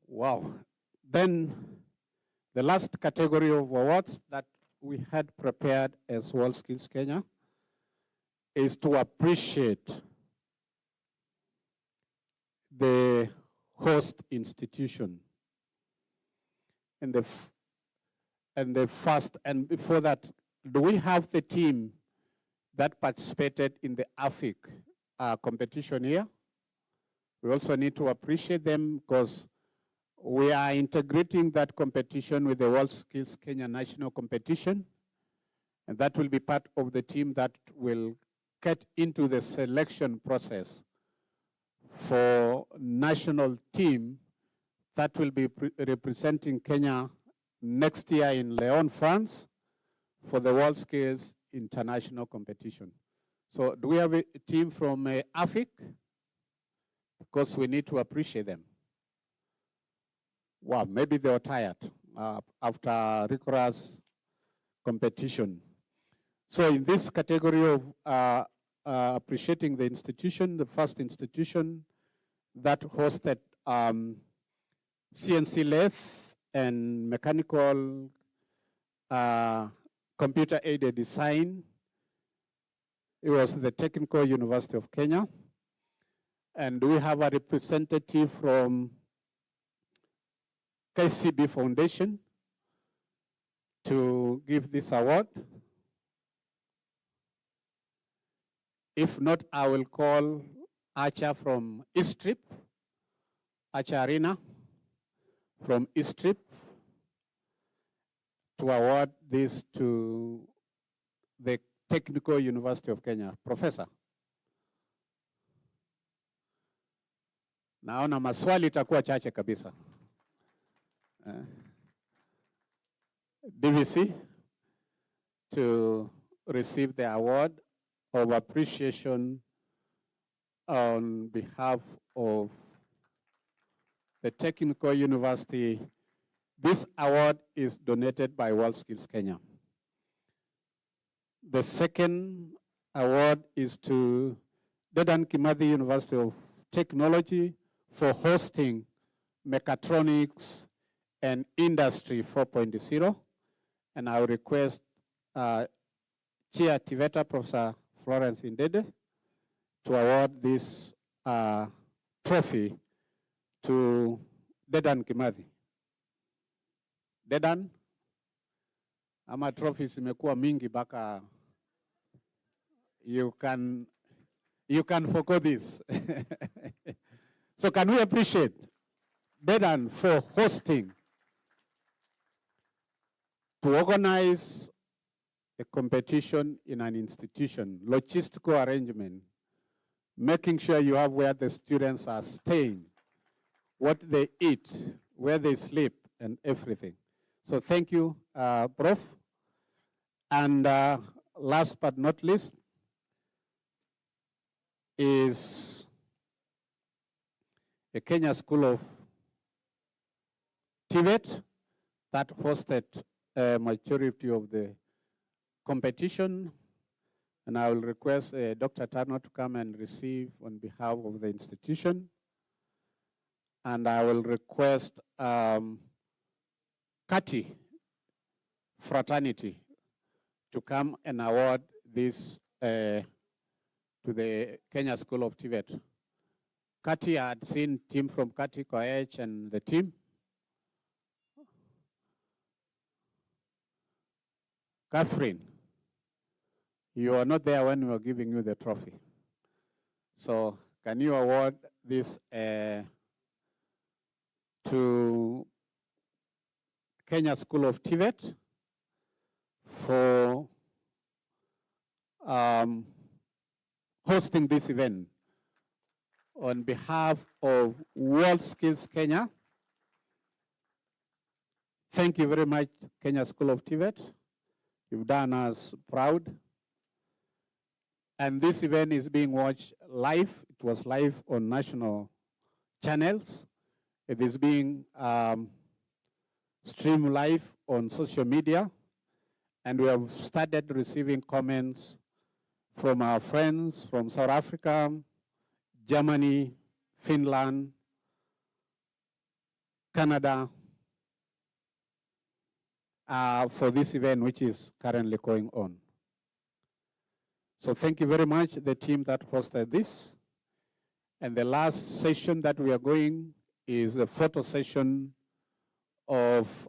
[SPEAKER 7] Wow. Then the last category of awards that we had prepared as Worldskills Kenya is to appreciate the host institution. And before that, do we have the team that participated in the AFIC competition here. We also need to appreciate them because we are integrating that competition with the Worldskills Kenya national competition. And that will be part of the team that will get into the selection process for national team that will be representing Kenya next year in Lyon, France for the Worldskills international competition. So do we have a team from AFIC? Because we need to appreciate them. Wow, maybe they were tired after rigorous competition. So in this category of appreciating the institution, the first institution that hosted CNC lathe and mechanical computer-aided design, it was the Technical University of Kenya. And we have a representative from KCB Foundation to give this award. If not, I will call Archer from East Strip, Archer Arena from East Strip, to award this to the Technical University of Kenya. Professor. Naona maswali itakuwa chache kabisa. DVC to receive the award of appreciation on behalf of the Technical University. This award is donated by Worldskills Kenya. The second award is to Dedan Kimathi University of Technology for hosting Mechatronics and Industry 4.0. And I will request Chair Tiveta, Professor Florence Indede, to award this trophy to Dedan Kimathi. Dedan, ama trophies imekuwa mingi baka you can forgo this. So can we appreciate Dedan for hosting, to organize a competition in an institution, logistical arrangement, making sure you have where the students are staying, what they eat, where they sleep, and everything. So thank you, Prof. And last but not least is the Kenya School of TVET that hosted a majority of the competition. And I will request Dr. Tano to come and receive on behalf of the institution. And I will request Kati Fraternity to come and award this to the Kenya School of TVET. Kati, I had seen team from Kati, Koech, and the team. Catherine, you were not there when we were giving you the trophy. So can you award this to Kenya School of TVET for hosting this event on behalf of Worldskills Kenya. Thank you very much, Kenya School of TVET. You've done us proud. And this event is being watched live. It was live on national channels. It is being streamed live on social media. And we have started receiving comments from our friends from South Africa, Germany, Finland, Canada, for this event, which is currently going on. So thank you very much, the team that hosted this. And the last session that we are going is the photo session of,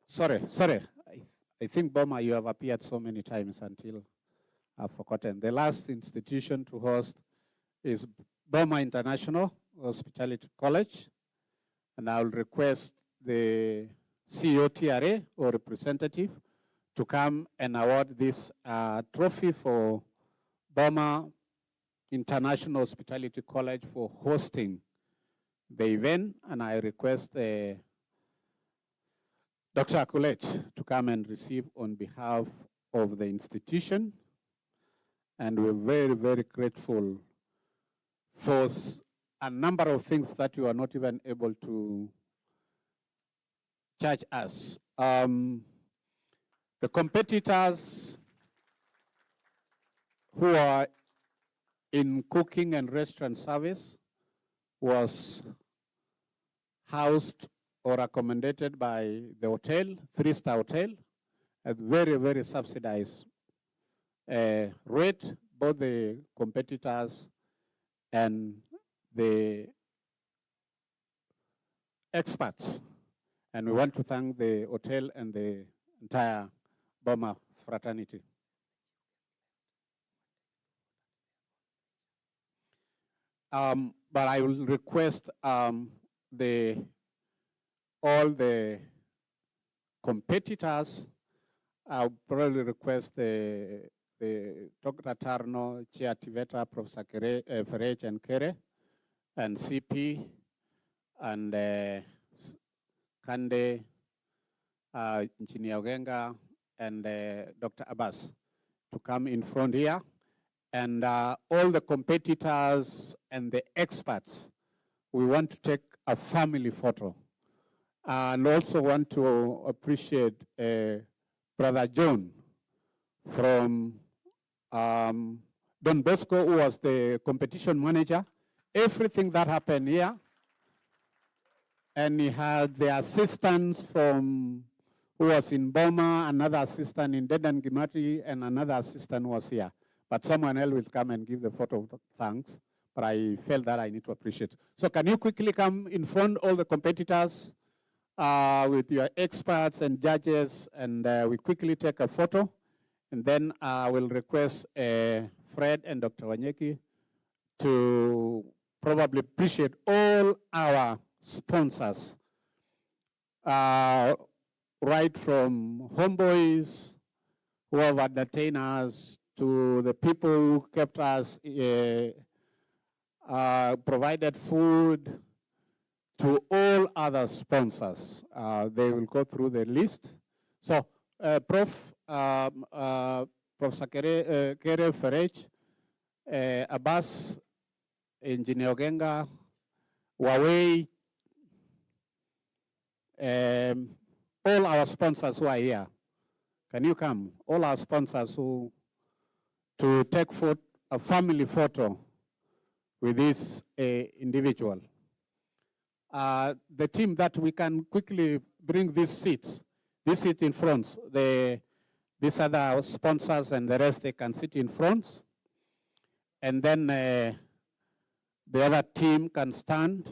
[SPEAKER 7] sorry. I think, Boma, you have appeared so many times until I've forgotten. The last institution to host is Burma International Hospitality College. And I'll request the CEO TRA or representative to come and award this trophy for Burma International Hospitality College for hosting the event. And I request Dr. Akulet to come and receive on behalf of the institution. And we're very, very grateful for a number of things that you are not even able to charge us. The competitors who are in cooking and restaurant service was housed or accommodated by the hotel, 3-star hotel, at very, very subsidized rate, both the competitors and the experts. And we want to thank the hotel and the entire Burma fraternity. But I will request all the competitors, I'll probably request the Dr. Tarno, Chair Tiveta, Professor Ferrej and Kere, and CP, and Kande, Engineer Ogenga, and Dr. Abbas to come in front here. And all the competitors and the experts, we want to take a family photo. And also want to appreciate Brother John from Don Bosco, who was the competition manager. Everything that happened here, and he had the assistants from who was in Burma, another assistant in Dedan Gimati, and another assistant was here. But someone else will come and give the photo of thanks, but I felt that I need to appreciate. So can you quickly come in front, all the competitors, with your experts and judges, and we quickly take a photo, and then I will request Fred and Dr. Wanyeki to probably appreciate all our sponsors, right from homeboys who have entertained us to the people who kept us, provided food, to all other sponsors. They will go through the list. So, Professor Kere Ferrej, Abbas, Engineer Ogenga, Huawei, all our sponsors who are here. Can you come? All our sponsors who to take a family photo with this individual. The team that we can quickly bring these seats, this seat in front, these are the sponsors and the rest, they can sit in front. And then the other team can stand.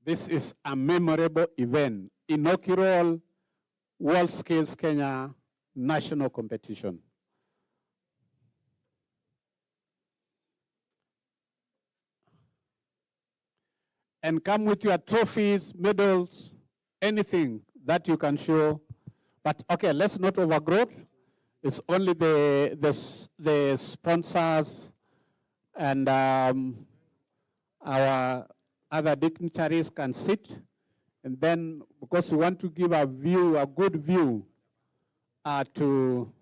[SPEAKER 7] This is a memorable event, inaugural Worldskills Kenya national competition. And come with your trophies, medals, anything that you can show. But okay, let's not overgrow. It's only the sponsors and our other dignitaries can sit. And then, because we want to give a view, a good view to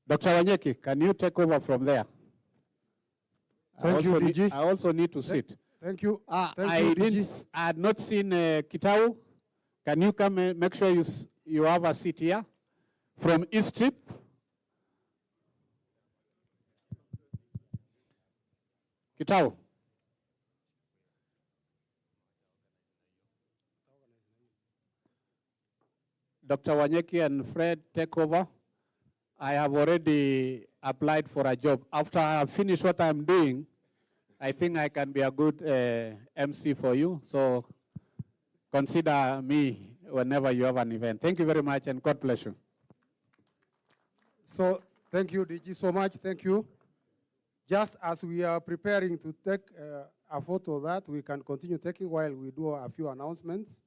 [SPEAKER 7] Dr. Wanyeki, can you take over from there?
[SPEAKER 1] Thank you, DG.
[SPEAKER 7] I also need to sit.
[SPEAKER 1] Thank you.
[SPEAKER 7] I had not seen Kitau. Can you come and make sure you have a seat here? From East Trip. Kitau. Dr. Wanyeki and Fred, take over. I have already applied for a job. After I finish what I'm doing, I think I can be a good MC for you. So consider me whenever you have an event. Thank you very much, and God bless you.
[SPEAKER 1] So thank you, DG, so much. Thank you. Just as we are preparing to take a photo that we can continue taking while we do a few announcements.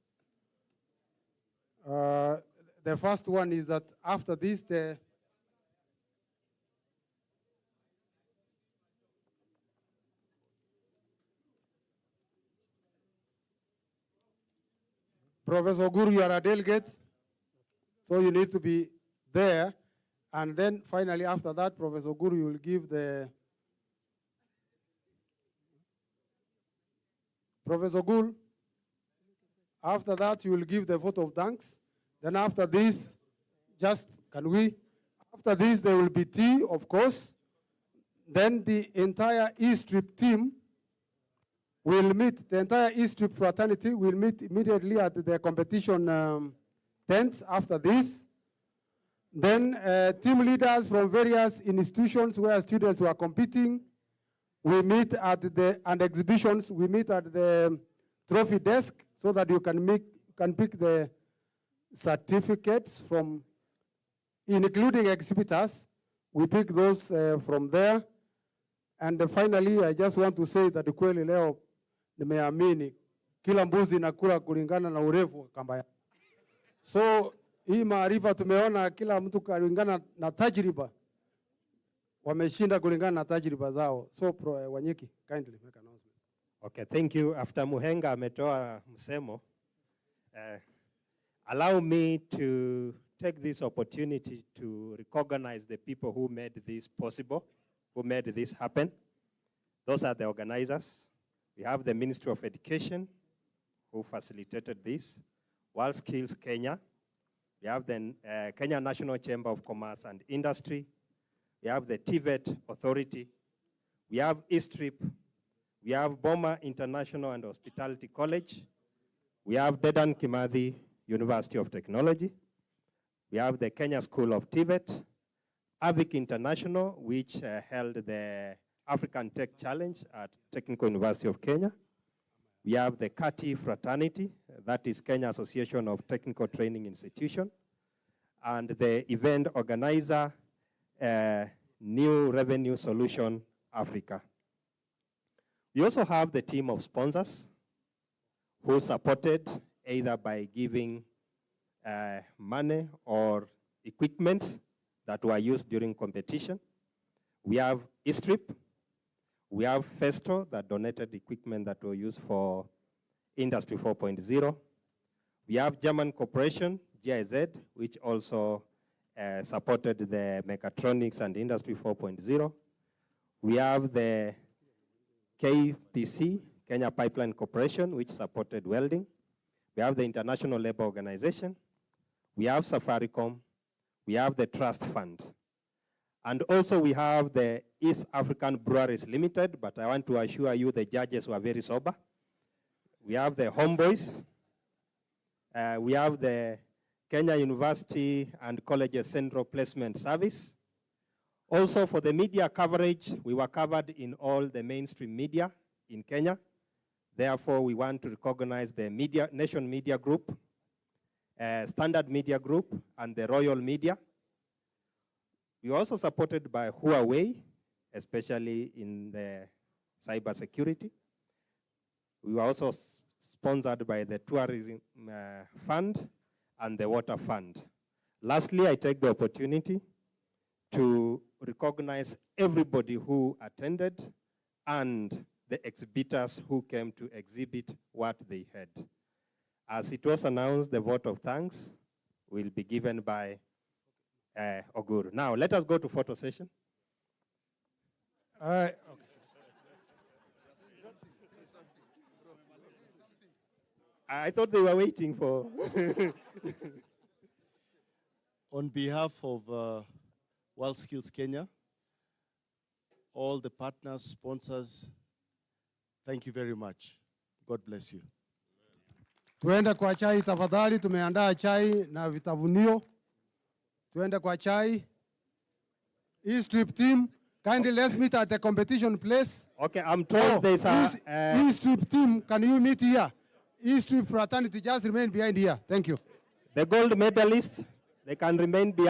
[SPEAKER 1] The first one is that after this, Professor Guru, you are a delegate, so you need to be there. And then finally, after that, Professor Guru, you will give the Professor Gul. After that, you will give the vote of thanks. Then after this, after this, there will be tea, of course. Then the entire E-Strip team will meet, the entire E-Strip fraternity will meet immediately at the competition tent after this. Then team leaders from various institutions where students were competing, we meet at and exhibitions, we meet at the trophy desk so that you can pick the certificates from, including exhibitors. We pick those from there. And finally, I just want to say that kweli leo nimeamini kila mbuzi inakula kulingana na urefu wa kamba yake. So hii maarifa tumeona kila mtu kulingana na tajriba, wameshinda kulingana na tajriba zao. So Wanyeki, kindly make an announcement.
[SPEAKER 15] Okay, thank you. After Muhenga ametoa msemo, allow me to take this opportunity to recognize the people who made this possible, who made this happen. Those are the organizers. We have the Ministry of Education, who facilitated this, Worldskills Kenya. We have the Kenya National Chamber of Commerce and Industry. We have the TVET Authority. We have E-Strip. We have Boma International and Hospitality College. We have Dedan Kimathi University of Technology. We have the Kenya School of TVET. AVIC International, which held the African Tech Challenge at Technical University of Kenya. We have the KATI Fraternity, that is Kenya Association of Technical Training Institution. And the event organizer, New Revenue Solution Africa. We also have the team of sponsors who supported either by giving money or equipment that were used during competition. We have E-Strip. We have Festo that donated equipment that were used for Industry 4.0. We have German Corporation, GIZ, which also supported the mechatronics and Industry 4.0. We have the KPC, Kenya Pipeline Corporation, which supported welding. We have the International Labour Organization. We have Safaricom. We have the Trust Fund. And also we have the East African Breweries Limited, but I want to assure you the judges were very sober. We have the Homeboys. We have the Kenya University and Colleges Central Placement Service. Also for the media coverage, we were covered in all the mainstream media in Kenya. Therefore, we want to recognize the Nation Media Group, Standard Media Group, and the Royal Media. We were also supported by Huawei, especially in the cyber security. We were also sponsored by the Tourism Fund and the Water Fund. Lastly, I take the opportunity to recognize everybody who attended and the exhibitors who came to exhibit what they had. As it was announced, the vote of thanks will be given by Oguru. Now, let us go to photo session. I thought they were waiting for...
[SPEAKER 2] On behalf of Worldskills Kenya, all the partners, sponsors, thank you very much. God bless you.
[SPEAKER 1] Tuende kwa chai tafadhali, tumeandaa chai na vitavunio. Tuende kwa chai. E-Strip team, kindly let's meet at the competition place.
[SPEAKER 15] Okay, I'm told there's a...
[SPEAKER 1] E-Strip team, can you meet here? History fraternity, just remain behind here. Thank you.
[SPEAKER 15] The gold medalists, they can remain behind.